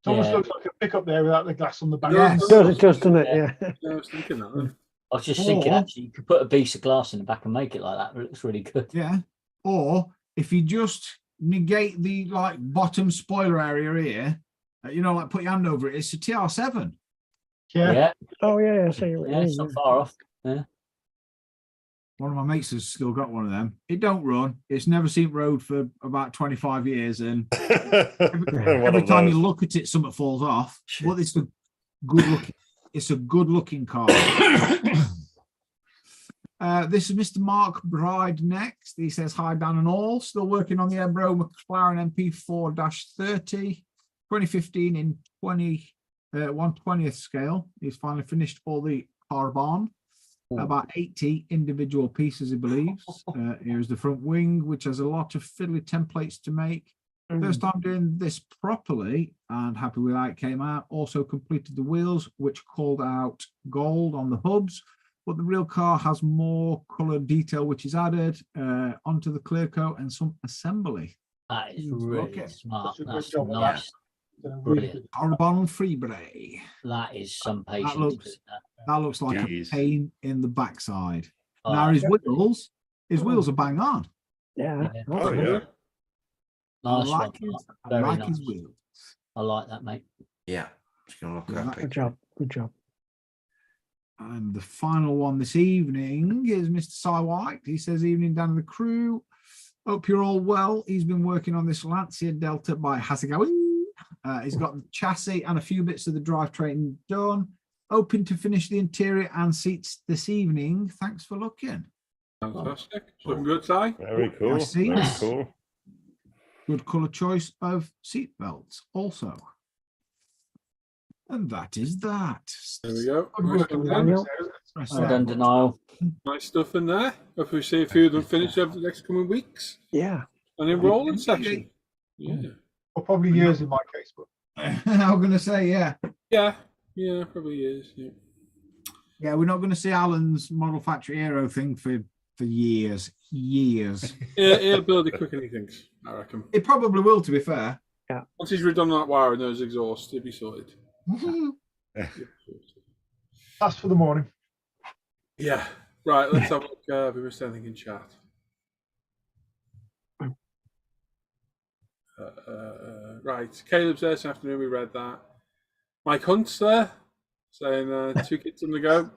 It almost Yeah. looks like a pickup there without the glass on the back. Yes. It does, doesn't it? Yeah. Yeah, I was thinking that. I was just thinking, Or- actually, you could put a piece of glass in the back and make it like that. It looks really good. Yeah. Or if you just negate the like bottom spoiler area here, like put your hand over it, it's a TR7. Yeah. Yeah, Oh, yeah. I see what you it's mean. not far off. One of my mates has still got one of them. It don't run. It's never seen road for about 25 years. And every time you look at it, something falls off. But it's a good looking. It's a good looking car. This is Mr. Mark Bride next. He says, "Hi Dan and all. Still working on the Ebro McLaren MP4-30 2015 in 1/20th scale. He's finally finished all the carbon. About 80 individual pieces, he believes. Here's the front wing, which has a lot of fiddly templates to make. First time doing this properly, and happy with how it came out. Also completed the wheels, which called out gold on the hubs, but the real car has more colour detail, which is added onto the clear coat and some assembly. That is really Okay. smart. That's a good That's job on nice. Brilliant. Carbon Freebray. That is some patience. looks- doing that. That looks like Jeez. a pain in the backside. Oh, Now his wheels are bang on. Yeah. Yeah. Oh, yeah. nice I like, one. his, I Very like nice. his wheels. I like that, mate. Yeah. It's going to look Yeah, epic. Good job. Good job. And the final one this evening is Mr. Cy White. He says, "Evening down to the crew. Hope you're all well. He's been working on this Lancia Delta by Hasegawa. He's got the chassis and a few bits of the drivetrain done. Hoping to finish the interior and seats this evening. Thanks for looking." Fantastic. Looking good, Si. Very cool. Nice Very seats. cool. Good colour choice of seat belts also. And that is that. There we go. Good Nice, work one on done. Daniel. Press Well that. done, Denial. Nice stuff in there. Hope we see a few of them finish over the next coming weeks. Yeah. And in rolling section. Yeah. Or probably years in my case, but I'm going to say, yeah. Yeah. Yeah, probably is. Yeah. Yeah, we're not going to see Alan's Model Factory Aero thing for years. Years. He'll build it quicker than he thinks, I reckon. It probably will, to be fair. Once he's redone that wire and those exhausts, he'll be sorted. that's for the morning. Yeah. Right, let's have a look. Have we missed anything in chat? Right, Caleb's there this afternoon. We read that. Mike Hunt's there. saying 2 kits on the go.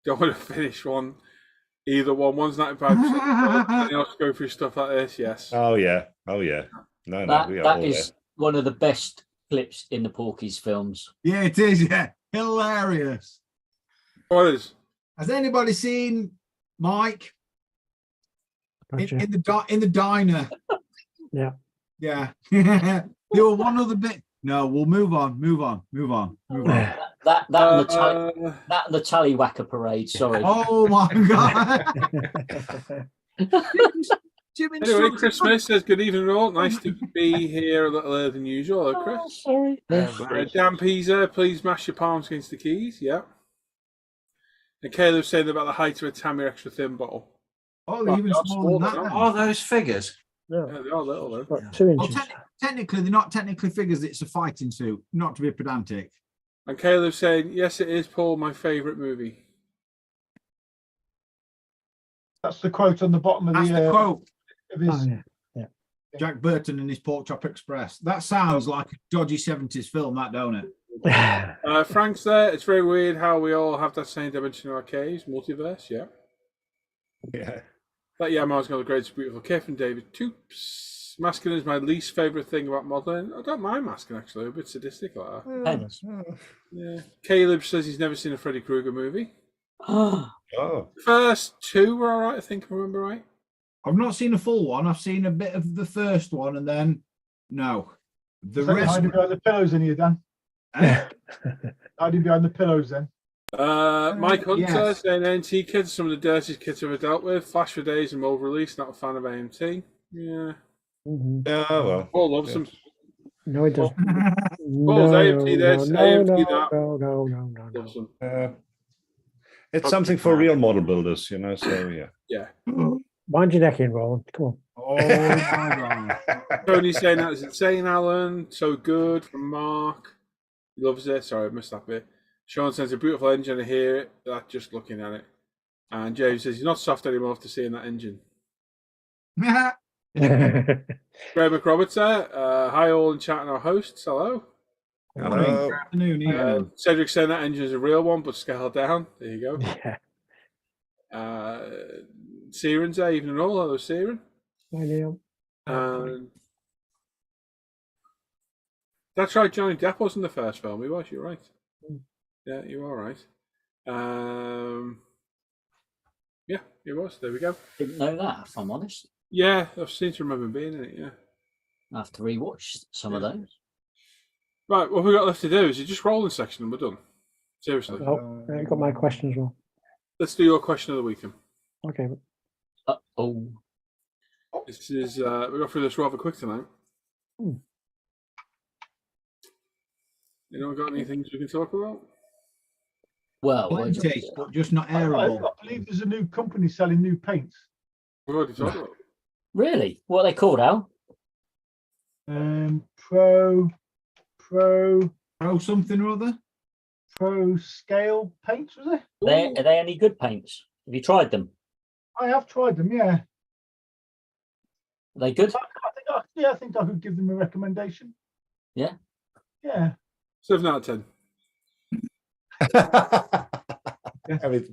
Don't want to finish one. Either one. One's 95%. And you also go through stuff like this. Yes. Oh yeah. No, we are That all is one of the best clips in the Porky's films. Yeah, it is. Yeah, hilarious. What is? Has anybody seen Mike Gotcha. in the diner? Yeah. Yeah. There were one other bit. No, we'll move on. That and the Tallywhacker parade. Sorry. Oh my god. Jimmy Anyway, Chris Smith says, good evening all. Nice to be here a little earlier than usual. Hello, Chris. Sorry. Dan Pisa, please mash your palms against the keys. Yeah. And Caleb's saying about the height of a Tammy extra thin bottle. Oh, they're even smaller than that. then. Oh, those figures. Yeah, they are little though. About 2 Well, inches. technically, they're not technically figures. It's a fighting suit. Not to be pedantic. And Caleb's saying, yes, it is, Paul, my favourite movie. That's the quote on the bottom of That's the quote. of his, Oh, yeah. Jack Burton and his Pork Chop Express. That sounds like a dodgy 70s film, that, don't it? Frank's there. It's very weird how we all have that same dimension in our caves. Multiverse, yeah. Yeah. That Yamaha's got a great, beautiful kit from David Toops. Masking is my least favourite thing about modelling. I don't mind masking, actually. A bit sadistic like that. Pens. Yeah. Caleb says he's never seen a Freddy Krueger movie. Oh. The first 2 were all right, I think, if I remember right. I've not seen a full one. I've seen a bit of the first one, and then no. The rest. hiding behind the pillows in here, Dan. Hiding behind the pillows then. Mike Hunter yes. saying NT kits, some of the dirtiest kits I've ever dealt with. Flash for days and mold release, not a fan of AMT. Yeah. Mhm. Oh well. Paul loves them. No, it doesn't. Paul's AMT this, AMT that. No. Loves them. It's something for real model builders, you know. So yeah. Yeah. Wind your neck in, Roland. Come on. Oh my god. Tony's saying that is insane, Alan. So good from Mark. He loves it. Sorry, I missed that bit. Sean says a beautiful engine. I hear it. That just looking at it. And James says he's not soft anymore after seeing that engine. Greg McRoberts there. Hi all in chat and our hosts. Hello. Hello. Afternoon, Ian. Cedric saying that engine is a real one, but scaled down. There you go. Yeah. Siren's there, even and all. Hello, Siren. Hi, Neil. That's right, Johnny Depp wasn't the first film. He was, you're right. Yeah, you are right. Yeah, he was. There we go. Didn't know that, if I'm honest. Yeah, I've seem to remember being in it, yeah. I have to rewatch some of those. Right, what we've got left to do is just roll in section and we're done. Seriously. Oh, I got my question as well. Let's do your question of the weekend. Okay. Oh. This is, we got through this rather quick tonight. You know, got any things we can talk about? Well, Plenty, but just not I airable. believe there's a new company selling new paints. We've already talked about it. really? What are they called, Al? Pro something or other. Pro Scale paints, was it? Are they any good paints? Have you tried them? I have tried them, yeah. Are they good? I think I could give them a recommendation. Yeah. Yeah. 7 out of 10.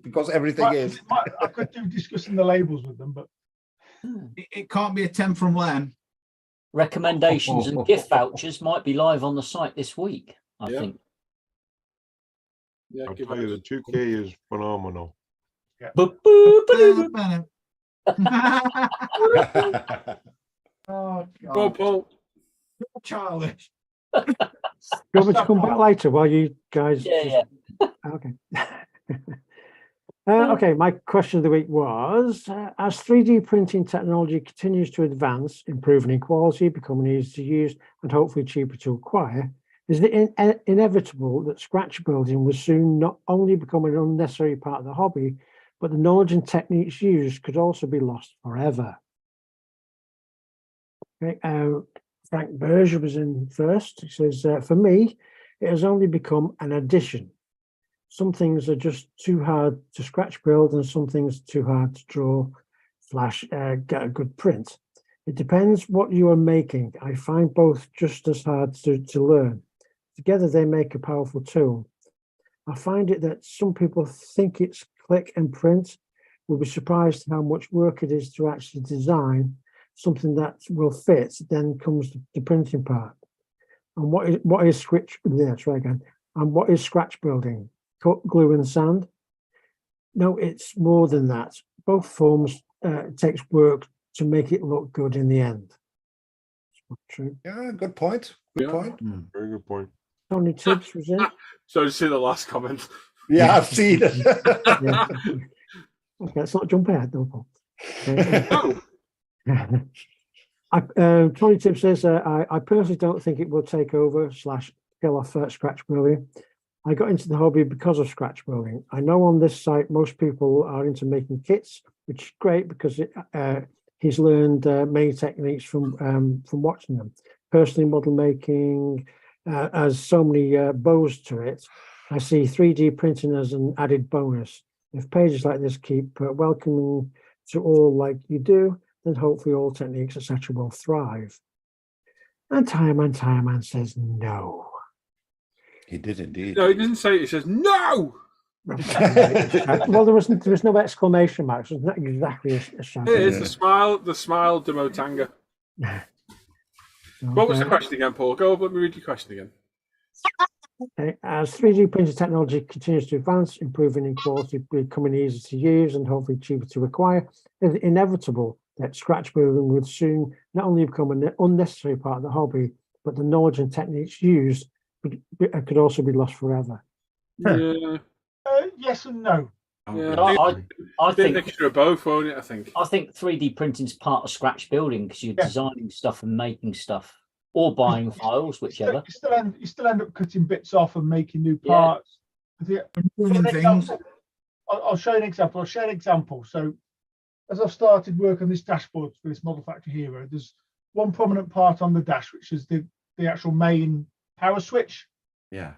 Because everything is. I could do discussing the labels with them, but It can't be a 10 from Len. Recommendations and gift vouchers might be live on the site this week, I think. Yeah, I'll tell you, the 2K is phenomenal. Yeah. Oh, Go on, Paul. Childish. Do you want me to come back later while you guys? Yeah. Okay. Okay, my question of the week was, as 3D printing technology continues to advance, improving in quality, becoming easier to use, and hopefully cheaper to acquire, is it inevitable that scratch building will soon not only become an unnecessary part of the hobby, but the knowledge and techniques used could also be lost forever? Okay, Frank Berger was in first. He says, for me, it has only become an addition. Some things are just too hard to scratch build and some things too hard to draw, flash, get a good print. It depends what you are making. I find both just as hard to learn. Together they make a powerful tool. I find it that some people think it's click and print. We'll be surprised how much work it is to actually design something that will fit. Then comes the printing part. And what is scratch? Yeah, try again. And what is scratch building? Cut, glue, and sand? No, it's more than that. Both forms takes work to make it look good in the end. True. Yeah, good point. Good Yeah. point. Very good point. Tony Tibbs was in. So to see the last comment. Yeah, I've seen it. Yeah. Okay, let's not jump ahead, no problem. Tony Tibbs says, I personally don't think it will take over / kill off scratch building. I got into the hobby because of scratch building. I know on this site most people are into making kits, which is great because he's learned many techniques from watching them. Personally, model making has so many bows to it. I see 3D printing as an added bonus. If pages like this keep welcoming to all like you do, then hopefully all techniques, etc., will thrive. And Tireman says no. He did indeed. No, he didn't say it. He says no. Well, there was no exclamation marks. It was not exactly a shout. It is the smile of Demotanga. What was the question again, Paul? Go up, let me read your question again. Okay. As 3D printer technology continues to advance, improving in quality, becoming easier to use, and hopefully cheaper to acquire, it's inevitable that scratch building would soon not only become an unnecessary part of the hobby, but the knowledge and techniques used could also be lost forever. Yeah. Yes and no. Yeah. I think mixture of both, won't it? I think 3D printing is part of scratch building because you're designing stuff and making stuff or buying files, whichever. You still end up cutting bits off and making new parts. I'll show you an example. I'll share an example. So as I've started work on this dashboard for this Model Factory Hero, there's one prominent part on the dash, which is the actual main power switch. Yeah.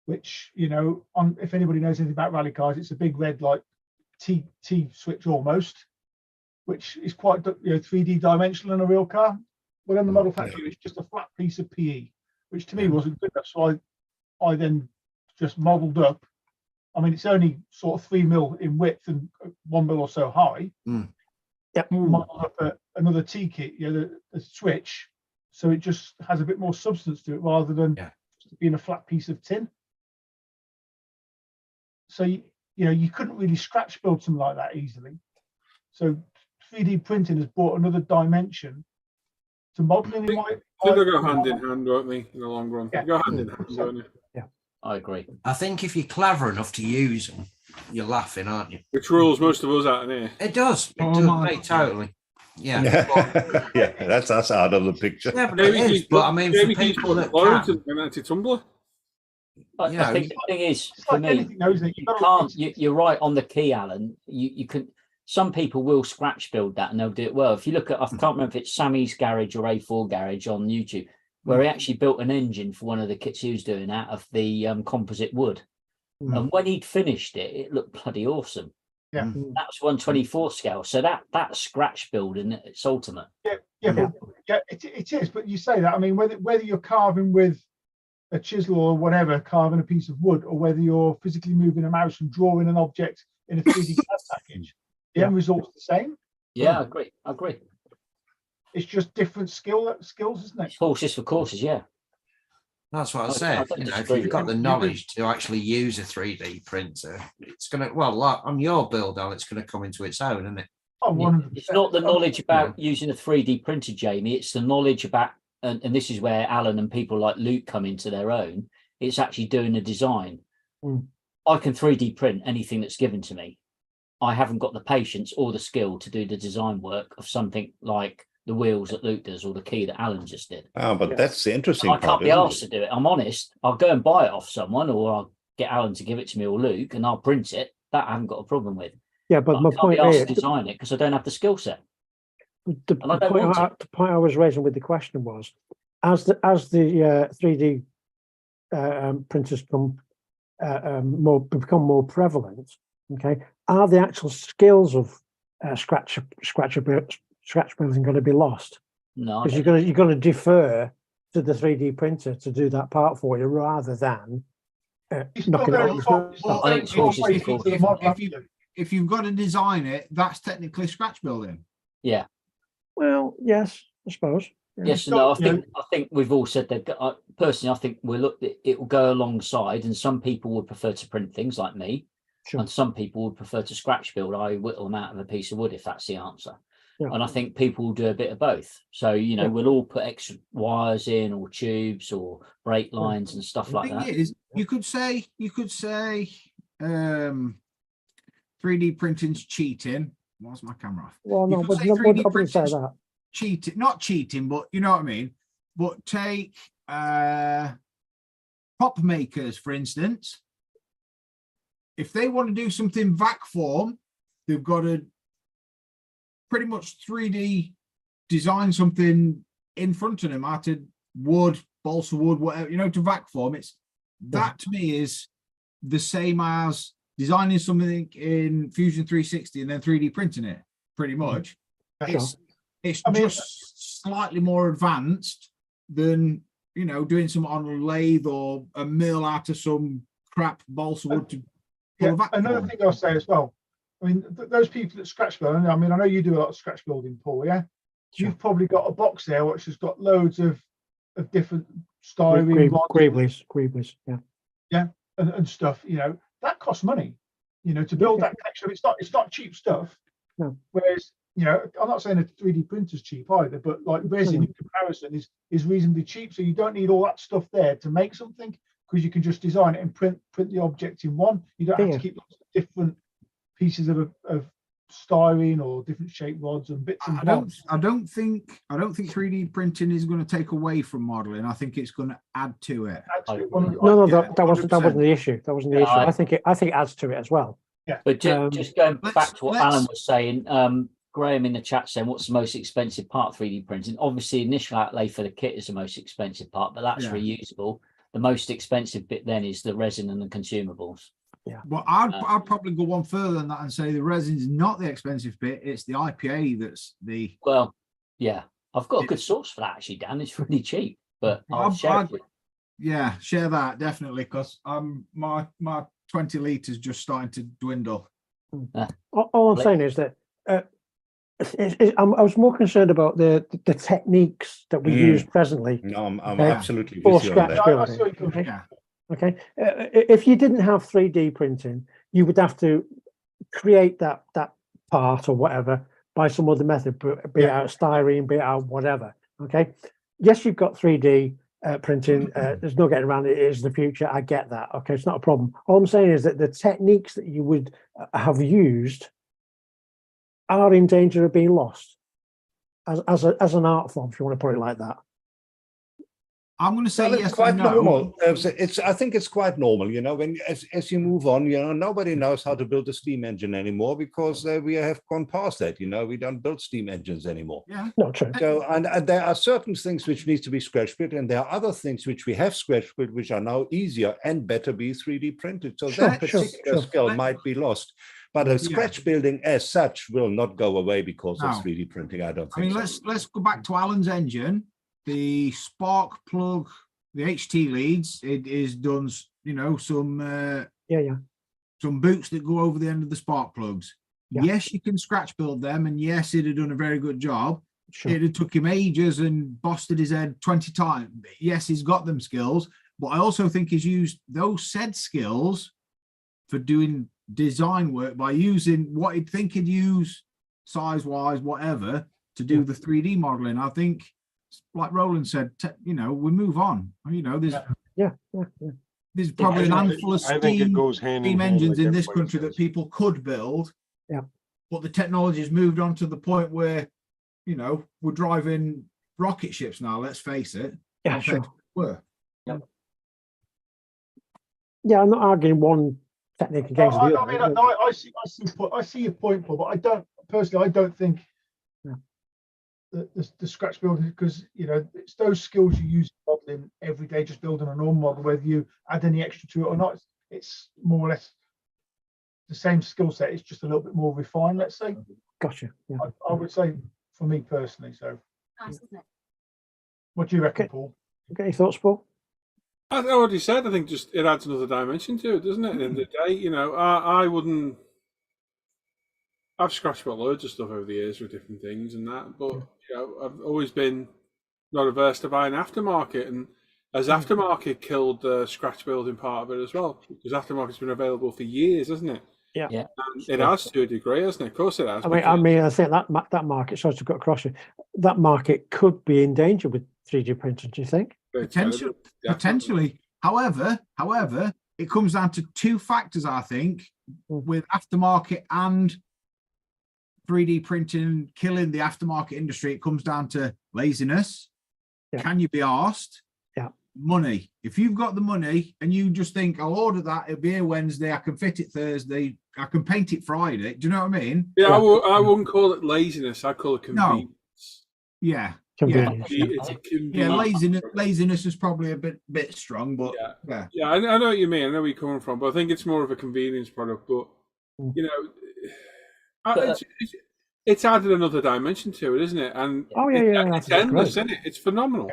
Which, you know, if anybody knows anything about rally cars, it's a big red like T switch almost, which is quite 3D dimensional in a real car. Well, in the Model Factory, it's just a flat piece of PE, which to me wasn't good enough. So I then just modelled up. I mean, it's only sort of 3 mil in width and 1 mil or so high. Yeah. Modelled up another T kit, the switch, so it just has a bit more substance to it rather than just being a flat piece of tin. So you couldn't really scratch build something like that easily. So 3D printing has brought another dimension to modelling. They go hand in hand, won't they? In the long run, they go hand in hand, don't they? Yeah, I agree. I think if you're clever enough to use them, you're laughing, aren't you? Which rules most of us out in here. It does. It does, mate, totally. Yeah. Yeah, that's us out of the picture. Yeah, but it is. But I mean, for people that can, tumbler. I think the thing is, for me, you're right on the key, Alan. You can. Some people will scratch build that and they'll do it well. If you look at, I can't remember if it's Sammy's Garage or A4 Garage on YouTube, where he actually built an engine for one of the kits he was doing out of the composite wood. And when he'd finished it, it looked bloody awesome. Yeah, that was 1/24 scale. So that's scratch building at its ultimate. It is. But you say that. I mean, whether you're carving with a chisel or whatever, carving a piece of wood, or whether you're physically moving a mouse and drawing an object in a 3D CAD package, the end result's the same. Yeah, I agree. It's just different skills, isn't it? Horses for courses, yeah. That's what I said. If you've got the knowledge to actually use a 3D printer, it's going to, like on your build, Al, it's going to come into its own, isn't it? Oh, 100%. It's not the knowledge about using a 3D printer, Jamie. It's the knowledge about, and this is where Alan and people like Luke come into their own. It's actually doing the design. I can 3D print anything that's given to me. I haven't got the patience or the skill to do the design work of something like the wheels that Luke does or the key that Alan just did. Oh, but that's the interesting part. I can't be asked to do it. I'm honest. I'll go and buy it off someone, or I'll get Alan to give it to me or Luke, and I'll print it. That I haven't got a problem with. Yeah, but my point is, is, to design it because I don't have the skill set. The point I was raising with the question was, as the 3D printers become more prevalent, okay, are the actual skills of scratch building going to be lost? No, because you're going to defer to the 3D printer to do that part for you rather than It's knock still it very off. far- it's still I very think far choices away before from the model, if you- haven't If you've got to design it, that's technically scratch building. Yeah. Well, yes, I suppose. Yeah. Yes and no. Yeah. I think we've all said that. Personally, I think it will go alongside, and some people would prefer to print things like me, Sure. and some people would prefer to scratch build. I whittle them out of a piece of wood if that's the answer. Yeah. And I think people will do a bit of both. So Yeah. we'll all put extra wires in, or tubes, or brake lines and stuff The like thing that. is, you could say 3D printing's cheating. What's my camera off? Well, You no, could but say no, 3D I wouldn't say printing's that. cheating, not cheating, but you know what I mean. But take prop makers, for instance. If they want to do something vac form, they've got to pretty much 3D design something in front of them out of wood, balsa wood, whatever, to vac form. It's that to me is the same as designing something in Fusion 360 and then 3D printing it, pretty much. It's just slightly more advanced than doing some on a lathe or a mill out of some crap balsa wood to pull a vac another form. thing I'll say as well. I mean, those people that scratch build. I mean, I know you do a lot of scratch building, Paul. Yeah, you've probably got a box there which has got loads of different styrene rods, Greeblies, yeah. Yeah, and stuff. That costs money. To build that connection, it's not cheap stuff. No. Whereas, I'm not saying a 3D printer's cheap either, but like resin in comparison is reasonably cheap. So you don't need all that stuff there to make something, because you can just design it and print the object in one. You don't have to keep lots of different pieces of styrene or different shaped rods and bits and bobs. I don't think 3D printing is going to take away from modeling. I think it's going to add to it. No, that wasn't the issue. That wasn't the issue. I think it adds to it as well. Yeah. But just going back to what Alan was saying, Graham in the chat saying, what's the most expensive part 3D printing? Obviously, initial outlay for the kit is the most expensive part, but that's reusable. The most expensive bit then is the resin and the consumables. Yeah. But I'd probably go one further than that and say the resin's not the expensive bit, it's the IPA that's the... Well, yeah. I've got a good source for that, actually, Dan. It's really cheap, but I'll share it with you. Yeah, share that, definitely, because my 20 litres just starting to dwindle. All I'm saying is that I was more concerned about the techniques that we use presently. No, I'm absolutely with for you on scratch that. building. Okay. If you didn't have 3D printing, you would have to create that part or whatever by some other method, be it out of styrene, be it out of whatever. Okay. Yes, you've got 3D printing. There's no getting around it. It is the future. I get that. Okay, it's not a problem. All I'm saying is that the techniques that you would have used are in danger of being lost as an art form, if you want to put it like that. I'm going to say Well, yes it's quite and no. normal. I think it's quite normal, when as you move on, nobody knows how to build a steam engine anymore because we have gone past that. We don't build steam engines anymore. Yeah, not true. So, and there are certain things which need to be scratch built, and there are other things which we have scratch built, which are now easier and better be 3D printed. So that particular skill might be lost. But a scratch building as such will not go away because of 3D printing. I don't think. Let's go back to Alan's engine. The spark plug, the HT leads, it is done, some some boots that go over the end of the spark plugs. Yeah. Yes, you can scratch build them, and yes, it'd have done a very good job. Sure. It had took him ages and busted his head 20 times. Yes, he's got them skills, but I also think he's used those said skills for doing design work by using what he'd think he'd use size-wise, whatever, to do the 3D modeling. I think, like Roland said, we move on. There's there's probably an handful of steam engines in this country that people could build. Yeah. But the technology has moved on to the point where, we're driving rocket ships now, let's face it. Yeah, sure. Yeah, I'm not arguing one technique against the other. I see your point, Paul, but I don't think the scratch building, because it's those skills you use modeling every day, just building a normal model, whether you add any extra to it or not. It's more or less the same skill set. It's just a little bit more refined, let's say. Gotcha. Yeah. I would say, for me personally. So, what do you reckon, Paul? Okay, thoughts, Paul? I already said, I think just it adds another dimension to it, doesn't it? At the end of the day, I wouldn't. I've scratched about loads of stuff over the years with different things and that, but I've always been not averse to buying aftermarket, and as aftermarket killed the scratch building part of it as well, because aftermarket's been available for years, hasn't it? Yeah. And it has to a degree, hasn't it? Of course it has. I mean, I think that market, sorry to cut across you, that market could be in danger with 3D printing. Do you think? Potentially. However, it comes down to two factors, I think, with aftermarket and 3D printing killing the aftermarket industry. It comes down to laziness. Yeah. Can you be asked? Yeah. Money. If you've got the money and you just think, I'll order that, it'll be here Wednesday, I can fit it Thursday, I can paint it Friday. Do you know what I mean? Yeah, I wouldn't call it laziness. I'd call it convenience. No. Yeah. Convenience. It's a convenience. Yeah, laziness is probably a bit strong, but yeah, I know what you mean. I know where you're coming from, but I think it's more of a convenience product. But it's added another dimension to it, isn't it? And it's endless, isn't it? It's phenomenal.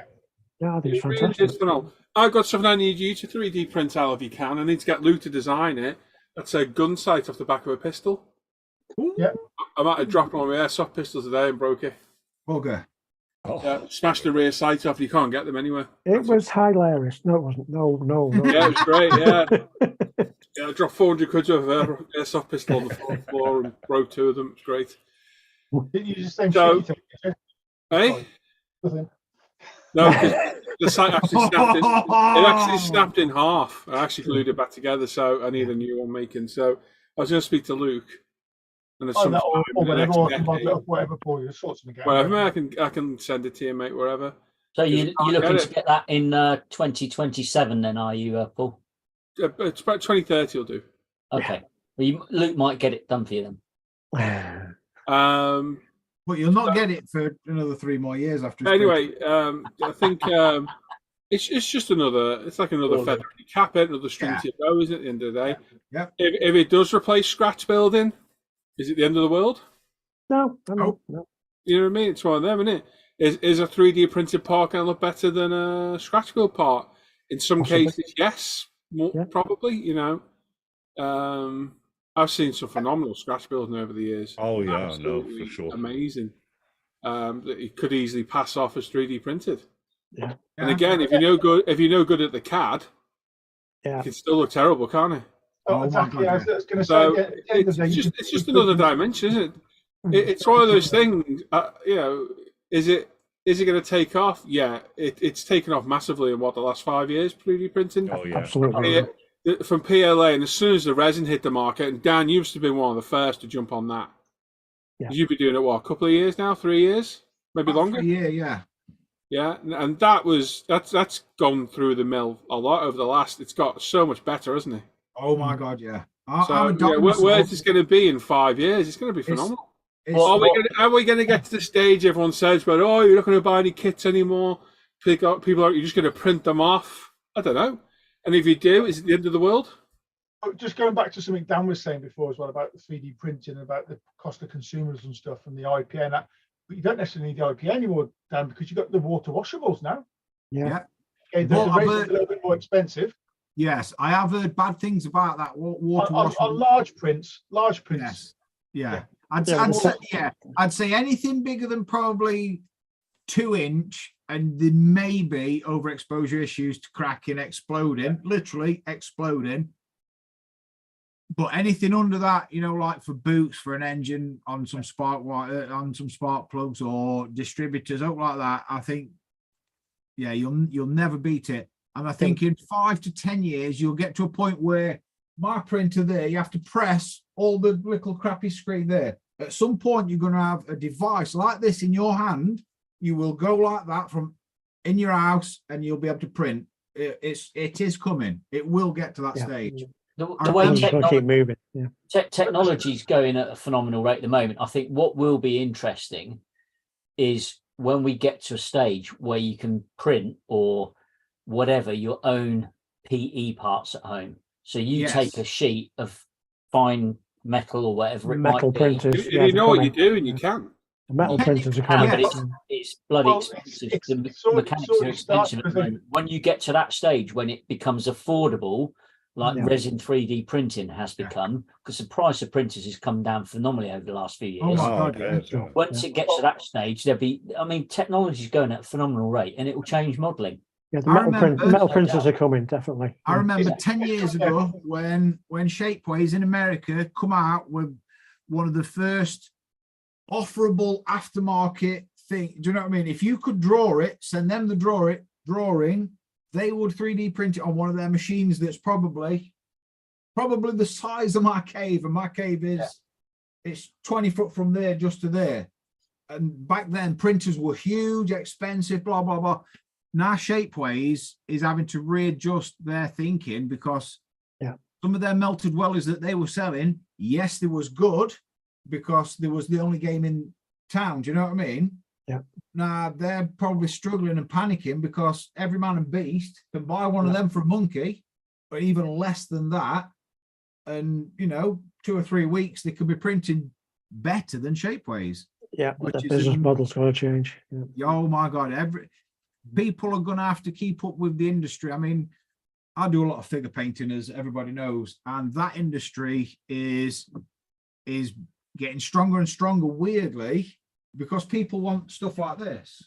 Yeah, I think it's Really fantastic. is phenomenal. I've got something I need you to 3D print out if you can. I need to get Lou to design it. That's a gun sight off the back of a pistol. Yeah. I might have dropped one of my airsoft pistols today and broke it. Okay. Smashed the rear sight off. You can't get them anywhere. It was hilarious. No, it wasn't. No. Yeah, it was great. Yeah. I dropped 400 quid worth of airsoft pistol on the floor and broke two of them. It's great. Didn't you use the same So, shit? Hey? Nothing. No, because the sight actually snapped. It actually snapped in half. I actually glued it back together, so I need a new one making. So I was going to speak to Luke. And whatever for you, sort something out. Whatever, I can send it to you, mate. Wherever. So you're looking to get that in 2027, then, are you, Paul? It's about 2030. Will do. Okay. Well, Luke might get it done for you then. But you'll not get it for another 3 more years after. Anyway, I think it's just another. It's like another feather in your cap, another string to your bow, isn't it? At the end of the day. Yeah. If it does replace scratch building, is it the end of the world? No. You know what I mean? It's one of them, isn't it? Is a 3D printed part going to look better than a scratch build part? In some cases, yes, probably. I've seen some phenomenal scratch building over the years. Oh yeah, Absolutely no, for sure. Amazing. That it could easily pass off as 3D printed. Yeah. And again, if you're no good at the CAD, it can still look terrible, can't it? Oh, exactly. I was going to So say, it's just another dimension, isn't it? It's one of those things. Is it going to take off? Yeah, it's taken off massively in the last 5 years. 3D printing. Oh yeah, absolutely. From PLA, and as soon as the resin hit the market, and Dan, you used to be one of the first to jump on that. Yeah. You've been doing it a couple of years now, 3 years, maybe longer. Yeah. Yeah, and that's gone through the mill a lot over the last. It's got so much better, hasn't it? Oh my God, yeah. Where is this going to be in 5 years? It's going to be phenomenal. Are we going to get to the stage everyone says, "But you're not going to buy any kits anymore"? People are you're just going to print them off. I don't know. And if you do, is it the end of the world? Just going back to something Dan was saying before as well about the 3D printing and about the cost of consumers and stuff and the IPA and that. But you don't necessarily need the IPA anymore, Dan, because you've got the water washables now. Yeah. Okay, the resin's a little bit more expensive. Yes, I have heard bad things about that water washable. On large prints. Yes. Yeah. I'd say anything bigger than probably 2-inch, and there may be overexposure issues to cracking, exploding, literally exploding. But anything under that, like for boots, for an engine, on some spark plugs or distributors, something like that, I think, you'll never beat it. And I think in 5 to 10 years, you'll get to a point where my printer there, you have to press all the little crappy screen there. At some point, you're going to have a device like this in your hand. You will go like that from in your house, and you'll be able to print. It is coming. It will get to that stage. The way keep moving. Technology is going at a phenomenal rate at the moment. I think what will be interesting is when we get to a stage where you can print or whatever your own PE parts at home. So you take a sheet of fine metal or whatever it metal might be. printers. If you know what you're doing, you can. The metal You printers are can, coming. but it's bloody Well, expensive. it's The sort of- mechanics sort are of starts expensive at with the a- moment. When you get to that stage when it becomes affordable, like Yeah. resin 3D printing has become, because the price of printers has come down phenomenally over the last few years. Oh my Oh, God, okay, yeah. so- Once it gets to that stage, technology is going at a phenomenal rate, and it will change modelling. Yeah, the I metal, remember- metal No printers doubt. are coming, definitely. I remember Yeah. 10 years ago when Shapeways in America come out with one of the first offerable aftermarket thing. Do you know what I mean? If you could draw it, send them the drawing, they would 3D print it on one of their machines that's probably the size of my cave, and my cave is it's 20 foot from there just to there. And back then printers were huge, expensive, blah blah blah. Now Shapeways is having to readjust their thinking because some of their melted welders that they were selling, yes, they was good because there was the only game in town. Do you know what I mean? Yeah. Now they're probably struggling and panicking because every man and beast can buy one of them for a monkey, or even less than that. And 2 or 3 weeks they could be printing better than Shapeways. Yeah, but Which the is business an- model's going to change. Yeah. Oh my God! People are going to have to keep up with the industry. I mean, I do a lot of figure painting, as everybody knows, and that industry is getting stronger and stronger. Weirdly, because people want stuff like this,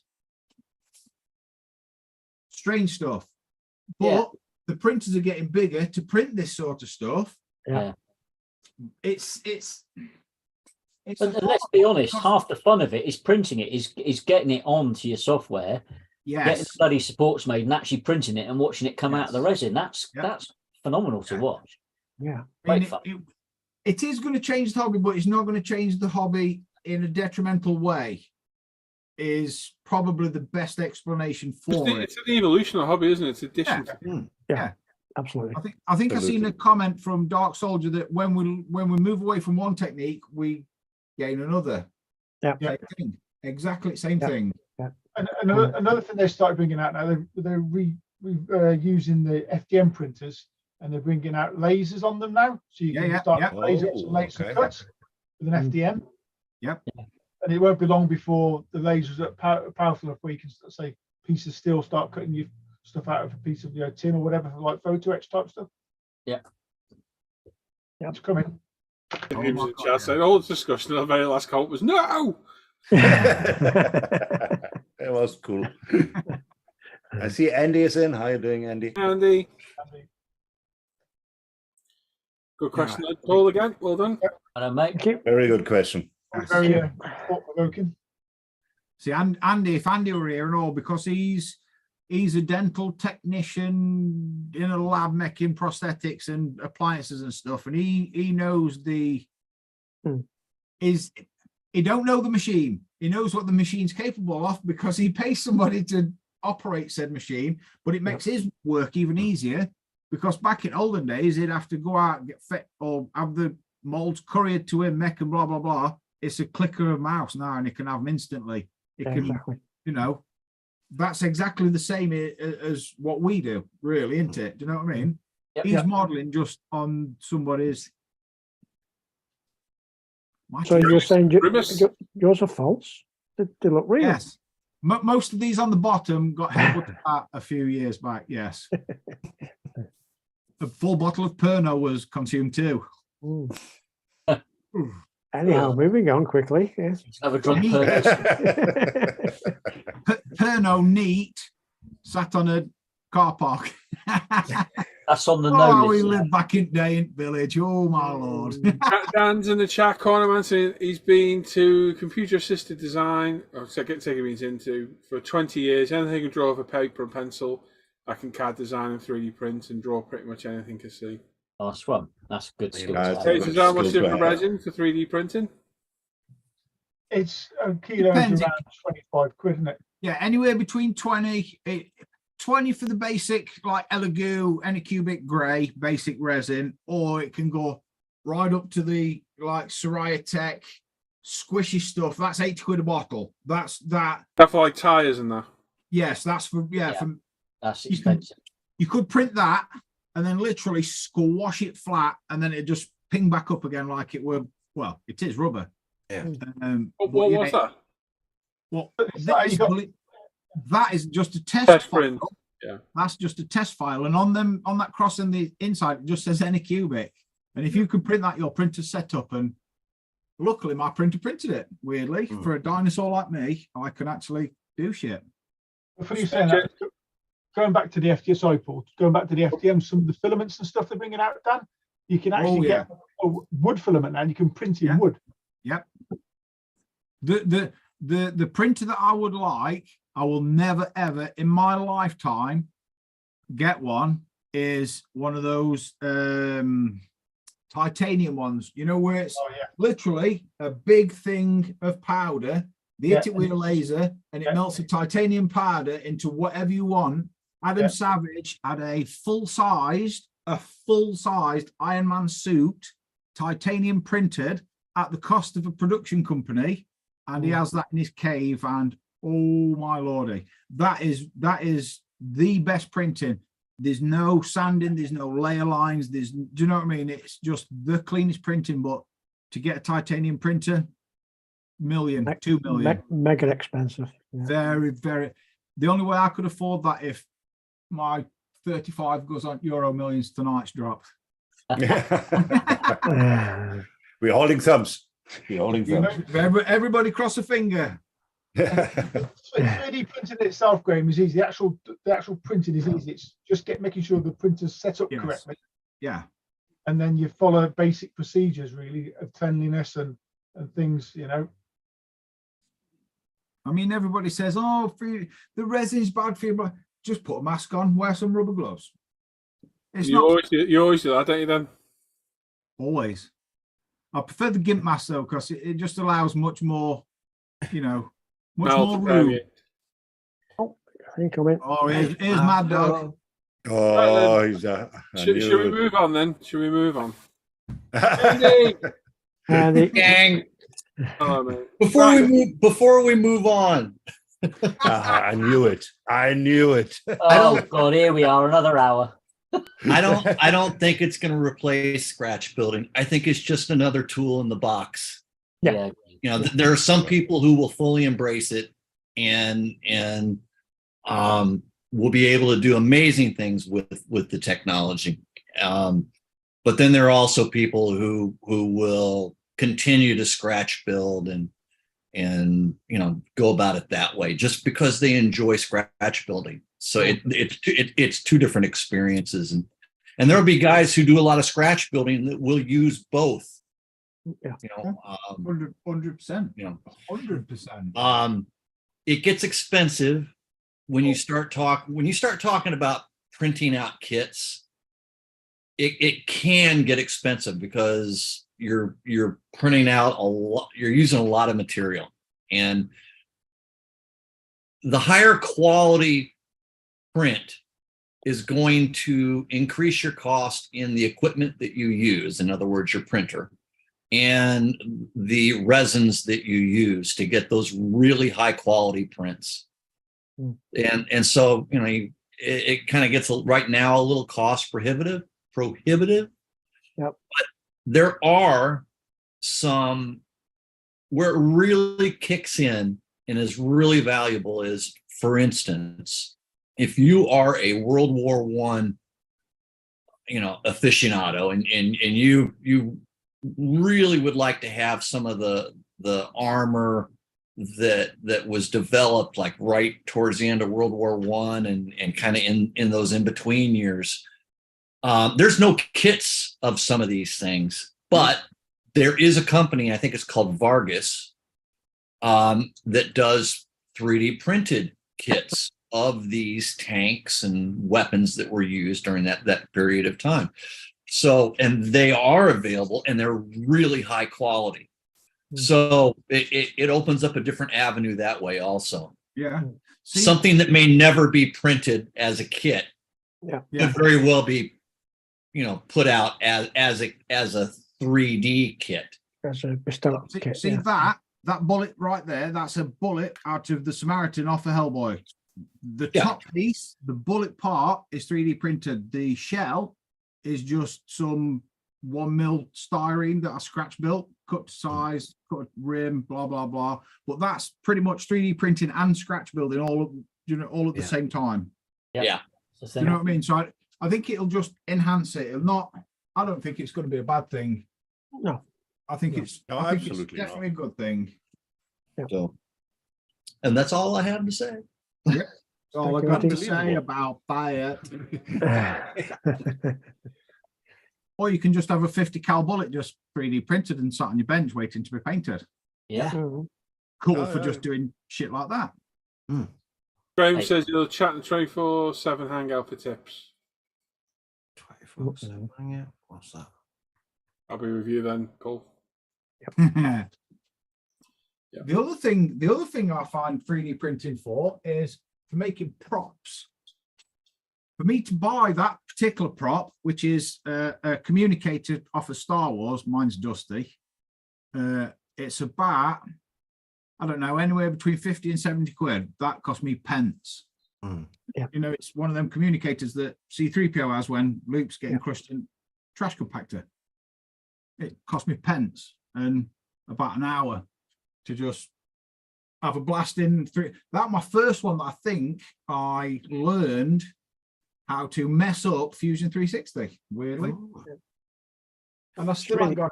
strange stuff. But the printers are getting bigger to print this sort of stuff. Yeah. It's But let's be honest, half the fun of it is printing it, is getting it onto your software, getting the bloody supports made and actually printing it and watching it come out of the resin. That's phenomenal to watch. Yeah. Great fun. It is going to change the hobby, but it's not going to change the hobby in a detrimental way. Is probably the best explanation for it. It's an evolution of hobby, isn't it? It's addition. Yeah, absolutely. I think I've seen a comment from Dark Soldier that when we move away from one technique, we gain another. Yeah. Same thing. Exactly same thing. And another thing they started bringing out now, they're using the FDM printers, and they're bringing out lasers on them now, so you can start laser cuts with an FDM. Yep. And it won't be long before the lasers are powerful enough where you can say a piece of steel, start cutting your stuff out of a piece of tin or whatever, like photo etch type stuff. Yeah. It's coming. In the chat said, all the discussion of the very last comment was no. It was cool. I see Andy is in. How are you doing, Andy? Andy. Good question, Paul, again. Well done. Hello, mate. Very good question. Very thought-provoking. See, Andy, if Andy were here and all, because he's a dental technician in a lab making prosthetics and appliances and stuff, and he knows he don't know the machine. He knows what the machine's capable of because he pays somebody to operate said machine, but it makes his work even easier because back in olden days, he'd have to go out and get fit or have the molds couriered to him, make and blah, blah, blah. It's a clicker of a mouse now and he can have them instantly. It can, exactly. That's exactly the same as what we do, really, isn't it? Do you know what I mean? Yep. He's modeling just on somebody's. So you're saying yours are false? They look real. Yes. Most of these on the bottom got headbutted at a few years back. Yes. A full bottle of Pernod was consumed too. Anyhow, moving on quickly. Yes. Have a drunk Pernod neat sat on a car park. That's on the Oh, no we list. lived back in Dayant Village. Oh my lord. Dan's in the chat corner, man, saying he's been to computer assisted design, or taking means into, for 20 years. Anything you can draw with a paper and pencil, I can CAD design and 3D print and draw pretty much anything I see. Nice one. That's good skill. Is how much different resin for 3D printing? It's a kilo around 25 quid, isn't it? Yeah, anywhere between 20 for the basic, like Elegoo, Anycubic grey, basic resin, or it can go right up to the like Soraya Tech squishy stuff. That's 80 quid a bottle. That's that. Stuff like tires and that. Yes, that's for from that's expensive. You could print that and then literally squash it flat, and then it just ping back up again like it were. Well, it is rubber. Yeah. What's that? Well, It's like you got- that is just a test Test file. print. Yeah. That's just a test file, and on that cross in the inside, it just says Anycubic. And if you can print that, your printer set up, and luckily my printer printed it. Weirdly, for a dinosaur like me, I can actually do shit. For you saying that, going back to the FDM, sorry, Paul, going back to the FDM, some of the filaments and stuff they're bringing out, Dan, you can actually get a wood filament now, and you can print in wood. Yep. The printer that I would like, I will never ever in my lifetime get one, is one of those titanium ones, you know, where it's literally a big thing of powder. They hit it with a laser and it melts the titanium powder into whatever you want. Adam Savage had a full-sized Iron Man suit, titanium printed at the cost of a production company, and he has that in his cave. And oh my lordy, that is the best printing. There's no sanding, there's no layer lines, do you know what I mean? It's just the cleanest printing. But to get a titanium printer, 2 million. Mega expensive. Yeah. Very, very. The only way I could afford that if my 35 goes on Euro Millions tonight's dropped. We're holding thumbs. Everybody cross a finger. 3D printing itself, Graham, is easy. The actual printing is easy. It's just making sure the printer's set up correctly. Yeah. And then you follow basic procedures, really, of cleanliness and things, you know. I mean, everybody says, "Oh, the resin's bad for you," but just put a mask on, wear some rubber gloves. You always do that, don't you, then? Always. I prefer the GIMP mask though, because it just allows much more, you know, much more room. Oh, I think I'm in. Oh, here's Mad Dog. Oh, he's should we move on then? Should we move on? Gang. Oh, man. Before we move on. I knew it. Oh God, here we are, another hour. I don't think it's going to replace scratch building. I think it's just another tool in the box. Yeah. You know, there are some people who will fully embrace it and will be able to do amazing things with the technology. But then there are also people who will continue to scratch build and you know, go about it that way just because they enjoy scratch building. So it's two different experiences, and there'll be guys who do a lot of scratch building that will use both. Yeah. You know, 100%. You know, 100%. It gets expensive when you start talking about printing out kits. It can get expensive because you're printing out a lot. You're using a lot of material, and the higher quality print is going to increase your cost in the equipment that you use. In other words, your printer and the resins that you use to get those really high quality prints. And so, you know, it kind of gets right now a little cost prohibitive. Yep. But there are some where it really kicks in and is really valuable is, for instance, if you are a World War I, you know, aficionado and you really would like to have some of the armor that was developed like right towards the end of World War I and kind of in those in-between years. There's no kits of some of these things, but there is a company, I think it's called Vargas, that does 3D printed kits of these tanks and weapons that were used during that period of time. So, and they are available and they're really high quality. So it opens up a different avenue that way also. Yeah. Something that may never be printed as a kit could very well be, you know, put out as a 3D kit. As a bespoke kit. See that bullet right there, that's a bullet out of the Samaritan off of Hellboy. The top piece, the bullet part is 3D printed. The shell is just some 1 mil styrene that I scratch built cut to size, cut a rim, blah blah blah. But that's pretty much 3D printing and scratch building all at the same time. Yeah. Do you know what I mean? So I think it'll just enhance it. It'll not. I don't think it's going to be a bad thing. No. I think it's. No, I think it's absolutely not. definitely a good thing. So, and that's all I have to say. That's all I got to say Unbelievable. about that. Or you can just have a 50 cal bullet just 3D printed and sat on your bench waiting to be painted. Yeah. Mhm. Cool Oh, for yeah. just doing shit like that. Graham Hey. says you'll chat the 24/7 hangout for tips. 24/7 hangout. What's that? I'll be with you then, Cole. The other thing I find 3D printing for is for making props. For me to buy that particular prop, which is a communicator off of Star Wars, mine's Dusty. It's about, I don't know, anywhere between 50 and 70 quid. That cost me pence. Yeah. You know, it's one of them communicators that C3PO has when Luke's getting crushed in trash compactor. It cost me pence and about an hour to just have a blast in through. That my first one that I think I learned how to mess up Fusion 360, weirdly. And I still haven't got.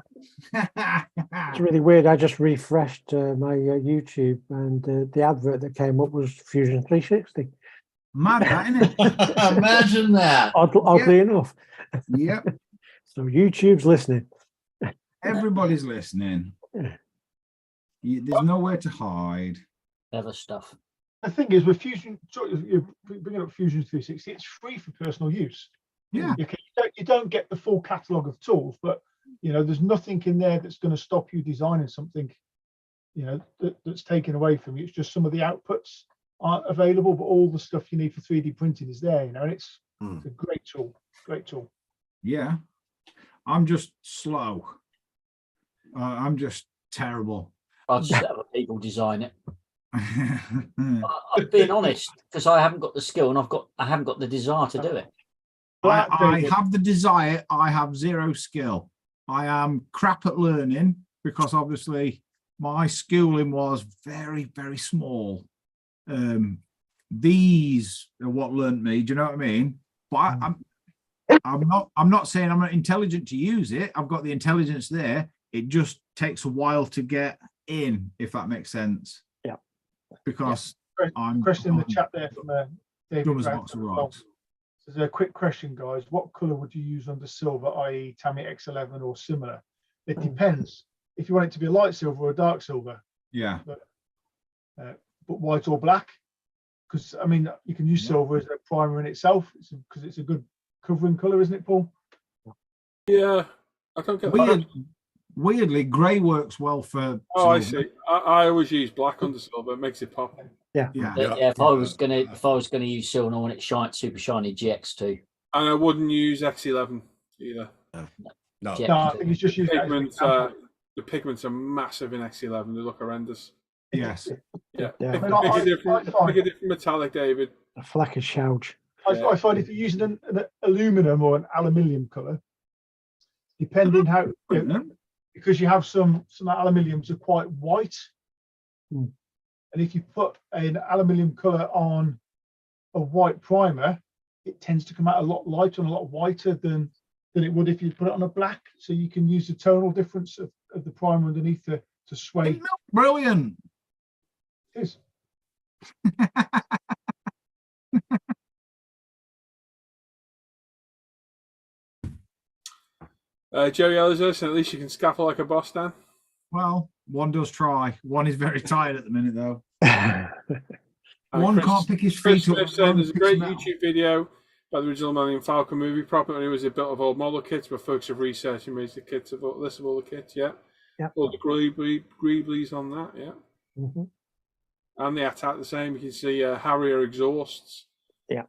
It's really weird. I just refreshed my YouTube, and the advert that came up was Fusion 360. Mad, that, isn't it? Imagine that. Oddly enough. Yep. So YouTube's listening. Everybody's listening. There's nowhere to hide. Clever stuff. The thing is, with Fusion, you're bringing up Fusion 360, it's free for personal use. Yeah. You don't get the full catalogue of tools, but you know, there's nothing in there that's going to stop you designing something, you know, that's taken away from you. It's just some of the outputs aren't available, but all the stuff you need for 3D printing is there, you know, and it's a great tool. Great tool. Yeah. I'm just slow. I'm just terrible. I'd just let other people design it. I'm being honest, because I haven't got the skill and I haven't got the desire to do it. I have the desire. I have zero skill. I am crap at learning because obviously my schooling was very, very small. These are what learned me. Do you know what I mean? But I'm not saying I'm not intelligent to use it. I've got the intelligence there. It just takes a while to get in, if that makes sense. Yeah. Because I'm question in the chat there from David. dumb as a Brown. box of rocks. There's a quick question, guys. What color would you use under silver, i.e. Tamiya X11 or similar? It depends. If you want it to be a light silver or a dark silver. Yeah. But white or black, because I mean you can use silver as a primer in itself because it's a good covering color, isn't it, Paul? Yeah, I don't get Weirdly, grey works well for. Oh, I silver. see. I always use black under silver. It makes it pop. Yeah. Yeah. If I was gonna use silver, I want it super shiny GX2. And I wouldn't use X11 either. No. GX2. No, I think it's just using that as an Pigments, example. the pigments are massive in X11. They look horrendous. Yes. Yeah. Yeah. Pick, I mean, pick, I a different, find- pick a different metallic, David. A flacker shouch. I find if you're using an aluminum or an aluminium color, depending how, you know, because you have some aluminiums are quite white, and if you put an aluminium color on a white primer, it tends to come out a lot lighter and a lot whiter than it would if you put it on a black. So you can use the tonal difference of the primer underneath to sway. Brilliant. It is. Joe Yellow's us, and at least you can scaffold like a boss, Dan. Well, one does try. One is very tired at the minute, though. And One Chris- can't pick his Chris feet up. Smith said one there's a picks great them out. YouTube video about the original Millennium Falcon movie prop, and it was a bit of old model kits, but folks have researched and made the kits of list of all the kits, yeah. Yep. All the Greeblies on that, yeah. Mhm. And the attack the same. You can see Harrier exhausts. Yeah.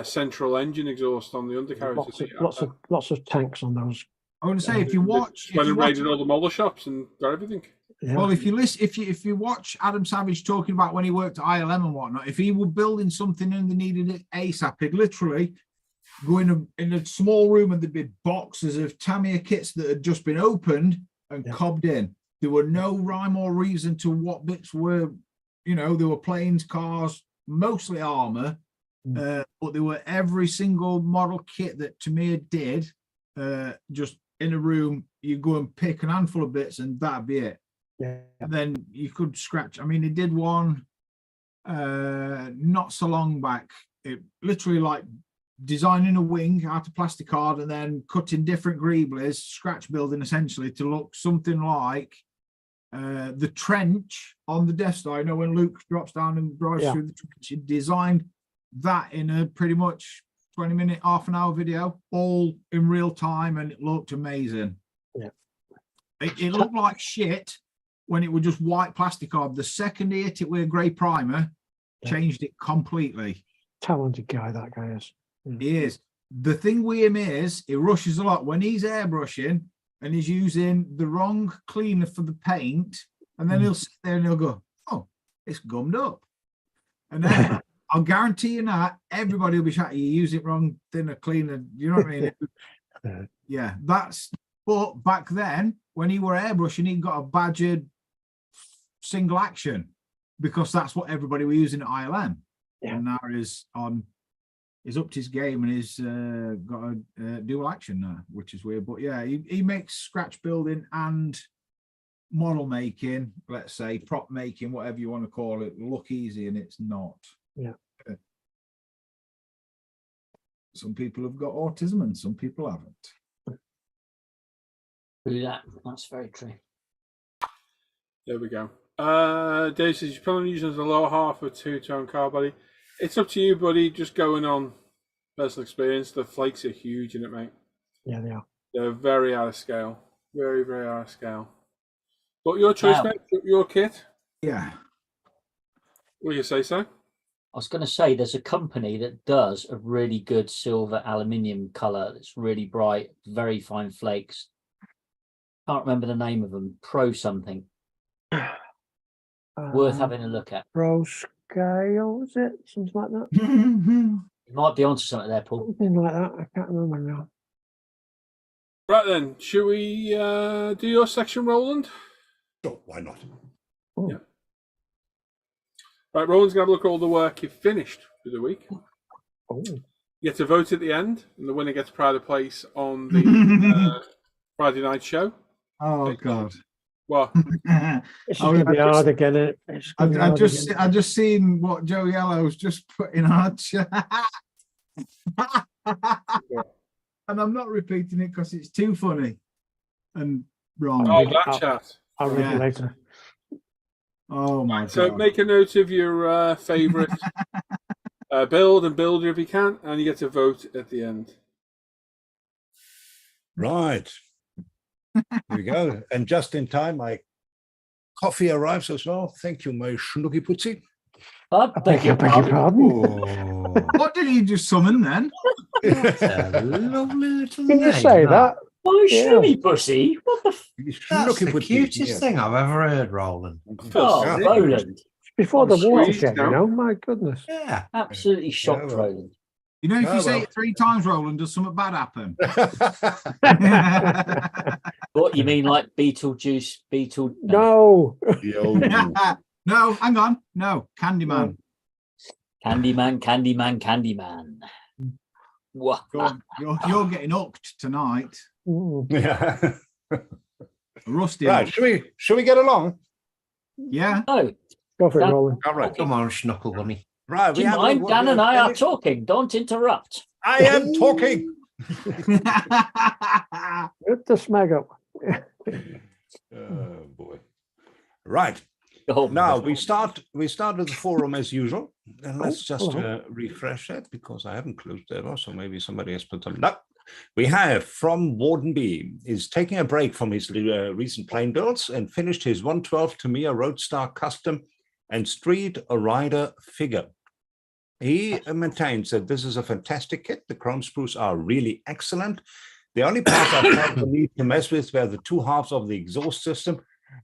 Central engine exhaust on the undercarriage. Lots of tanks on those. I want to say, if you watch, Went and raided all the model shops and got everything. Yeah. well, if you listen, if you watch Adam Savage talking about when he worked at ILM and whatnot, if he were building something and they needed it ASAP, he'd literally go in a small room and there'd be boxes of Tamiya kits that had just been opened and cobbed in. There were no rhyme or reason to what bits were, there were planes, cars, mostly armor, but there were every single model kit that Tamir did, just in a room, you go and pick an handful of bits and that'd be it. Yeah. And then you could scratch. I mean, he did one not so long back, it literally like designing a wing out of plastic card and then cutting different greeblies, scratch building essentially to look something like the trench on the Death Star. When Luke drops down and drives through the trench, he designed that in a pretty much 20-minute, half an hour video, all in real time, and it looked amazing. Yeah. It looked like shit when it was just white plastic card. The second he hit it with a grey primer, changed it completely. Talented guy, that guy is. He is. The thing with him is he rushes a lot. When he's airbrushing and he's using the wrong cleaner for the paint, and then he'll sit there and he'll go, oh, it's gummed up. And then I'll guarantee you that everybody will be shouting, you use it wrong, thinner, cleaner. You know what I mean? Yeah, but back then, when he were airbrushing, he got a badgered single action because that's what everybody were using at ILM. Yeah. And now he's upped his game and he's got a dual action now, which is weird. But yeah, he makes scratch building and model making, let's say prop making, whatever you want to call it, look easy, and it's not. Yeah. Some people have got autism and some people haven't. Yeah, that's very true. There we go. Dave says you're probably using the lower half of a two-tone car body. It's up to you, buddy. Just going on personal experience. The flakes are huge in it, mate. Yeah, they are. They're very out of scale. Very, very out of scale. But your choice, mate. Your kit. Yeah. Will you say so? I was going to say there's a company that does a really good silver aluminium color that's really bright, very fine flakes. Can't remember the name of them. Pro something. Worth having a look at. Pro Scale, is it? Something like that. You might be onto something there, Paul. Something like that. I can't remember now. Right then, should we do your section, Roland? Sure, why not? Oh. Yeah. Right, Roland's going to have a look at all the work you've finished for the week. Oh. You get to vote at the end, and the winner gets pride of place on the Friday night show. Oh, God. What? It's going to be hard again. I just seen what Joe Yellow's just put in our chat. And I'm not repeating it because it's too funny and wrong. Oh, that chat. I'll read it later. Oh my God. So make a note of your favourite build and builder if you can, and you get to vote at the end. Right. Here we go. And just in time, my coffee arrives as well. Thank you, my Schnooky Putzi. I beg your pardon. Oh. What did you just summon then? A lovely little Can you name, say that? Oh, Schnooky Pussy. What the That's the cutest thing I've ever heard, Roland. Oh, Roland. Before the Sweet, watershed, no? You know? My goodness. Yeah. Absolutely shocked, Roland. You know, if Oh, you say well. it 3 times, Roland, does something bad happen? What, you mean like Beetlejuice, Beetle... No. No, hang on. No, Candyman. Candyman, Candyman, Candyman. What? You're getting hooked tonight. Yeah. Rusty. Right, should we get along? Yeah. No. Go for it, Roland. All right. Come on, Schnuckle Bunny. Right. Do you mind? Dan and I are talking. Don't interrupt. I am talking. Get the smeg up. Oh boy. Right. Oh, Now we start with the forum as usual. And let's just hello. refresh that because I haven't closed that off, so maybe somebody has put them. No. We have from Warden B is taking a break from his recent plane builds and finished his 112 Tamiya Roadstar Custom and Street Rider figure. He maintains that this is a fantastic kit. The chrome sprues are really excellent. The only part I felt the need to mess with were the 2 halves of the exhaust system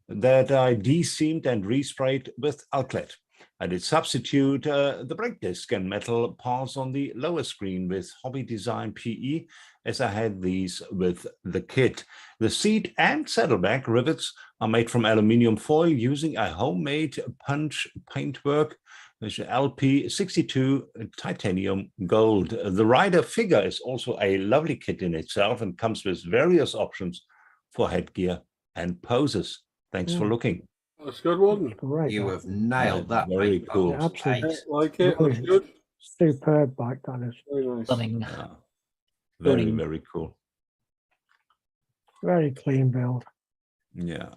that I de-seamed and resprayed with outlet. I did substitute the brake disc and metal parts on the lower screen with Hobby Design PE, as I had these with the kit. The seat and saddleback rivets are made from aluminium foil using a homemade punch paintwork, which is LP62 titanium gold. The rider figure is also a lovely kit in itself and comes with various options for headgear and poses. Thanks for looking. That's a good one. Great. You have nailed that. Very mate. cool. That was Absolutely. ace. Like it. Looks good. Superb bike, that is. Very nice. Stunning. Yeah. Very, Stunning. very cool. Very clean build. Yeah.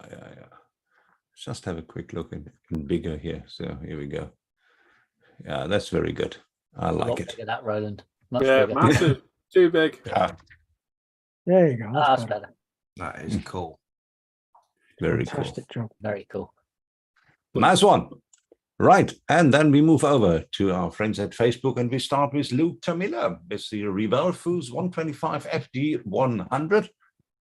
Just have a quick look in bigger here. So here we go. Yeah, that's very good. I like it. Look at that, Roland. Much Yeah, bigger. massive. Too big. Yeah, There you go. That's better. better. That is cool. very cool. Fantastic job. Very cool. Nice one. Right. And then we move over to our friends at Facebook and we start with Luke Tamila. It's the Rebel Fuse 125 FD 100.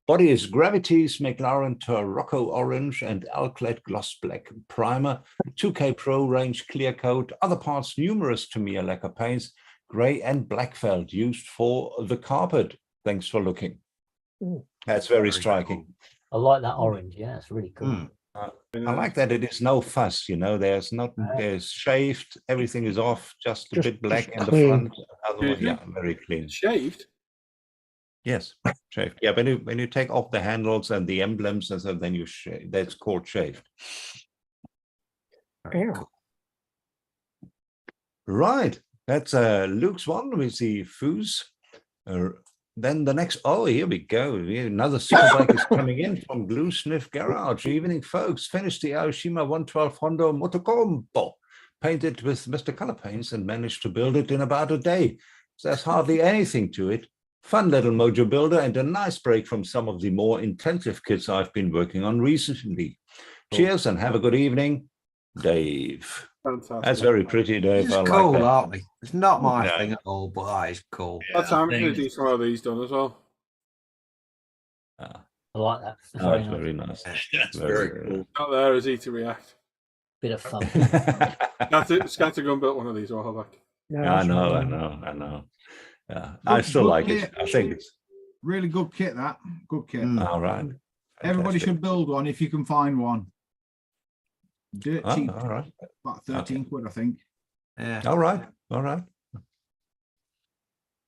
Body is Gravity's McLaren Tarocco Orange and Alclad Gloss Black Primer. 2K Pro range clear coat. Other parts numerous Tamiya lacquer paints. Grey and black felt used for the carpet. Thanks for looking. That's very striking. I like that orange. Yeah, it's really cool. Mm. I like that it is no fuss, there's shaved, everything is off, just a bit black in the clean. front. Otherwise, Mhm. yeah, very clean. Shaved. Yes, shaved. Yeah, when you take off the handles and the emblems and so then you shave, that's called shaved. Yeah. Right, that's Luke's one with the Fuse. Then the next, here we go. Another superbike is coming in from Blue Sniff Garage. Evening, folks. Finished the Aoshima 112 Honda Motocombo. Painted with Mr. Color Paints and managed to build it in about a day. So there's hardly anything to it. Fun little mojo builder and a nice break from some of the more intensive kits I've been working on recently. Cheers and have a good evening, Dave. Fantastic. That's very pretty, Dave. It's I like cool, that. aren't they? It's not my Yeah. thing at all, but that is cool. That's how I'm going to thing do some of these done as well. Ah, I like that. It's oh, very it's nice. very nice. That's very cool. Not there is he to react. Bit of fun. Scattergun built one of these a while back. Yeah, I that's know. right. Yeah, I still Good like it. kit. I think it's Really good kit, that. Good kit. all right. Everybody Fantastic. should build one if you can find one. Dirt Oh, cheap, all right. about 13 quid, I think. Yeah. All right.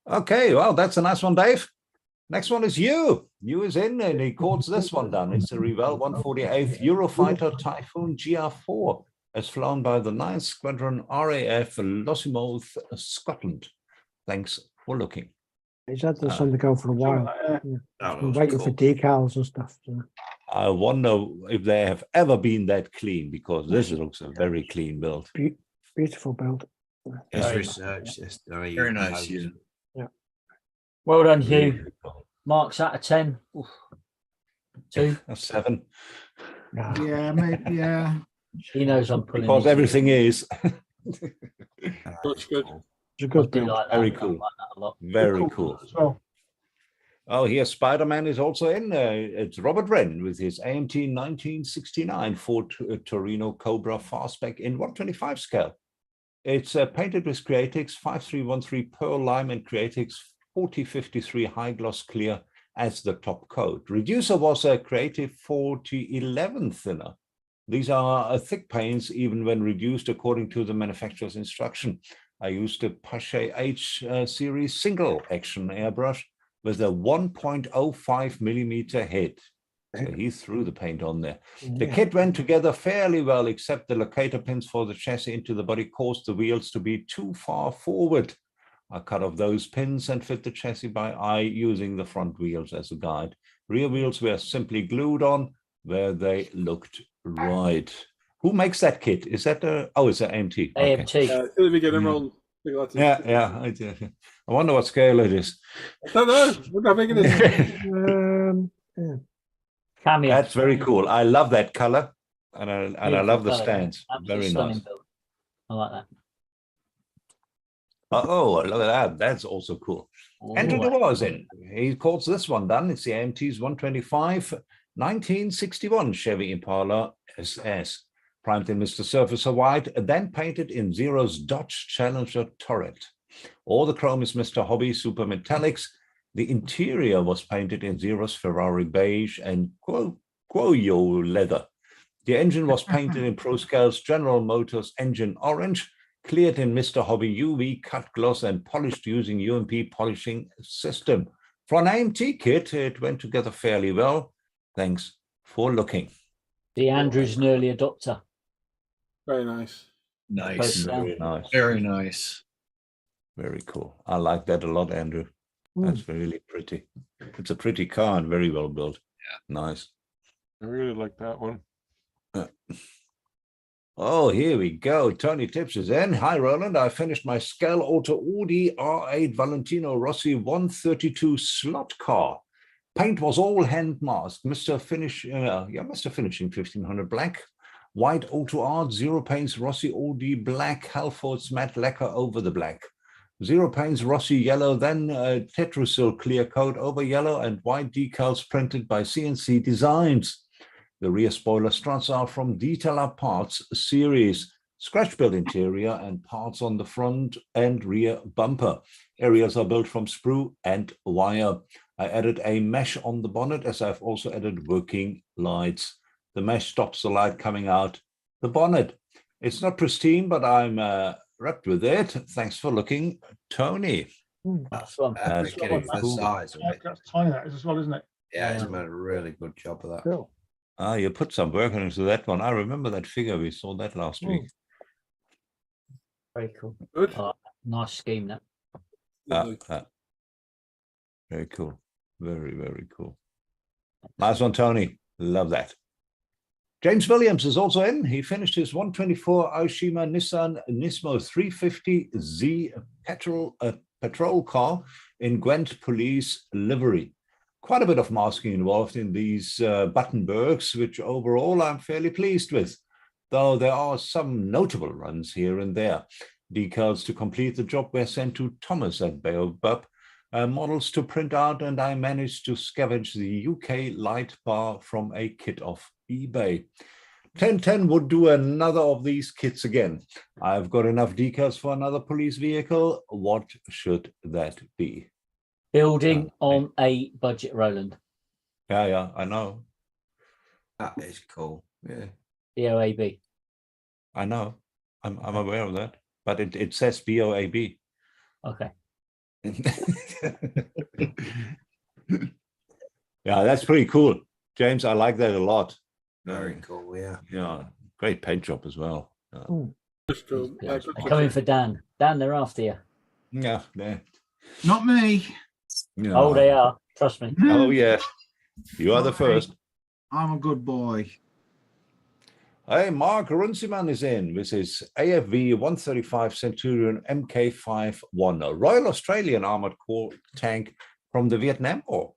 Okay, well, that's a nice one, Dave. Next one is you. You is in and he calls this one down. It's a Revell 148th Eurofighter Typhoon GR4 as flown by the 9th Squadron RAF Lossiemouth, Scotland. Thanks for looking. He's had this on the go for a while. That Been was waiting for cool. decals and stuff. So. I wonder if they have ever been that clean because this looks a very clean build. Beautiful build. It's Very research. It's Very nice, Hugh. Well done, Hugh. Marks out of 10. Oof. 2. A 7. Yeah, maybe, yeah. He knows I'm pulling. Because his- everything is Looks good. It's a I good do build. like that. Very I cool. like that a lot. very cool. As well. Oh, here Spider-Man is also in. It's Robert Wren with his AMT 1969 Ford Torino Cobra Fastback in 125 scale. It's painted with Creatix 5313 Pearl Lime and Creatix 4053 High Gloss Clear as the top coat. Reducer was a Creative 4011 thinner. These are thick paints even when reduced according to the manufacturer's instruction. I used a Pache H series single action airbrush with a 1.05 millimeter head. So he threw the paint on there. The Yeah. kit went together fairly well, except the locator pins for the chassis into the body caused the wheels to be too far forward. I cut off those pins and fit the chassis by eye using the front wheels as a guide. Rear wheels were simply glued on where they looked right. Who makes that kit? Is that it's an AMT. Okay. AMT. To the beginning, run. I wonder what scale it is. I don't know. Look how big it is. Yeah. Cameo. That's very cool. I love that color, and I Beautiful love the colour. stands. Absolutely Very stunning nice. build. I like that. Oh, look at that. That's also cool. Andrew Ooh, DeWar is in. He calls this one done. It's the AMT's 125 1961 Chevy Impala SS. primed in Mr. Surfacer White, then painted in Zero's Dodge Challenger turret. All the chrome is Mr. Hobby Super Metallics. The interior was painted in Zero's Ferrari beige and Guoyo leather. The engine was painted in ProScale's General Motors engine orange, cleared in Mr. Hobby UV cut gloss and polished using UMP polishing system. For an AMT kit, it went together fairly well. Thanks for looking. The Andrew's an early adopter. Very nice. Nice. Very nice. Very nice. Very cool. I like that a lot, Andrew. That's really pretty. It's a pretty car and very well built. Yeah. Nice. I really like that one. Oh, here we go. Tony Tips is in. Hi, Roland. I finished my Scale Auto Audi R8 Valentino Rossi 132 slot car. Paint was all hand masked. Mr. Finishing 1500 black. White Auto Art, Zero Paints Rossi Audi black, Halfords matte lacquer over the black. Zero Paints Rossi yellow, then Tetrasil clear coat over yellow and white decals printed by CNC Designs. The rear spoiler struts are from Detail Up Parts series. Scratch built interior and parts on the front and rear bumper. Areas are built from sprue and wire. I added a mesh on the bonnet as I've also added working lights. The mesh stops the light coming out the bonnet. It's not pristine, but I'm wrapped with it. Thanks for looking, Tony. That's one. That's getting for the size of it. That's tiny, that is as well, isn't it? Yeah, it's made a really good job of that. Cool. Ah, you put some work into that one. I remember that figure. We saw that last week. Very cool. Good. Nice scheme, that. Very cool. Very, very cool. Nice one, Tony. Love that. James Williams is also in. He finished his 124 Aoshima Nissan Nismo 350Z patrol car in Gwent police livery. Quite a bit of masking involved in these Buttonbergs, which overall I'm fairly pleased with, though there are some notable runs here and there. Decals to complete the job were sent to Thomas at Baobab, models to print out, and I managed to scavenge the UK light bar from a kit off eBay. 1010 would do another of these kits again. I've got enough decals for another police vehicle. What should that be? Building on a budget, Roland. Yeah, I know. That is cool. Yeah. BOAB. I know. I'm aware of that. But it says BOAB. Okay. Yeah, that's pretty cool. James, I like that a lot. Very cool, yeah. Yeah, great paint job as well. They're coming for Dan. Dan, they're after you. Yeah, Not me. yeah. Oh, they are. Trust me. Oh, yeah. You are the first. I'm a good boy. Hey, Mark Runciman is in with his AFV 135 Centurion MK51, a Royal Australian armored core tank from the Vietnam War.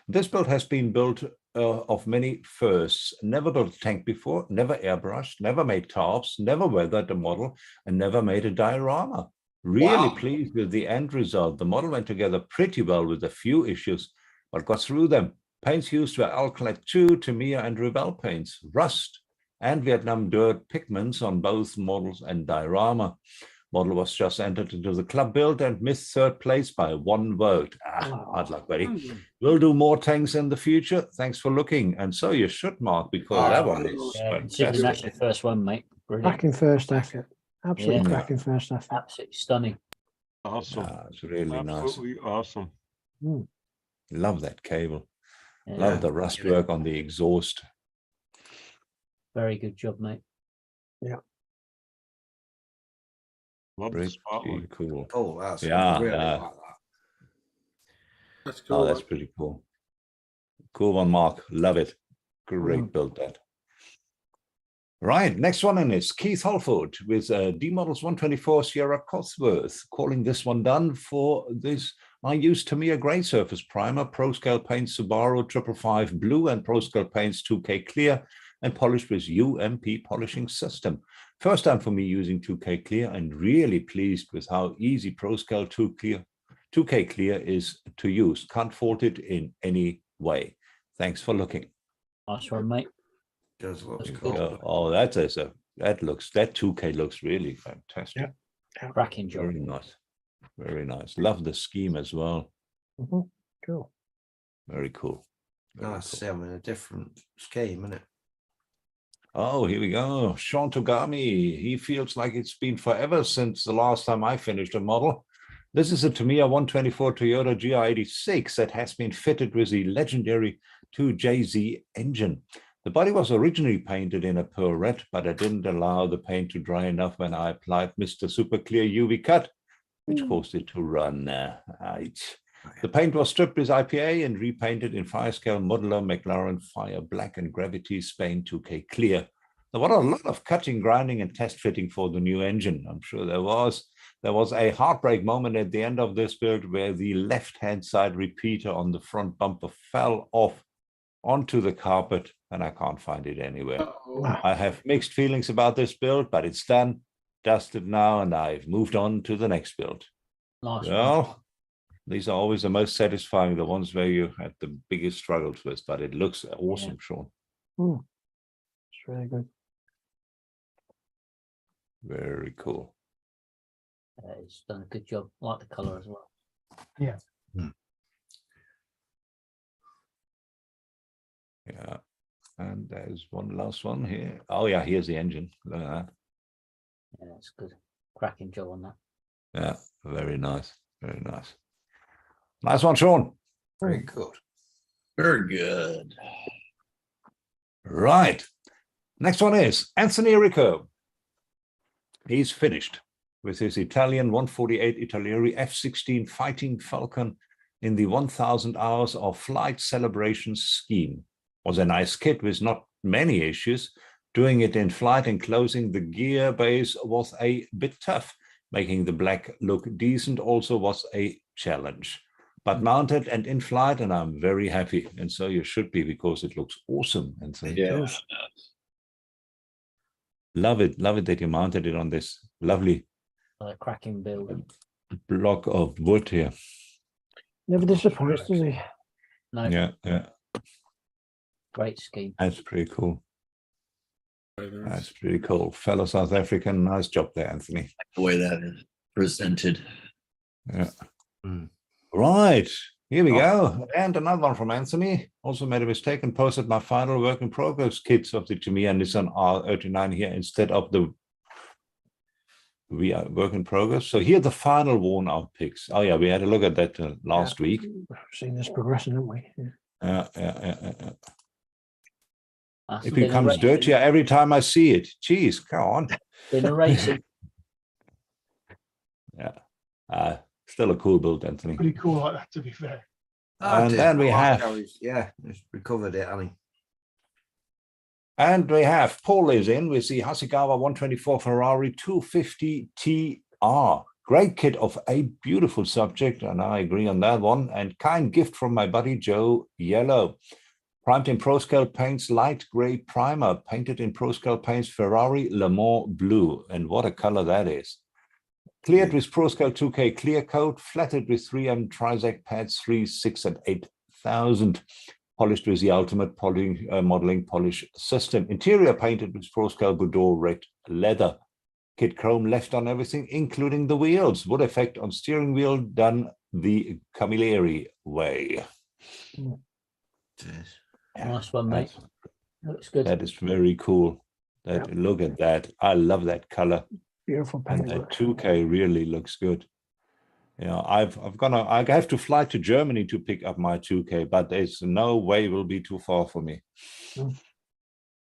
This build has been built of many firsts. Never built a tank before, never airbrushed, never made tarps, never weathered a model, and never made a diorama. Really pleased with the end result. The model went together pretty well with a few issues, but got through them. Paints used were Alclad 2, Tamiya, and Rebel paints, rust, and Vietnam dirt pigments on both models and diorama. Model was just entered into the club build and missed third place by 1 vote. Hard luck, buddy. We'll do more tanks in the future. Thanks for looking. And so you should, Mark, because that one is Considering that's your first one, mate. Brilliant. Cracking first effort. Absolutely cracking first effort. Absolutely stunning. Awesome. It's really Absolutely awesome. Love that cable. Yeah. Love the rust work on the exhaust. Very good job, mate. Yeah. Love the Pretty spotlight. cool. Oh, that's really like that. That's cool. Oh, that's pretty cool. Cool one, Mark. Love it. Great build that. Right, next one in is Keith Holford with D Models 124 Sierra Cosworth, calling this one done for this. I used Tamiya Grey Surface Primer, ProScale Paints Subaru 555 Blue, and ProScale Paints 2K Clear, and polished with UMP polishing system. First time for me using 2K Clear, and really pleased with how easy ProScale 2K Clear is to use. Can't fault it in any way. Thanks for looking. Nice one, mate. Does look That's cool. Oh, that is a that 2K looks really fantastic. Yeah. Cracking job. Very nice. Very nice. Love the scheme as well. Cool. Very cool. Very Nice to cool. see them in a different scheme, isn't it? Oh, here we go. Sean Togami. He feels like it's been forever since the last time I finished a model. This is a Tamiya 124 Toyota GR86 that has been fitted with the legendary 2JZ engine. The body was originally painted in a pearl red, but I didn't allow the paint to dry enough when I applied Mr. Super Clear UV cut, which caused it to run. Right. The paint was stripped with IPA and repainted in Firescale Modular McLaren Fire Black and Gravity Spain 2K Clear. There was a lot of cutting, grinding, and test fitting for the new engine. I'm sure there was. There was a heartbreak moment at the end of this build where the left-hand side repeater on the front bumper fell off onto the carpet, and I can't find it anywhere. I have mixed feelings about this build, but it's done, dusted now, and I've moved on to the next build. Nice. Well, these are always the most satisfying, the ones where you had the biggest struggles with, but it looks awesome, Sean. It's really good. Very cool. It's done a good job. I like the colour as well. Yeah. Yeah. And there's one last one here. Oh, yeah, here's the engine. Look at that. Yeah, it's good. Cracking job on that. Yeah, very nice. Very nice. Nice one, Sean. Very good. Very good. Right. Next one is Anthony Rico. He's finished with his Italian 148 Italieri F-16 Fighting Falcon in the 1000 hours of flight celebrations scheme. Was a nice kit with not many issues. Doing it in flight and closing the gear base was a bit tough. Making the black look decent also was a challenge. But mounted and in flight, and I'm very happy. And so you should be, because it looks awesome. And so love it that you mounted it on this lovely cracking build. block of wood here. Never disappoints, does he? No. Yeah. Great scheme. That's pretty cool. That's pretty cool. Fellow South African, nice job there, Anthony. The way that is presented. Yeah. Right. Here we go. And another one from Anthony. Also made a mistake and posted my final work in progress kits of the Tamiya Nissan R39 here instead of the work in progress. So here are the final worn out pics. Oh yeah, we had a look at that last week. We've seen this progression, haven't we? Yeah. That's It been a becomes race. dirtier every time I see it. Jeez, come on. Been a racing. Yeah. Still a cool build, Anthony. Pretty cool like that, to be fair. And then we have just recovered it, Annie. And we have Paul is in with the Hasegawa 124 Ferrari 250 TR. Great kit of a beautiful subject, and I agree on that one. And kind gift from my buddy Joe Yellow. Primed in ProScale Paints light gray primer, painted in ProScale Paints Ferrari Le Mans Blue. And what a color that is. Cleared with ProScale 2K clear coat, flattered with 3M Trizac pads 3, 6, and 8000. Polished with the ultimate modeling polish system. Interior painted with ProScale Bordeaux red leather. Kit chrome left on everything, including the wheels. Wood effect on steering wheel done the Camilleri way. Nice one, mate. Looks good. That is very cool. Look at that. I love that color. Beautiful And paint. that 2K really looks good. You know, I have to fly to Germany to pick up my 2K, but there's no way it will be too far for me.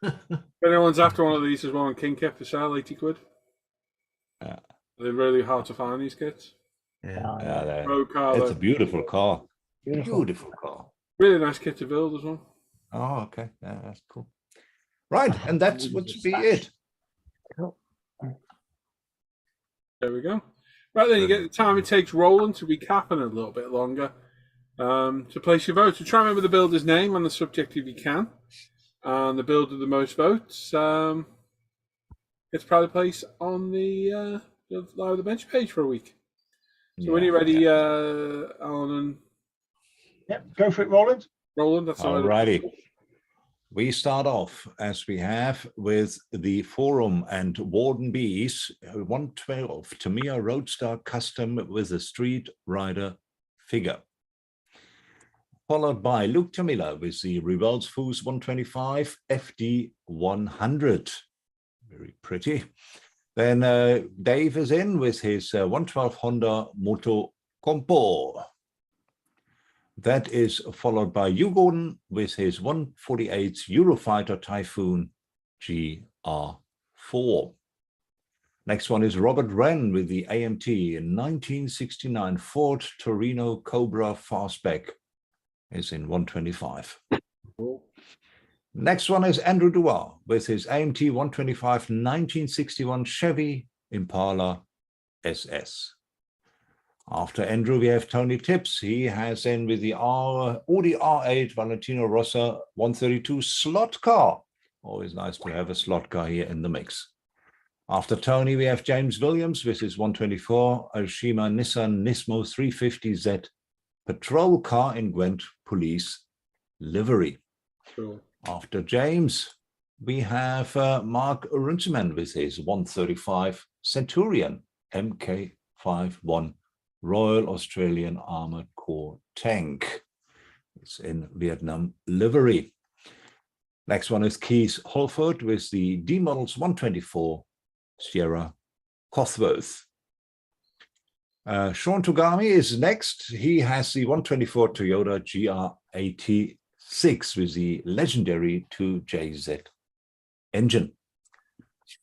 If anyone's after one of these, there's one on King Kip for sale, 80 quid. Yeah. They're really hard to find, these kits. It's a beautiful car. Beautiful car. Really nice kit to build as well. Oh, okay. Yeah, that's cool. Right, and that would be it. There we go. Right, then you get the time it takes Roland to recap in a little bit longer to place your vote. So try and remember the builder's name on the subject if you can. And the builder with the most votes gets pride of place on the Live the Bench page for a week. So when you're ready, Alan and... Yep, go for it, Roland. Roland, that's all right. Alrighty. We start off, as we have, with the Forum and Warden Bees 112 Tamiya Roadster Custom with a Street Rider figure. Followed by Luke Tamila with the Revolts Foos 125 FD 100. Very pretty. Then Dave is in with his 112 Honda Moto Compo. That is followed by Hugh Gordon with his 148 Eurofighter Typhoon GR4. Next one is Robert Wren with the AMT 1969 Ford Torino Cobra Fastback. Is in 125. Cool. Next one is Andrew Duar with his AMT 125 1961 Chevy Impala SS. After Andrew, we have Tony Tips. He has in with the Audi R8 Valentino Rossa 132 slot car. Always nice to have a slot car here in the mix. After Tony, we have James Williams with his 124 Oshima Nissan Nismo 350Z patrol car in Gwent police livery. Cool. After James, we have Mark Runciman with his 135 Centurion MK51 Royal Australian Armored Corps tank. It's in Vietnam livery. Next one is Keith Holford with the D Models 124 Sierra Cosworth. Sean Togami is next. He has the 124 Toyota GR86 with the legendary 2JZ engine.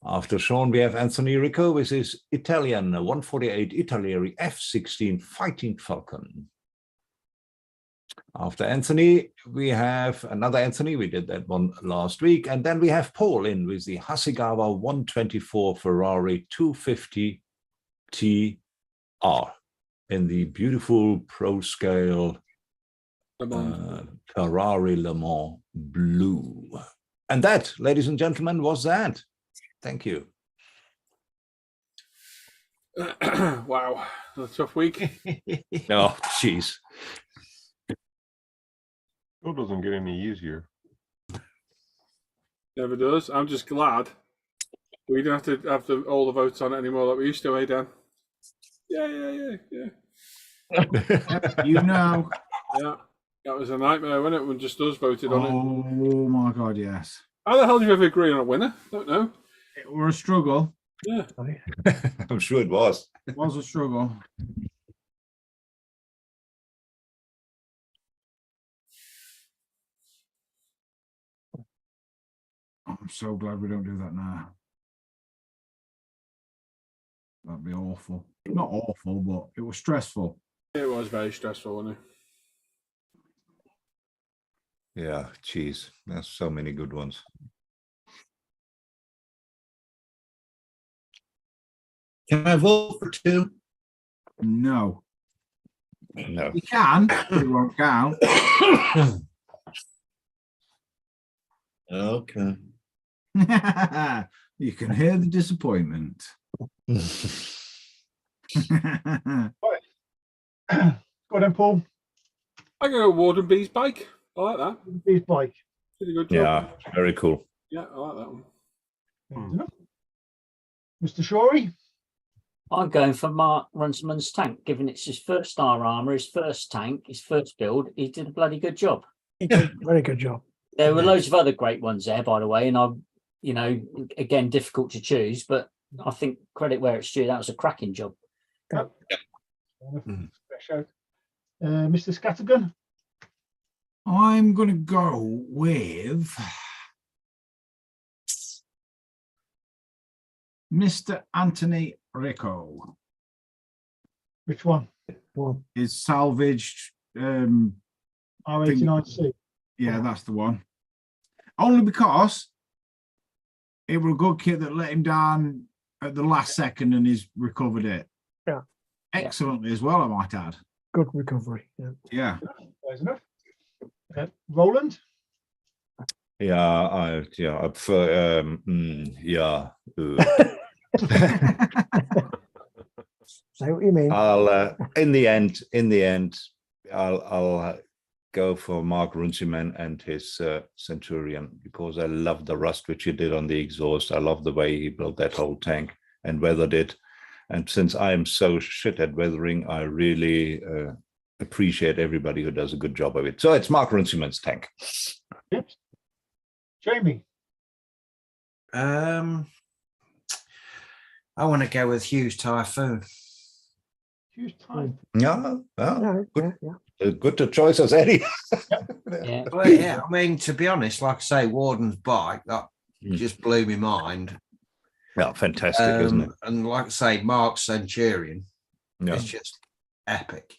After Sean, we have Anthony Rico with his Italian 148 Italieri F16 Fighting Falcon. After Anthony, we have another Anthony. We did that one last week. And then we have Paul in with the Hasegawa 124 Ferrari 250 TR in the beautiful pro scale Ferrari Le Mans blue. And that, ladies and gentlemen, was that. Thank you. Wow, a tough week. Oh, jeez. Still doesn't get any easier. Never does. I'm just glad we don't have to all the votes on it anymore like we used to, eh, Dan? Yeah. You know. Yeah, that was a nightmare, wasn't it, when just us voted on it? Oh my God, yes. How the hell did you ever agree on a winner? Don't know. It was a struggle. Yeah. I'm sure it was. It was a struggle. I'm so glad we don't do that now. That'd be awful. Not awful, but it was stressful. It was very stressful, wasn't it? Yeah, geez, there's so many good ones. Can I vote for two? No. No. You can, but it won't count. Okay. You can hear the disappointment. Go on then, Paul. I'm going to go Warden B's bike. I like that. His bike. Did a good job. Yeah, very cool. Yeah, I like that one. Mr. Shorey. I'm going for Mark Runciman's tank, given it's his first star armor, his first tank, his first build. He did a bloody good job. He did a very good job. There were loads of other great ones there, by the way, and again, difficult to choose, but I think credit where it's due. That was a cracking job. Mr. Scattergun. I'm going to go with Mr. Anthony Rico. Which one? Is salvaged. R89C. Yeah, that's the one. Only because it was a good kit that let him down at the last second and he's recovered it. Yeah. Excellently as well, I might add. Good recovery. Yeah. There's enough. Roland. Yeah, I prefer, yeah. Say what you mean. I'll in the end, I'll go for Mark Runciman and his Centurion, because I love the rust which he did on the exhaust. I love the way he built that whole tank and weathered it. And since I am so shit at weathering, I really appreciate everybody who does a good job of it. So it's Mark Runciman's tank. Yep. Jamie. I want to go with Hughes Typhoon. Hughes Typhoon. Yeah, Yeah. as good a choice as any. Yeah. Well, yeah, I mean, to be honest, like I say, Warden's bike, that just blew my mind. Yeah, fantastic, isn't it? And like I say, Mark's Centurion, Yeah. it's just epic.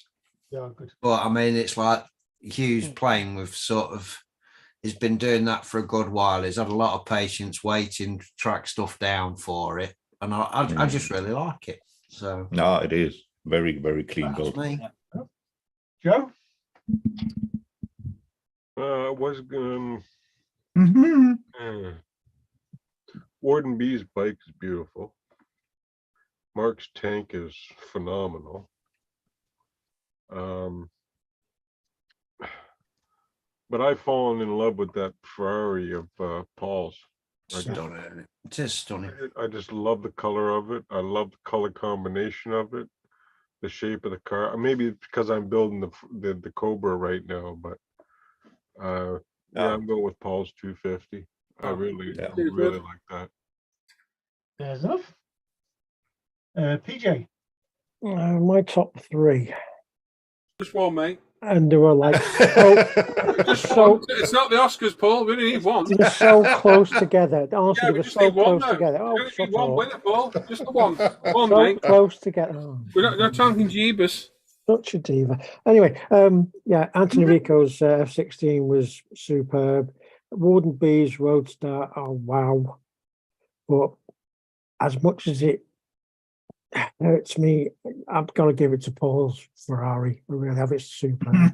Yeah, good. But I mean, it's like Hughes playing with sort of, he's been doing that for a good while. He's had a lot of patience waiting to track stuff down for it. And I just really like it. So No, it is very, very clean that's build. me. Joe? Warden B's bike is beautiful. Mark's tank is phenomenal. But I've fallen in love with that Ferrari of Paul's. Stunning. It is stunning. I just love the color of it. I love the color combination of it, the shape of the car. Maybe it's because I'm building the Cobra right now, but yeah, I'm going with Paul's 250. I really like that. There's enough. PJ. My top three. Just one, mate. And they were like Just one. It's not the Oscars, Paul. We only need one. they're so close together. Honestly, Yeah, they we were just so need one close now. together. We Oh, only shut need one up. winner, Paul. Just the one. One, So mate. close together. Oh, We're not talking Jeebus. such a diva. Anyway, yeah, Anthony Rico's F16 was superb. Warden B's Roadstar, oh wow. But as much as it hurts me, I'm gonna give it to Paul's Ferrari. I really have. It's superb.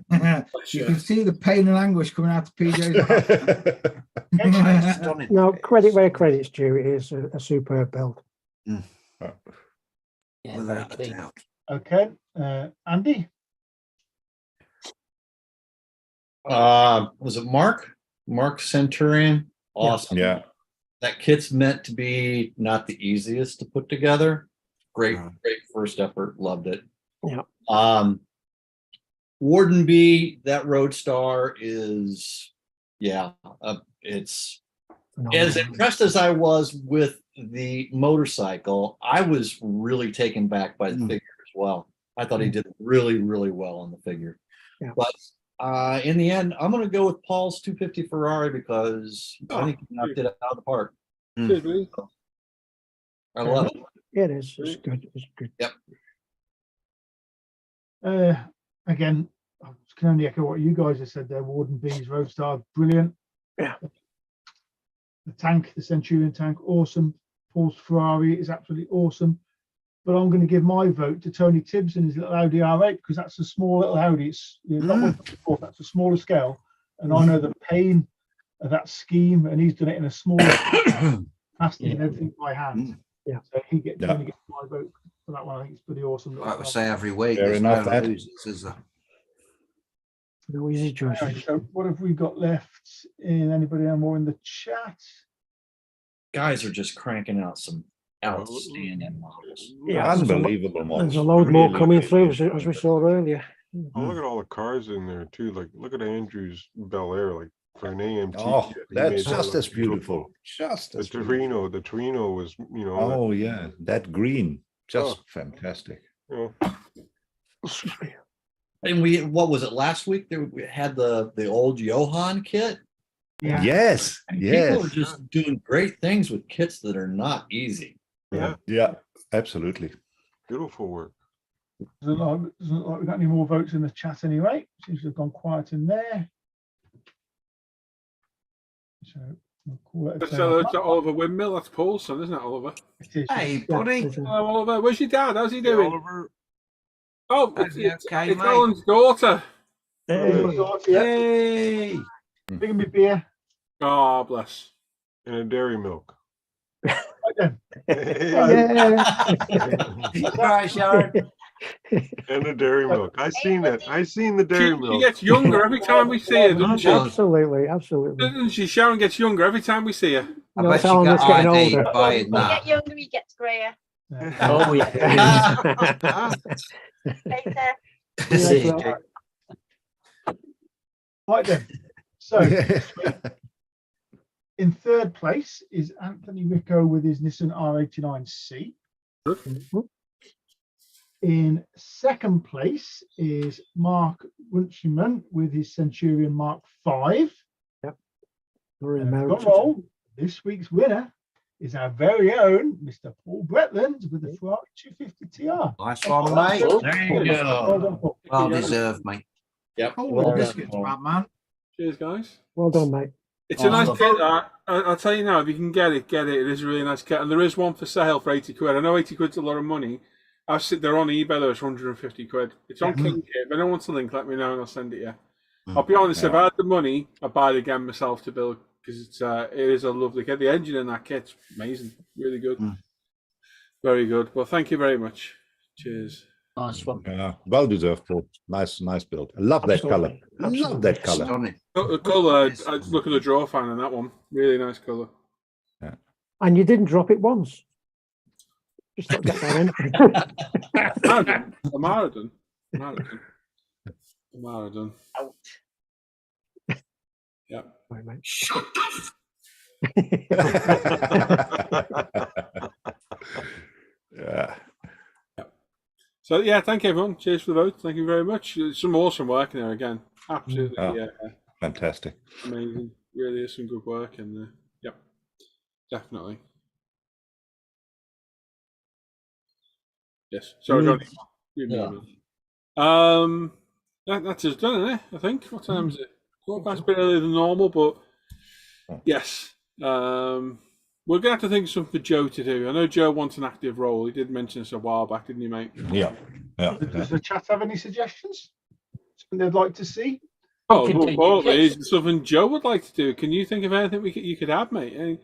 You can see the pain and anguish coming out of PJ's Stunning. No, credit where credit's due. It is a superb build. Yeah, very Without a clean. doubt. Okay. Andy. Was it Mark? Mark Centurion? Awesome. Yeah. That kit's meant to be not the easiest to put together. Great first effort. Loved it. Yeah. Warden B, that Roadstar is, it's as impressed as I was with the motorcycle. I was really taken back by the figure as well. I thought he did really, really well on the figure. Yeah. But in the end, I'm going to go with Paul's 250 Ferrari because I think he knocked it out of the park. Seriously. I love it. It is. It's good. It's good. Yep. Again, I can only echo what you guys have said there. Warden B's Roadstar, brilliant. Yeah. The tank, the Centurion tank, awesome. Paul's Ferrari is absolutely awesome. But I'm going to give my vote to Tony Tibbs and his little Audi R8 because that's a small little Audi. It's that's a smaller scale, and I know the pain of that scheme, and he's done it in a smaller capacity and everything by hand. Yeah. So he only gets my vote for that one. I think it's pretty awesome. Like we say every week, Fair there's enough, no that. losers, is there? No easy choices. Okay, so what have we got left? In anybody more in the chat? Guys are just cranking out some outstanding models. Yeah, Unbelievable models. There's a load more Really coming good. through as we saw earlier. Oh, look at all the cars in there too. Like, look at Andrew's Bel Air. Like for an AMT. Oh, kit, he that's made that just look as beautiful. Just The as beautiful. Torino was, Oh yeah, that green, just fantastic. And what was it last week? We had the old Johan kit. Yeah. Yes, And yes, people are just doing great things with kits that are not easy. yeah, absolutely. Beautiful work. Doesn't look like we've got any more votes in the chat anyway. Seems to have gone quiet in there. So we'll call it a Let's day. hello to Oliver Windmill. That's Paul's son, isn't it, Oliver? It is. Hey, Yeah, buddy. there's a- Hello, Oliver. Where's your dad? How's he doing? Oliver. Oh, Is he okay, it's mate? Alan's daughter. Hey. Bring me beer. Oh, bless. And a dairy milk. Right then. Right, Sharon. And the dairy milk. I seen it. I seen the dairy She milk. gets younger every time we see her, doesn't she? Absolutely, absolutely. Doesn't she? Sharon gets younger every time we see her. I No, bet she Alan, got it's getting ID older. buying You that. get younger, he gets grayer. Oh, yeah. Later. See you later. Right then. So in third place is Anthony Rico with his Nissan R89C. In second place is Mark Wunschman with his Centurion Mark V. We're in And America. drum roll, this week's winner is our very own Mr. Paul Bretland with the Ferrari 250 TR. Nice one, mate. There you Well go. done, Paul. Well deserved, mate. Yep. Holy Well done, biscuits, Paul. Batman. Cheers, guys. Well done, mate. It's a nice Awesome. kit. I'll tell you now, if you can get it, get it. It is a really nice kit. And there is one for sale for 80 quid. I know 80 quid's a lot of money. They're on eBay, though. It's 150 quid. It's on King Kit. If anyone wants a link, let me know and I'll send it you. I'll be honest, if I had the money, I'd buy it again myself to build because it is a lovely kit. The engine in that kit's amazing. Really good. Very good. Well, thank you very much. Cheers. Nice one. Yeah, well deserved, Paul. Nice build. I love that color. Absolutely. Love that color. Stunning. The colour, I just look at the draw fan on that one. Really nice colour. And you didn't drop it once. Just not get that in. A marathon. Yeah. Right, mate. Yeah. So yeah, thank you everyone. Cheers for the vote. Thank you very much. Some awesome work in there again. Absolutely, Oh. Fantastic. amazing. Really is some good work in there. Yep, definitely. Yes. Sorry, Johnny. That's us done, isn't it? I think. What time is it? Well, that's a bit earlier than normal, but yes. We're gonna have to think of something for Joe to do. I know Joe wants an active role. He did mention this a while back, didn't you, mate? Yeah. Does the chat have any suggestions? Something they'd like to see? Oh, could do well, yes. is something Joe would like to do. Can you think of anything you could add, mate?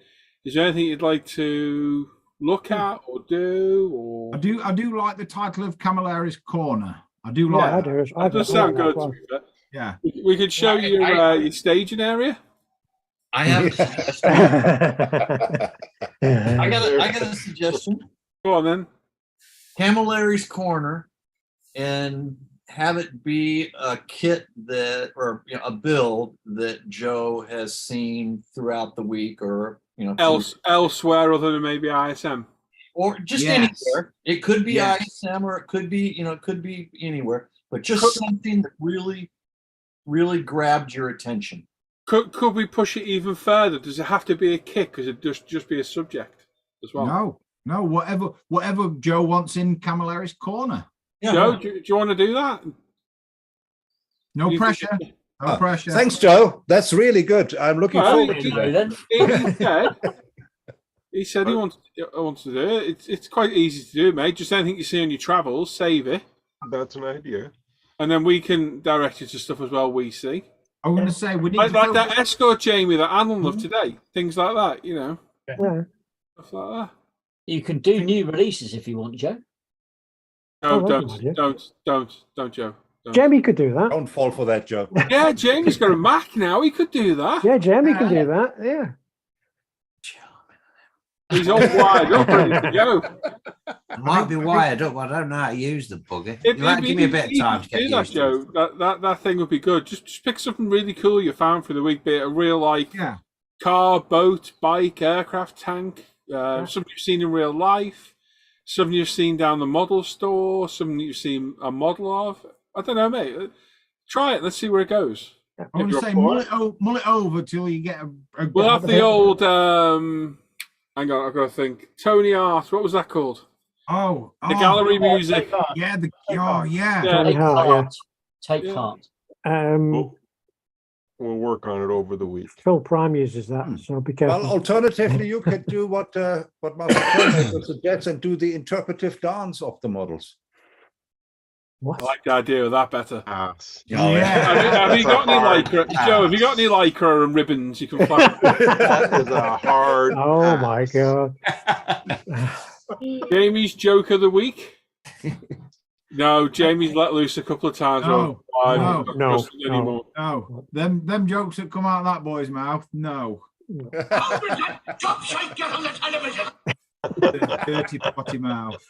Is there anything you'd like to look at or do? Or I do like the title of Camilleri's Corner. I do like Yeah, I that. do. that does sound good. Well. To be fair. Yeah. We could show you your staging area. I have a suggestion. I got a suggestion. Go on then. Camilleri's Corner, and have it be a kit that, or a build that Joe has seen throughout the week, or Elsewhere other than maybe ISM. or just Yes. anywhere. It could be Yes. ISM, or it could be it could be anywhere, but just something that really grabbed your attention. Could we push it even further? Does it have to be a kit? Because it just be a subject as well? No, whatever Joe wants in Camilleri's Corner. Yeah. Joe, do you want to do that? No You pressure. think- No pressure. Thanks, Joe. That's really good. I'm looking Well, forward to Joe, that. then. He said he wants to do it. It's quite easy to do, mate. Just anything you see on your travels, save it, That's an idea. and then we can direct you to stuff as well we see. I'm going to say we need Like to that escort Jamie that Alan loved today. Things like that, Yeah. stuff like that. You can do new releases if you want, Joe. No, Oh, that's a good don't, Joe. Don't. Jamie could do that. Don't fall for that, Joe. Yeah, Jamie's got a Mac now. He could do that. Yeah, Jamie can do that. Yeah. He's all wired up, ready to go. Might be wired up. I don't know how to use the bugger. It'd You might be give me a bit of easy time to get do that, used to Joe. it. That thing would be good. Just pick something really cool you found for the week. Be it a real Yeah. car, boat, bike, aircraft, tank. Something you've seen in real life. Something you've seen down the model store. Something you've seen a model of. I don't know, mate. Try it. Let's see where it goes. I'm going If to you're say up for mull it over till you get a We'll have the old. Hang on, I've got to think. Tony Art. What was that called? The gallery music. Yeah, Yeah. Take Tony Hart, heart. Take Yeah. heart. We'll work on it over the week. Phil Prime uses that, so be careful. Well, alternatively, you could do what Master suggests and do the interpretive dance of the models. What? I like the idea of that better. Ass. Have you got any lycra, Joe? Have you got any lycra and ribbons you can find? That is a hard. Oh my god. Jamie's joke of the week. No, Jamie's let loose a couple of times. No, I'm no, not no, trusting no. anymore. No, them jokes that come out of that boy's mouth, no. Dirty potty mouth.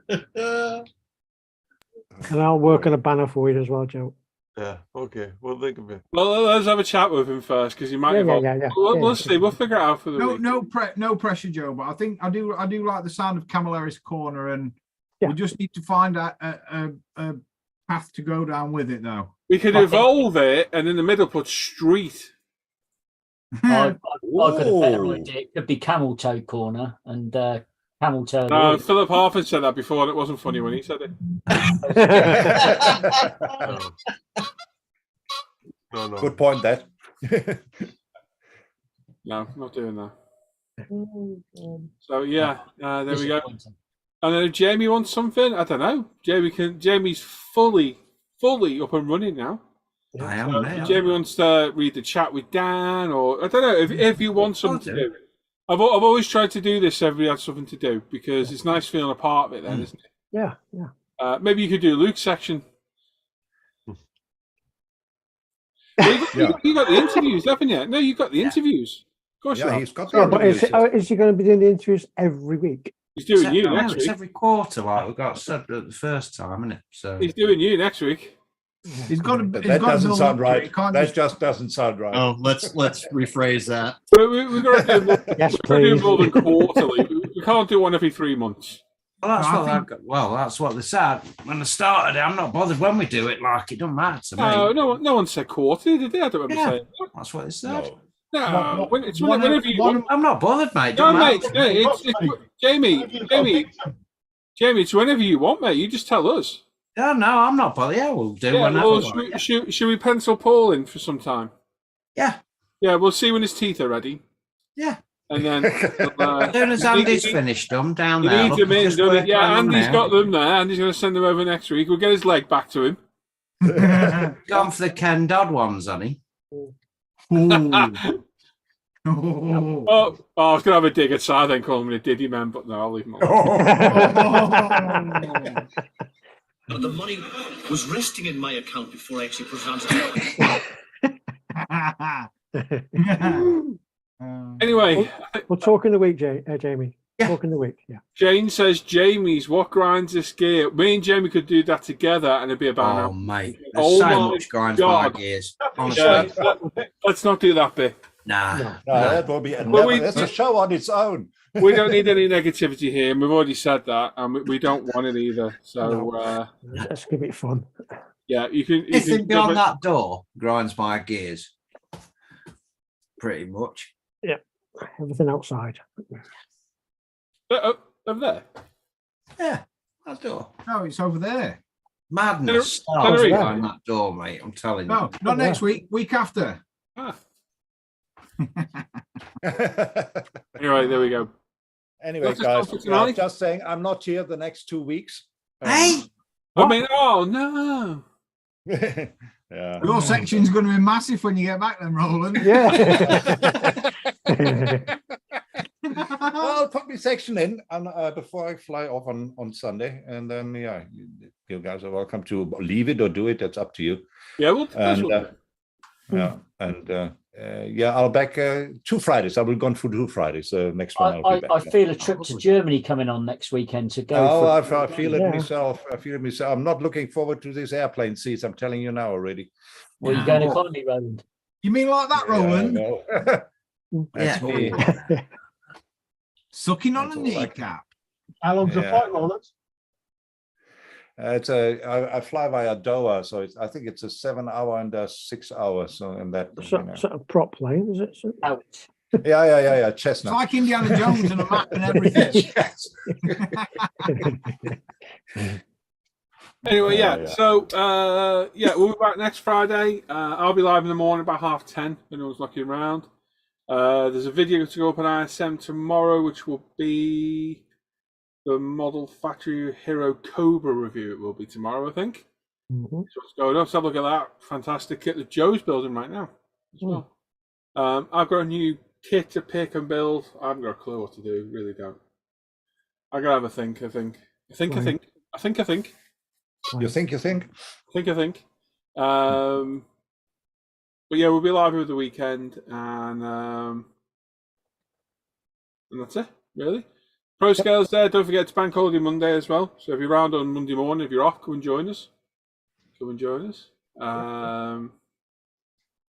And I'll work on a banner for you as well, Joe. Yeah. Okay. We'll think of it. Well, let's have a chat with him first because he might. Yeah. We'll see. We'll figure it out for the week. No pressure, Joe. But I think I do like the sound of Camillaris Corner, and Yeah. we just need to find a path to go down with it, though. We could evolve it and in the middle put street. I've got a better idea. It could be Camel Toe Corner and Camel Toe. No, Philip Harford said that before, and it wasn't funny when he said it. No. Good point, that. No, not doing that. So yeah, there we go. And then if Jamie wants something, I don't know. Jamie's fully up and running now. I am So now. if Jamie wants to read the chat with Dan, or I don't know if you want something to do. I've always tried to do this so everybody has something to do because it's nice feeling a part of it then, isn't it? Yeah. Maybe you could do Luke's section. You got the interviews, haven't you? No, you got the interviews. Of course you have. He's got Yeah, but is he going to be doing the interviews every week? He's doing you next It's week. every quarter, like we got said the first time, isn't it? So He's doing you next week. He's got to. That doesn't sound right. That just doesn't sound right. Oh, let's rephrase that. We've got to do more, Yes, we're gonna do please. more than quarterly. We can't do one every 3 months. that's what they said when I started. I'm not bothered when we do it. Like it doesn't matter to me. No one said quarterly, did they? I don't remember saying that. That's what they said. No, whenever you want. I'm not bothered, mate. No, Don't mate. matter. It's Jamie, it's whenever you want, mate. You just tell us. No, I'm not bothered. Yeah, we'll do whenever. Well, should we pencil Paul in for some time? Yeah. Yeah, we'll see when his teeth are ready. Yeah. And then As soon as Andy's finished them down he there. needs them in, just doesn't working he? Yeah, on them Andy's now. got them there. Andy's going to send them over next week. We'll get his leg back to him. Gone for the Ken Dodd ones, honey. I was going to have a dig at Side and call him a diddy man, but no, I'll leave him alone. The money was resting in my account before I actually put it on. Anyway, we'll talk in the week, Jamie. Yeah. Talk in the week. Yeah. Jane says, Jamie's what grinds this gear? Me and Jamie could do that together, and it'd be about Oh, mate, there's so much grinds my gears. Honestly, let's not do that bit. Nah. That will be that's a show on its own. We don't need any negativity here, and we've already said that, and we don't want it either. So let's give it fun. Yeah, you can. Anything beyond that door grinds my gears. Pretty much. Yeah, everything outside. Over there. Yeah, that door. No, it's over there. Madness starts behind that door, mate. I'm telling you. No, not next week. Week after. Anyway, there we go. Anyway, guys, just saying, I'm not here the next 2 weeks. Hey. I mean, oh no. Yeah. Your section's going to be massive when you get back, then, Roland. Yeah. I'll put my section in and before I fly off on Sunday, and then you guys are welcome to leave it or do it. That's up to you. Yeah, we'll. I'll back 2 Fridays. I will go through 2 Fridays. Next one I'll be back. I feel a trip to Germany coming on next weekend to go. I feel it myself. I feel it myself. I'm not looking forward to this airplane seats. I'm telling you now already. Well, you're going economy, Roland. You mean like that, Roland? That's me. Sucking on a kneecap. How long's the flight, Roland? I fly via Doha, so I think it's a 7 hour and 6 hours. So in that Sort of prop plane, is it? Ouch. Yeah. Chestnut. It's like Indiana Jones and a map and everything. Anyway, So we'll be back next Friday. I'll be live in the morning about 10:30 when no one's looking around. There's a video to go up on ISM tomorrow, which will be the Model Factory Hero Cobra review. It will be tomorrow, I think. Mm-hmm. So let's go. Let's have a look at that fantastic kit that Joe's building right now as well. I've got a new kit to pick and build. I haven't got a clue what to do. Really don't. I gotta have a think. I think. I think. You think? But yeah, we'll be live over the weekend, and that's it, really. Pro Scales there. Don't forget it's Bank Holiday Monday as well. So if you're around on Monday morning, if you're off, come and join us. And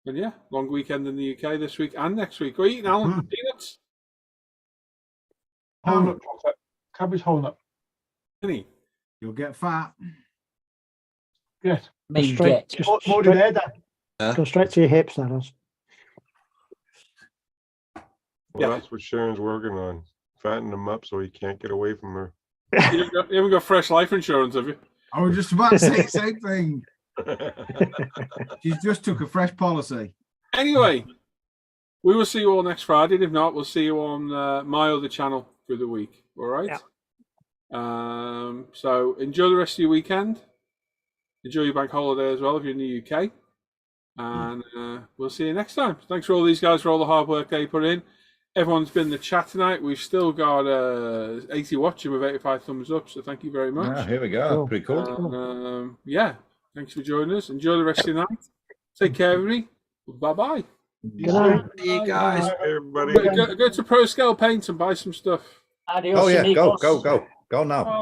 yeah, long weekend in the UK this week and next week. We're eating, Alan. Peanuts. Walnut chocolate. Cabbage walnut. Penny. You'll get fat. Yes. More to there, Dan. Go straight to your hips, that is. Well, that's what Sharon's working on. Fatten him up so he can't get away from her. You haven't got fresh life insurance, have you? I was just about to say the same thing. She's just took a fresh policy. Anyway, we will see you all next Friday. If not, we'll see you on my other channel for the week. All right? Yeah. So enjoy the rest of your weekend. Enjoy your bank holiday as well if you're in the UK. And we'll see you next time. Thanks for all these guys for all the hard work they put in. Everyone's been in the chat tonight. We've still got 80 watching with 85 thumbs up. So thank you very much. Yeah, here we go. Cool. Pretty cool. And, yeah, thanks for joining us. Enjoy the rest of your night. Take care, everybody. Bye-bye. Good night. See you guys. Everybody. Go to Pro Scale Paint and buy some stuff. Adios, Oh yeah, amigos. go now.